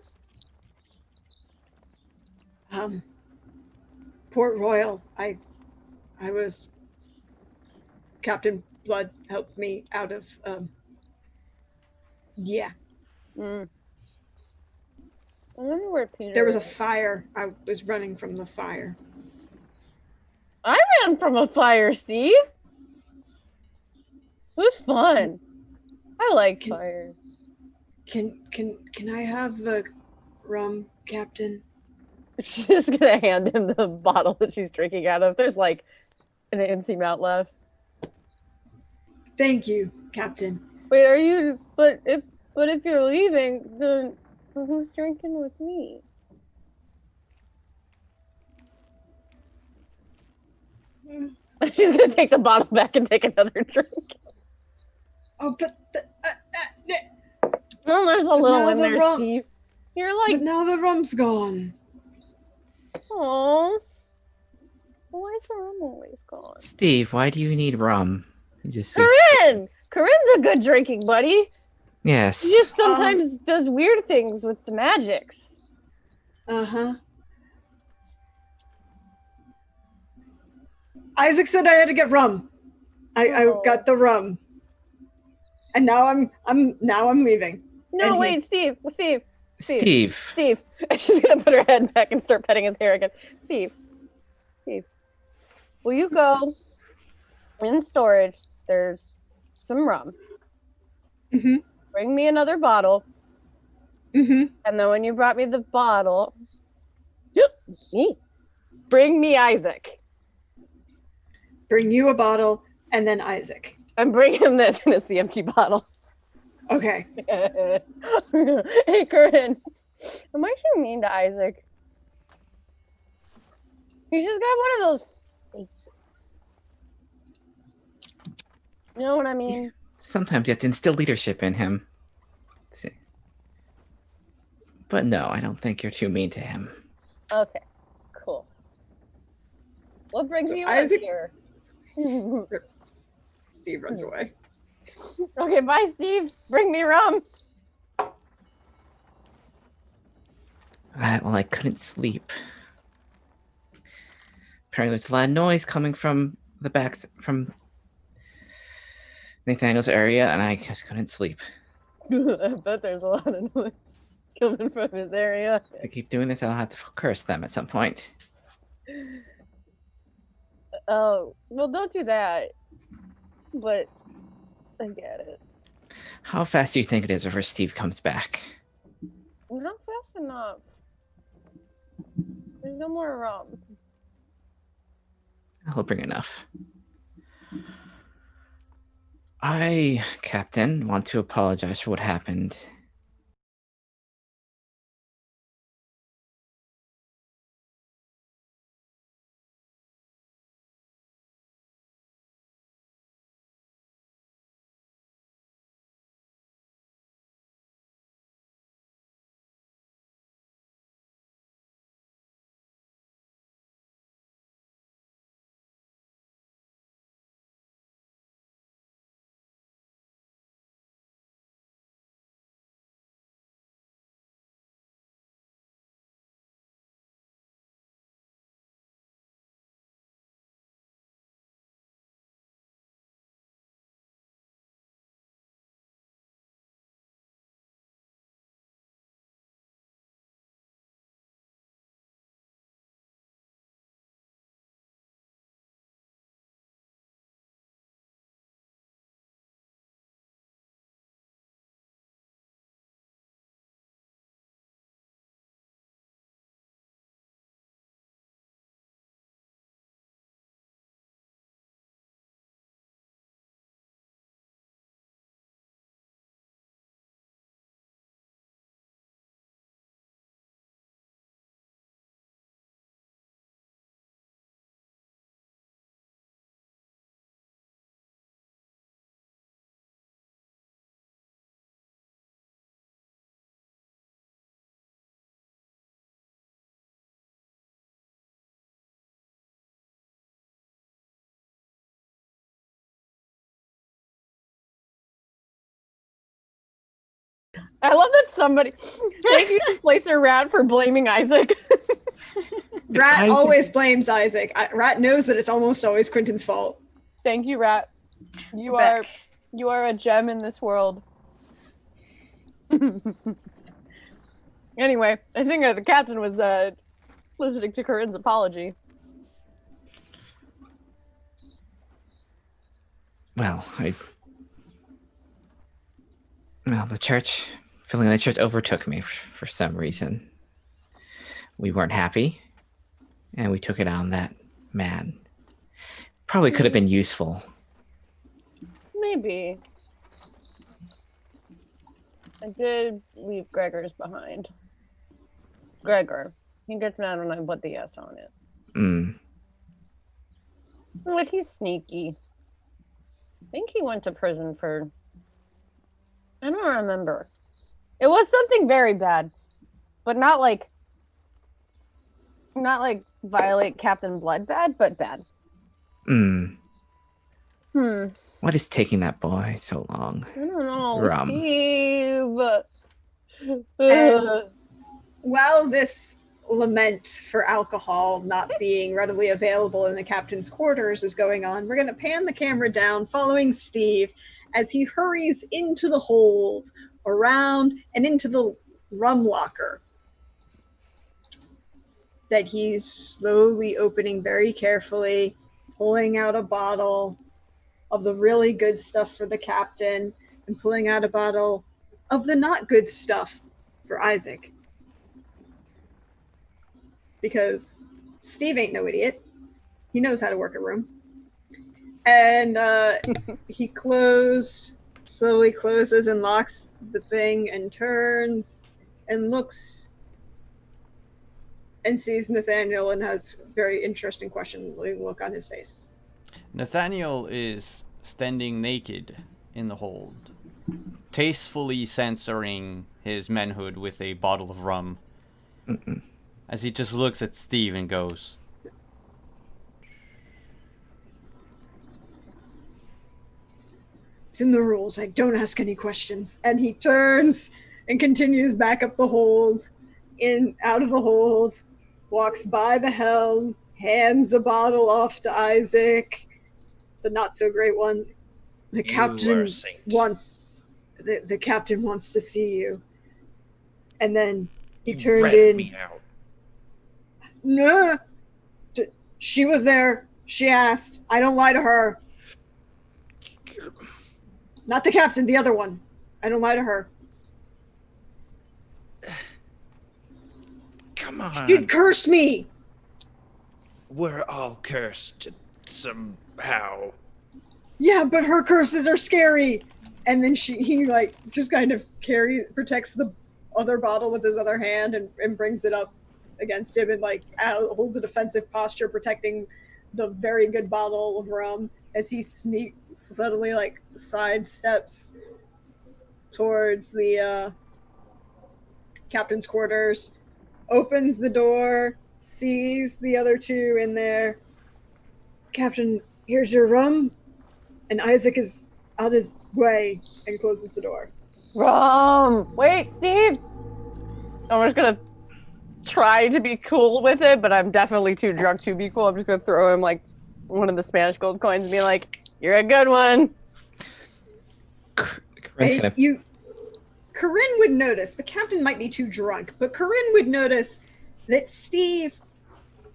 Port Royal. I was... Captain Blood helped me out of, yeah. I wonder where Peter There was a is. fire. I was running from the fire. I ran from a fire, Steve. It was fun. I like fire. Can I have the rum, Captain? She's just gonna hand him the bottle that she's drinking out of. There's like an empty amount left. Thank you, Captain. Wait, are you? But if you're leaving, then who's drinking with me? She's gonna take the bottle back and take another drink. Oh, but Oh, there's a little now in the there, rum- Steve. You're but like, now the rum's gone. oh, why is the rum always gone? Steve, why do you need rum? You just say, Corinne's a good drinking buddy. yes. She just sometimes does weird things with the magics. Uh-huh. Isaac said I had to get rum. I Oh. got the rum. And now I'm leaving. No, And wait, Steve. Steve. And she's gonna put her head back and start petting his hair again. Steve. Will you go in storage? There's some rum. Mm-hmm. Bring me another bottle. Mm-hmm. And then when you brought me the bottle, bring me Isaac. Bring you a bottle and then Isaac. And bring him this, and it's the empty bottle. Okay. Hey, Corinne. Am I too mean to Isaac? He's just got one of those faces. You know what I mean? Sometimes you have to instill leadership in him. See. But no, I don't think you're too mean to him. Okay, cool. What brings So you Isaac- up here? Steve runs away. Okay, bye, Steve. Bring me rum. Well, I couldn't sleep. Apparently, there's a lot of noise coming from the backs from Nathaniel's area, and I just couldn't sleep. I bet there's a lot of noise coming from his area. If I keep doing this, I'll have to curse them at some point. Oh, well, don't do that. But I get it. How fast do you think it is before Steve comes back? Not fast enough. There's no more rum. I'll bring enough. I, Captain, want to apologize for what happened. I love that somebody. Thank you, Placer Rat, for blaming Isaac. Rat Isaac- always blames Isaac. Rat knows that it's almost always Quentin's fault. Thank you, Rat. You are a gem in this world. Anyway, I think the captain was listening to Corinne's apology. Well, the church, feeling the church overtook me for some reason. We weren't happy, and we took it on that man. Probably could have been useful. Maybe. I did leave Gregor's behind. Gregor. He gets mad when I put the S on it. But he's sneaky. I think he went to prison for... I don't remember. It was something very bad. But not like violate Captain Blood bad, but bad. What is taking that boy so long? I don't know. Rum. Steve. And while this lament for alcohol not being readily available in the captain's quarters is going on, we're going to pan the camera down following Steve as he hurries into the hold, around, and into the rum locker that he's slowly opening very carefully, pulling out a bottle of the really good stuff for the captain and pulling out a bottle of the not good stuff for Isaac. Because Steve ain't no idiot. He knows how to work a room. And he slowly closes and locks the thing and turns and looks and sees Nathaniel and has a very interesting questioning look on his face. Nathaniel is standing naked in the hold, tastefully censoring his manhood with a bottle of rum. As he just looks at Steve and goes, "It's in the rules. I don't ask any questions." And he turns and continues back up the hold, out of the hold, walks by the helm, hands a bottle off to Isaac, the not so great one. The captain wants The captain wants to see you. And then he You turned ratted in. me out. No. She was there. She asked. I don't lie to her. Not the captain, the other one. I don't lie to her. Come on. She'd curse me. We're all cursed somehow. Yeah, but her curses are scary. And then he like just kind of protects the other bottle with his other hand and brings it up against him and like holds a defensive posture, protecting the very good bottle of rum as he suddenly like sidesteps towards the captain's quarters, opens the door, sees the other two in there. Captain, here's your rum. And Isaac is out his way and closes the door. Wait, Steve! I'm just gonna try to be cool with it, but I'm definitely too drunk to be cool. I'm just gonna throw him like one of the Spanish gold coins and be like, "You're a good one." Corinne's gonna. Corinne would notice, the captain might be too drunk, but Corinne would notice that Steve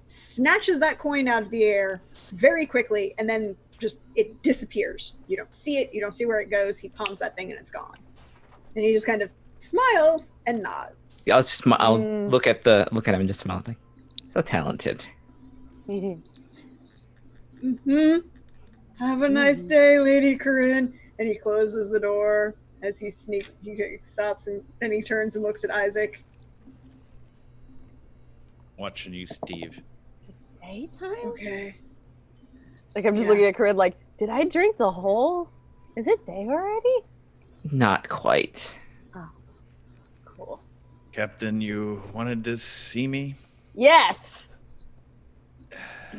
snatches that coin out of the air very quickly and then just it disappears. You don't see it, you don't see where it goes. He palms that thing and it's gone. And he just kind of smiles and nods. I'll look at him and just smile like, so talented. Mm-hmm. Have a nice day, Lady Corinne. And he closes the door as he stops and then he turns and looks at Isaac. Watching you, Steve. Daytime? Okay. Like I'm just looking at Corinne like, did I drink the whole? Is it day already? Not quite. Oh, cool. Captain, you wanted to see me? Yes.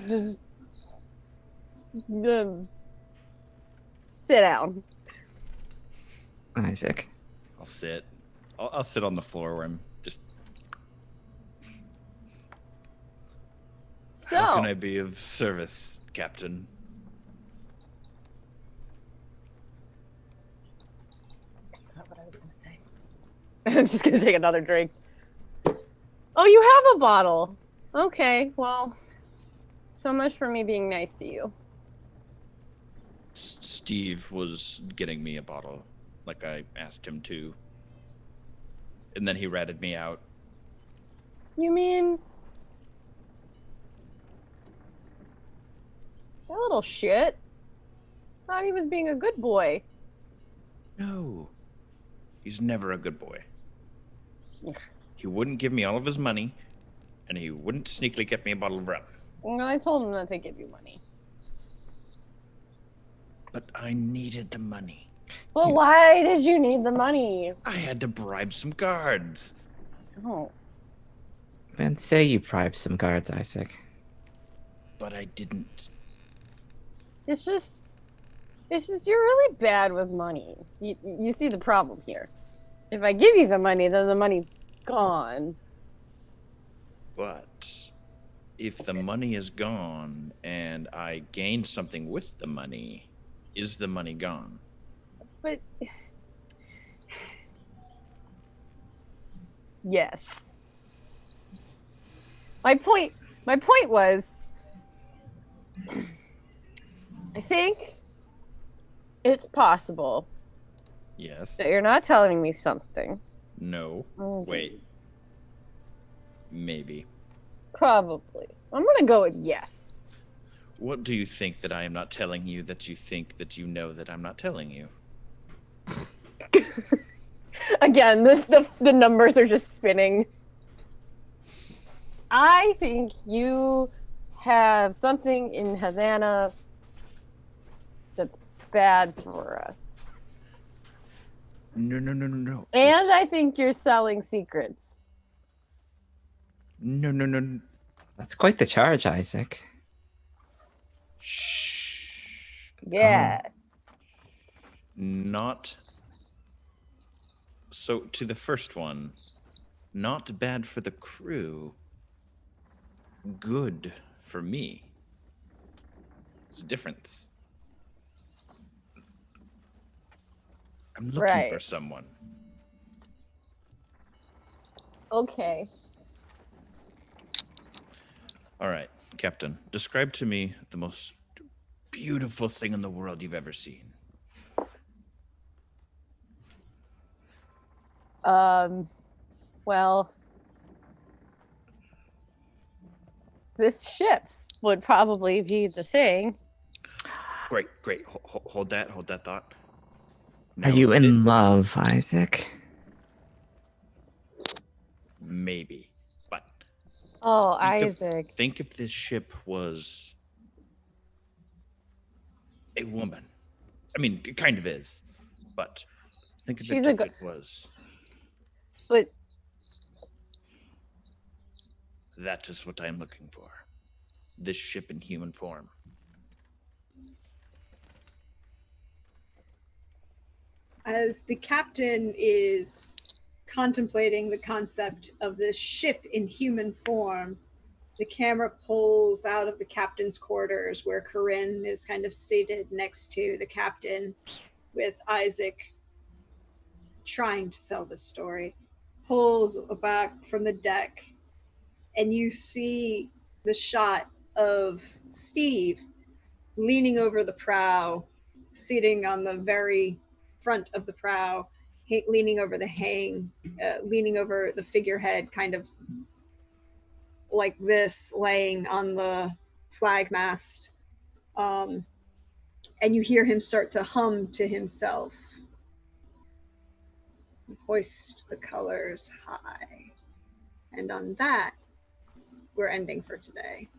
Just sit down. Isaac. I'll sit. I'll sit on the floor where I'm just. So, How can I be of service, Captain? Not what I was gonna say. I'm just gonna take another drink. Oh, you have a bottle. Okay, well, so much for me being nice to you. Steve was getting me a bottle, like I asked him to. And then he ratted me out. You mean that little shit? Thought he was being a good boy. No. He's never a good boy. He wouldn't give me all of his money, and he wouldn't sneakily get me a bottle of rum. Well, I told him not to give you money. But I needed the money. Well, why did you need the money? I had to bribe some guards. Oh. Then say you bribed some guards, Isaac. But I didn't. It's just you're really bad with money. You see the problem here. If I give you the money, then the money's gone. But if the money is gone and I gained something with the money, is the money gone? But yes. My point was I think it's possible Yes. that you're not telling me something. No. Okay. Wait. Maybe. Probably. I'm gonna go with yes. What do you think that I am not telling you that you think that you know that I'm not telling you? Again, the numbers are just spinning. I think you have something in Havana that's bad for us. No. And I think you're selling secrets. No. That's quite the charge, Isaac. Shh. Yeah. Not. So, to the first one, not bad for the crew, good for me. It's a difference. I'm looking Right. for someone. Okay. All right, Captain, describe to me the most beautiful thing in the world you've ever seen. Well, this ship would probably be the thing. Great. Hold that thought. Are Now, you in love, Isaac? Maybe, but Oh, Think of- Isaac. think if this ship was a woman. I mean, it kind of is, but think of She's it a if go- it was. But That is what I'm looking for. This ship in human form. As the captain is contemplating the concept of this ship in human form, the camera pulls out of the captain's quarters where Corinne is kind of seated next to the captain with Isaac trying to sell the story. Pulls back from the deck, and you see the shot of Steve leaning over the prow, sitting on the very front of the prow, leaning over the hang, leaning over the figurehead, kind of like this, laying on the flag mast. And you hear him start to hum to himself. Hoist the colors high. And on that, we're ending for today.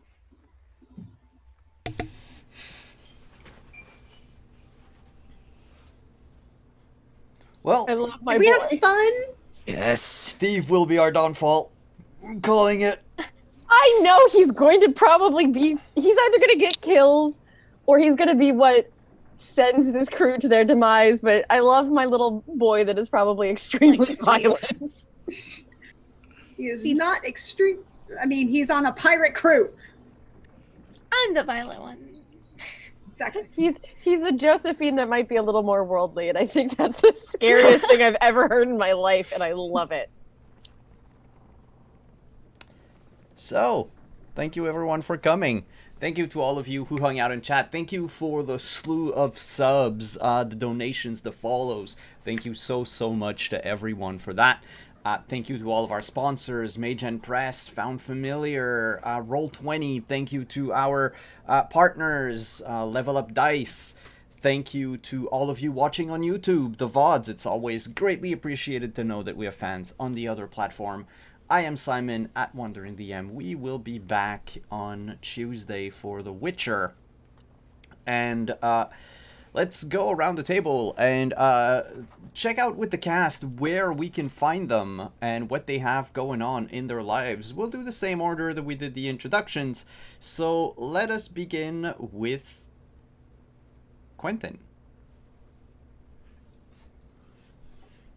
Well, I love my Did we boy. have fun? Yes. Steve will be our downfall. I'm calling it. I know he's going to probably be. He's either going to get killed, or he's going to be what sends this crew to their demise. But I love my little boy that is probably extremely Steve. violent. He is Steve's- not extreme. I mean, he's on a pirate crew. I'm the violent one. Exactly. He's a Josephine that might be a little more worldly, and I think that's the scariest thing I've ever heard in my life, and I love it. So, thank you everyone for coming. Thank you to all of you who hung out in chat. Thank you for the slew of subs, the donations, the follows. Thank you so much to everyone for that. Thank you to all of our sponsors, Mage and Press, Found Familiar, Roll20. Thank you to our partners, Level Up Dice. Thank you to all of you watching on YouTube, the VODs. It's always greatly appreciated to know that we have fans on the other platform. I am Simon at Wandering DM. We will be back on Tuesday for The Witcher. And let's go around the table and check out with the cast where we can find them and what they have going on in their lives. We'll do the same order that we did the introductions. So let us begin with Quentin.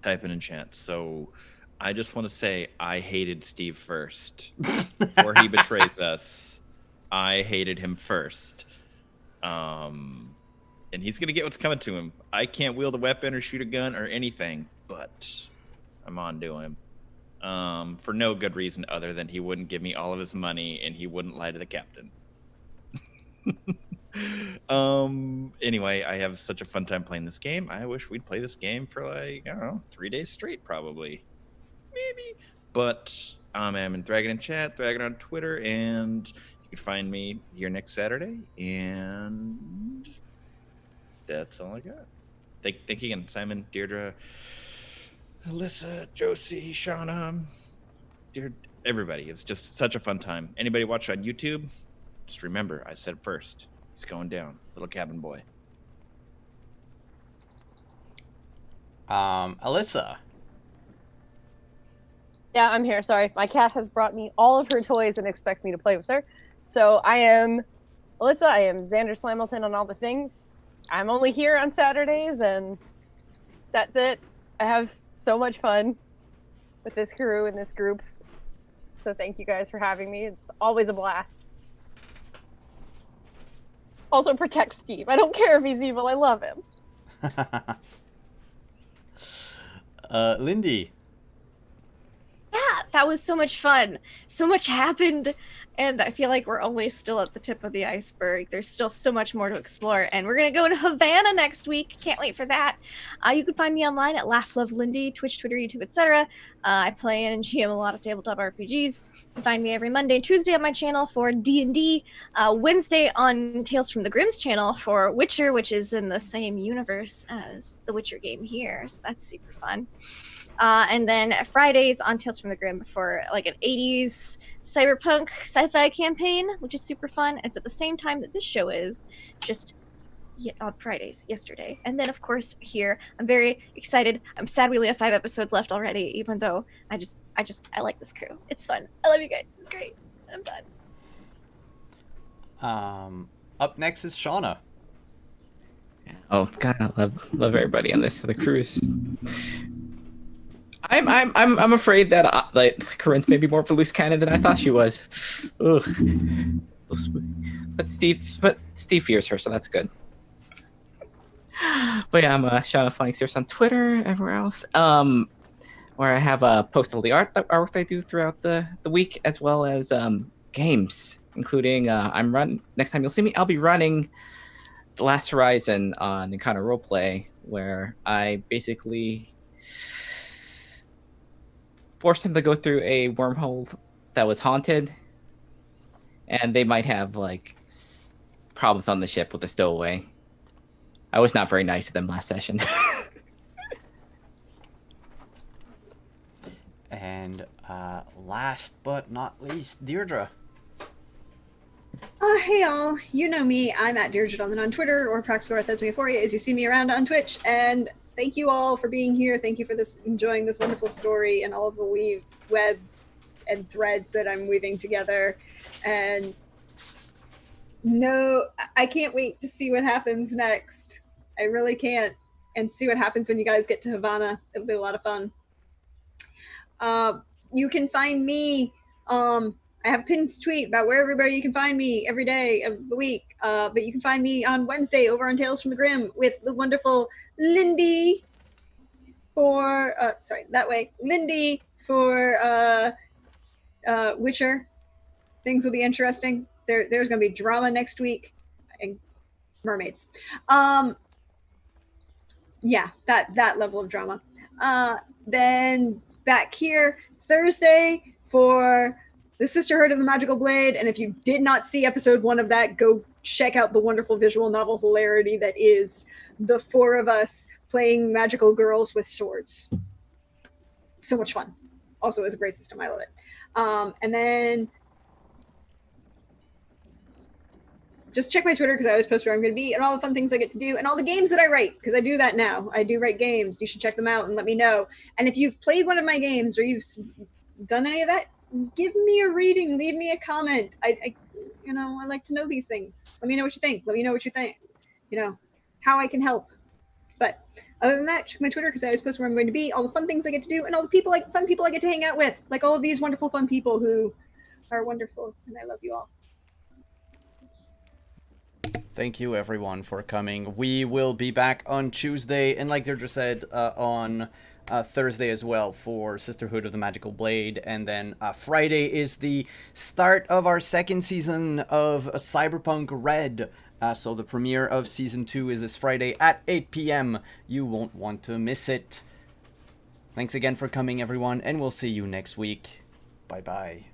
Typing in chat. So I just want to say I hated Steve first. Before he betrays us, I hated him first. And he's going to get what's coming to him. I can't wield a weapon or shoot a gun or anything, but I'm on to him. For no good reason other than he wouldn't give me all of his money and he wouldn't lie to the captain. Anyway, I have such a fun time playing this game. I wish we'd play this game for like, I don't know, 3 days straight probably. Maybe. But I'm in Dragon in chat, Dragon on Twitter, and you can find me here next Saturday. And that's all I got. Thank you again, Simon, Deirdre, Alyssa, Josie, Shauna, everybody. It's just such a fun time. Anybody watch on YouTube? Just remember, I said first. It's going down. Little cabin boy. Alyssa. Yeah, I'm here. Sorry. My cat has brought me all of her toys and expects me to play with her. So I am Alyssa. I am Xander Slamilton on all the things. I'm only here on Saturdays, and that's it. I have so much fun with this crew and this group. So thank you guys for having me. It's always a blast. Also protect Steve. I don't care if he's evil. I love him. Lindy. Yeah, that was so much fun. So much happened, and I feel like we're only still at the tip of the iceberg. There's still so much more to explore, and we're gonna go to Havana next week. Can't wait for that. You can find me online at Laugh Love Lindy, Twitch, Twitter, YouTube, etc. I play and GM a lot of tabletop RPGs. You can find me every Monday and Tuesday on my channel for D&D. Wednesday on Tales from the Grimm's channel for Witcher, which is in the same universe as the Witcher game here, so that's super fun. And then Fridays on Tales from the Grim for like an 80s cyberpunk sci-fi campaign, which is super fun. It's at the same time that this show is, just on Fridays, yesterday. And then, of course, here, I'm very excited. I'm sad we only have 5 episodes left already, even though I like this crew. It's fun. I love you guys. It's great. I'm done. Up next is Shauna. Oh God, I love everybody on this. The cruise. I'm afraid that like Corinne's maybe more of a loose cannon than I thought she was. Ugh. But Steve fears her, so that's good. But yeah, I'm Shauna Flanks on Twitter and everywhere else. Where I have post all the artwork I do throughout the week, as well as games, including next time you'll see me, I'll be running The Last Horizon on Encounter Roleplay, where I basically forced him to go through a wormhole that was haunted, and they might have like problems on the ship with the stowaway. I was not very nice to them last session. And last but not least, Deirdre. Hey all, you know me. I'm at Deirdre on Twitter or Praxor Thesmia as you see me around on Twitch. And thank you all for being here. Thank you for enjoying this wonderful story and all of the web and threads that I'm weaving together. And no, I can't wait to see what happens next. I really can't. And see what happens when you guys get to Havana. It'll be a lot of fun. You can find me. I have a pinned tweet about where everybody you can find me every day of the week. But you can find me on Wednesday over on Tales from the Grim with the wonderful Lindy for Lindy for Witcher. Things will be interesting. There's going to be drama next week and mermaids. Yeah, that level of drama. Then back here Thursday for the Sisterhood of the Magical Blade. And if you did not see episode 1 of that, go check out the wonderful visual novel hilarity that is the 4 of us playing magical girls with swords. So much fun. Also, it's a great system. I love it. And then just check my Twitter because I always post where I'm going to be and all the fun things I get to do and all the games that I write, because I do that now. I do write games. You should check them out and let me know. And if you've played one of my games or you've done any of that, give me a reading. Leave me a comment. I like to know these things. Let me know what you think. Let me know what you think. How I can help. But other than that, check my Twitter because I always post where I'm going to be, all the fun things I get to do, and all the fun people I get to hang out with. Like all of these wonderful, fun people who are wonderful, and I love you all. Thank you everyone for coming. We will be back on Tuesday, and like Deirdre said, on Thursday as well for Sisterhood of the Magical Blade, and then Friday is the start of our second season of Cyberpunk Red. So the premiere of Season 2 is this Friday at 8 p.m. You won't want to miss it. Thanks again for coming, everyone, and we'll see you next week. Bye-bye.